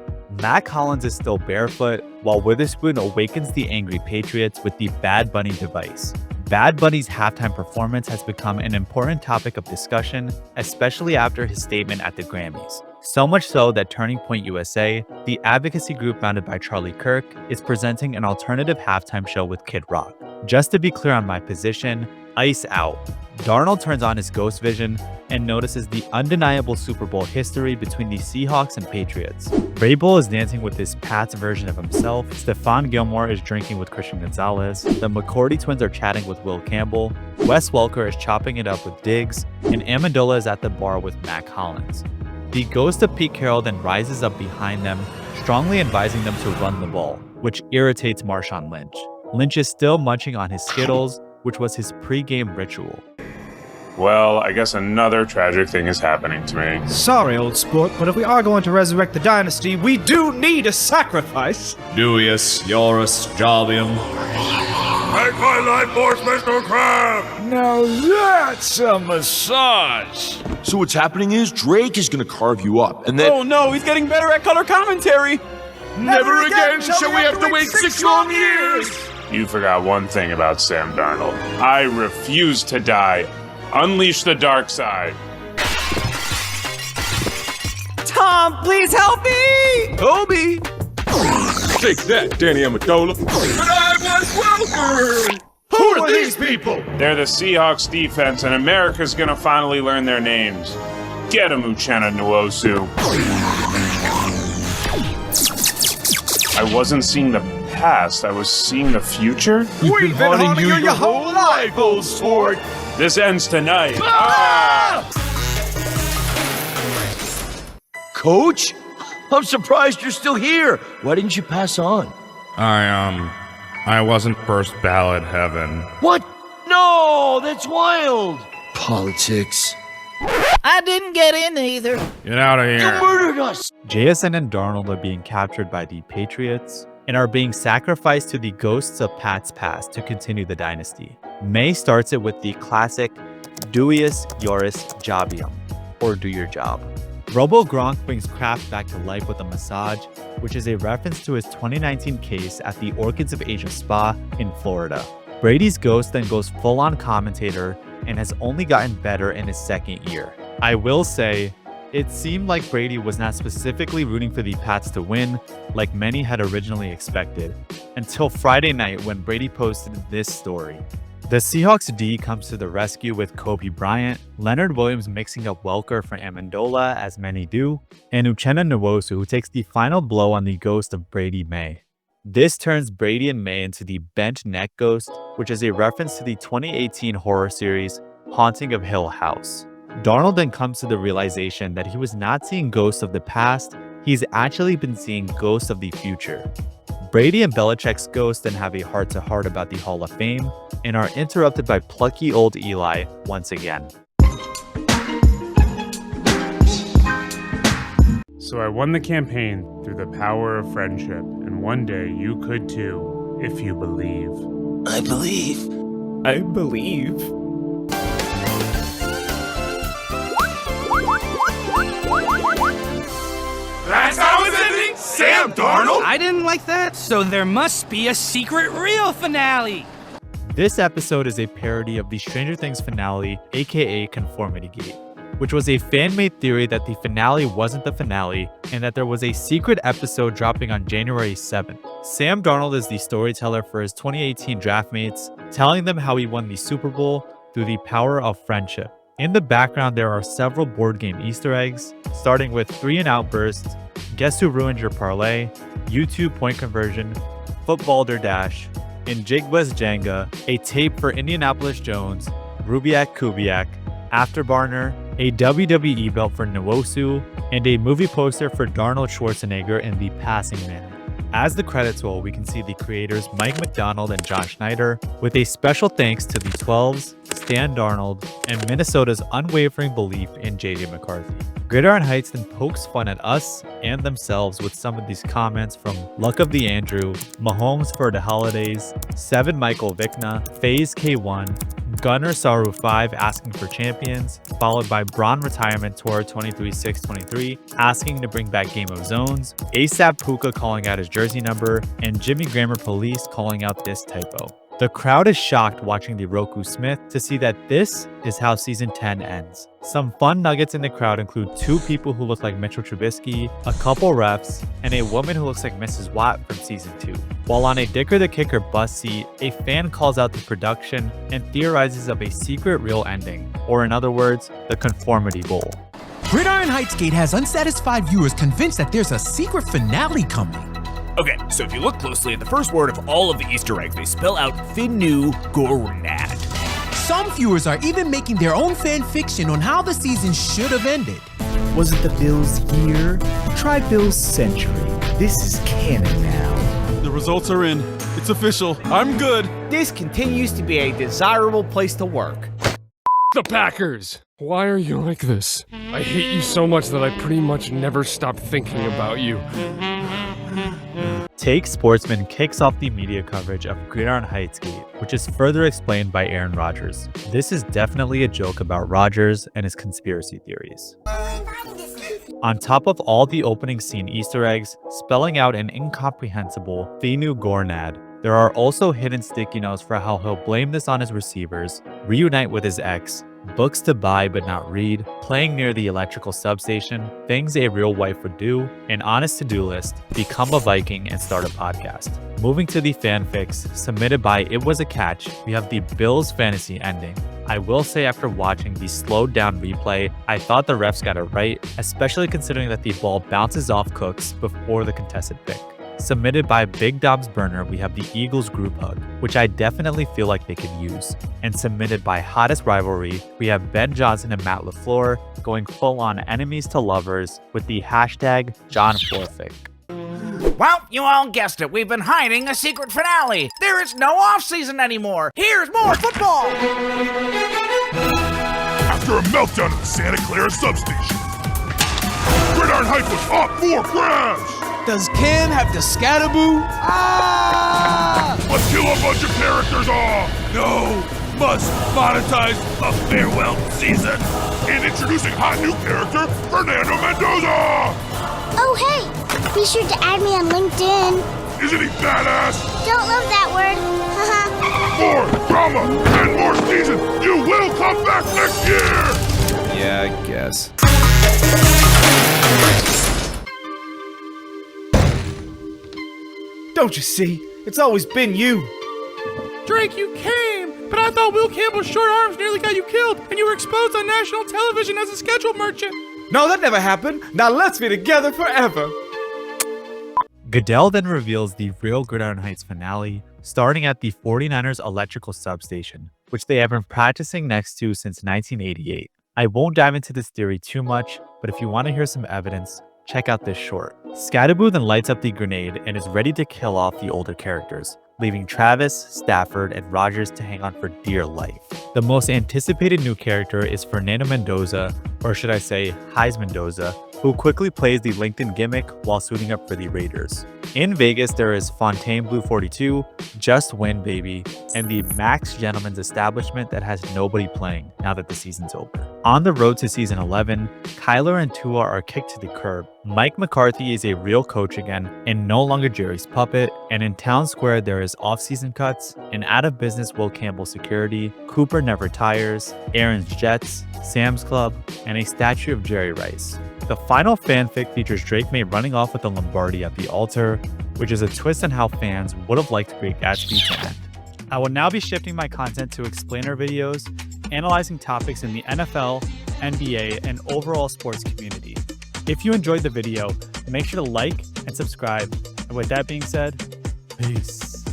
Mac Hollins is still barefoot, while Witherspoon awakens the angry Patriots with the Bad Bunny device. Bad Bunny's halftime performance has become an important topic of discussion, especially after his statement at the Grammys. So much so that Turning Point USA, the advocacy group founded by Charlie Kirk, is presenting an alternative halftime show with Kid Rock. Just to be clear on my position, ice out. Darnold turns on his ghost vision and notices the undeniable Super Bowl history between the Seahawks and Patriots. Vrabel is dancing with his Pats version of himself, Stephon Gilmore is drinking with Christian Gonzalez, the McCourty twins are chatting with Will Campbell, Wes Welker is chopping it up with Diggs, and Amendola is at the bar with Mac Hollins. The ghost of Pete Carroll then rises up behind them, strongly advising them to run the ball, which irritates Marshawn Lynch. Lynch is still munching on his Skittles, which was his pre-game ritual. Well, I guess another tragic thing is happening to me. Sorry, old sport, but if we are going to resurrect the dynasty, we do need a sacrifice. Duius, Joris, Jovium. Make my life more special, crab! Now that's a massage. So what's happening is Drake is gonna carve you up, and then... Oh no, he's getting better at color commentary! Never again shall we have to wait 6 long years! You forgot one thing about Sam Darnold. I refuse to die. Unleash the dark side. Tom, please help me! Kobe! Take that, Danny Amendola. But I was welcome! Who are these people? They're the Seahawks defense, and America's gonna finally learn their names. Get him, Uchenna Nwosu. I wasn't seeing the past, I was seeing the future? We've been haunting you your whole life, old sport! This ends tonight. Coach? I'm surprised you're still here. Why didn't you pass on? I wasn't first ballot heaven. What? No, that's wild. Politics. I didn't get in either. Get out of You here. murdered us. JSN and Darnold are being captured by the Patriots and are being sacrificed to the ghosts of Pat's past to continue the dynasty. May starts it with the classic Duius Joris Jobium, or do your job. Robo Gronk brings Kraft back to life with a massage, which is a reference to his 2019 case at the Orchids of Asia Spa in Florida. Brady's ghost then goes full-on commentator and has only gotten better in his second year. I will say, it seemed like Brady was not specifically rooting for the Pats to win, like many had originally expected, until Friday night when Brady posted this story. The Seahawks D comes to the rescue with Kobe Bryant, Leonard Williams mixing up Welker for Amendola, as many do, and Uchenna Nwosu, who takes the final blow on the ghost of Brady May. This turns Brady and May into the bent neck ghost, which is a reference to the 2018 horror series Haunting of Hill House. Darnold then comes to the realization that he was not seeing ghosts of the past, he's actually been seeing ghosts of the future. Brady and Belichick's ghosts then have a heart-to-heart about the Hall of Fame and are interrupted by plucky old Eli once again. So I won the campaign through the power of friendship, and one day you could too, if you believe. I believe. I believe. That's how it's ending? Sam Darnold? I didn't like that, so there must be a secret real finale. This episode is a parody of the Stranger Things finale, aka Conformity Gate, which was a fan-made theory that the finale wasn't the finale and that there was a secret episode dropping on January 7th. Sam Darnold is the storyteller for his 2018 draft mates, telling them how he won the Super Bowl through the power of friendship. In the background, there are several board game Easter eggs, starting with 3 and Out bursts, Guess Who Ruined Your Parlay, YouTube point conversion, Footbalder Dash, in Jigba's Jenga, a tape for Indianapolis Jones, Rubiak Kubiak, Afterburner, a WWE belt for Nwosu, and a movie poster for Darnold Schwarzenegger in The Passing Man. As the credits roll, we can see the creators Mike McDonald and John Schneider, with a special thanks to the 12s, Stan Darnold, and Minnesota's unwavering belief in JJ McCarthy. Gridiron Heights then pokes fun at us and themselves with some of these comments from Luck of the Andrew, Mahomes for the Holidays, 7 Michael Vickna, FaZe K1, Gunner Saru 5 asking for champions, followed by Braun Retirement Tour 23-6-23 asking to bring back Game of Zones, ASAP Puka calling out his jersey number, and Jimmy Grammar Police calling out this typo. The crowd is shocked watching the Roku Smith to see that this is how Season 10 ends. Some fun nuggets in the crowd include 2 people who look like Mitchell Trubisky, a couple refs, and a woman who looks like Mrs. Watt from Season 2. While on a Dicker the Kicker bus seat, a fan calls out the production and theorizes of a secret real ending, or in other words, the Conformity Bowl. Gridiron Heights Gate has unsatisfied viewers convinced that there's a secret finale coming. Okay, so if you look closely at the first word of all of the Easter eggs, they spell out Finu Gornad. Some viewers are even making their own fan fiction on how the season should have ended. Was it the Bills' year? Try Bills' century. This is canon now. The results are in. It's official. I'm good. This continues to be a desirable place to work. The Packers! Why are you like this? I hate you so much that I pretty much never stop thinking about you. Take Sportsman kicks off the media coverage of Gridiron Heights Gate, which is further explained by Aaron Rodgers. This is definitely a joke about Rodgers and his conspiracy theories. On top of all the opening scene Easter eggs, spelling out an incomprehensible Thenu Gornad, there are also hidden sticky notes for how he'll blame this on his receivers, reunite with his ex, books to buy but not read, playing near the electrical substation, things a real wife would do, an honest to-do list, become a Viking, and start a podcast. Moving to the fanfics, submitted by It Was a Catch, we have the Bills fantasy ending. I will say after watching the slowed down replay, I thought the refs got it right, especially considering that the ball bounces off Cooks before the contested pick. Submitted by Big Dom's Burner, we have the Eagles group hug, which I definitely feel like they could use. And submitted by Hottest Rivalry, we have Ben Johnson and Matt LaFleur going full on enemies to lovers with the hashtag JohnFlorfic. Well, you all guessed it. We've been hiding a secret finale. There is no off-season anymore. Here's more football. After a meltdown at the Santa Clara substation, Gridiron Heights was up 4 grabs! Does Ken have the Scatterboo? Let's kill a bunch of characters off! No! Must monetize a farewell season! And introducing hot new character, Fernando Mendoza! Oh, hey! Be sure to add me on LinkedIn. Isn't he badass? Don't love that word. Haha. More drama and more seasons! You will come back next year! Yeah, I guess. Don't you see? It's always been you. Drake, you came! But I thought Will Campbell's short arms nearly got you killed, and you were exposed on national television as a schedule merchant. No, that never happened. Now let's be together forever. Goodell then reveals the real Gridiron Heights finale, starting at the 49ers electrical substation, which they have been practicing next to since 1988. I won't dive into this theory too much, but if you want to hear some evidence, check out this short. Scatterboo then lights up the grenade and is ready to kill off the older characters, leaving Travis, Stafford, and Rodgers to hang on for dear life. The most anticipated new character is Fernando Mendoza, or should I say Heis Mendoza, who quickly plays the LinkedIn gimmick while suiting up for the Raiders. In Vegas, there is Fontaine Blue 42, Just Win Baby, and the Max Gentleman's establishment that has nobody playing now that the season's over. On the road to season 11, Kyler and Tua are kicked to the curb. Mike McCarthy is a real coach again and no longer Jerry's puppet, and in Town Square there is off-season cuts, an out-of-business Will Campbell security, Cooper Never Tires, Aaron's Jets, Sam's Club, and a statue of Jerry Rice. The final fanfic features Drake May running off with a Lombardi at the altar, which is a twist on how fans would have liked Great Gatsby to end. I will now be shifting my content to explainer videos, analyzing topics in the NFL, NBA, and overall sports community. If you enjoyed the video, make sure to like and subscribe. And with that being said, peace.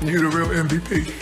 You the real MVP.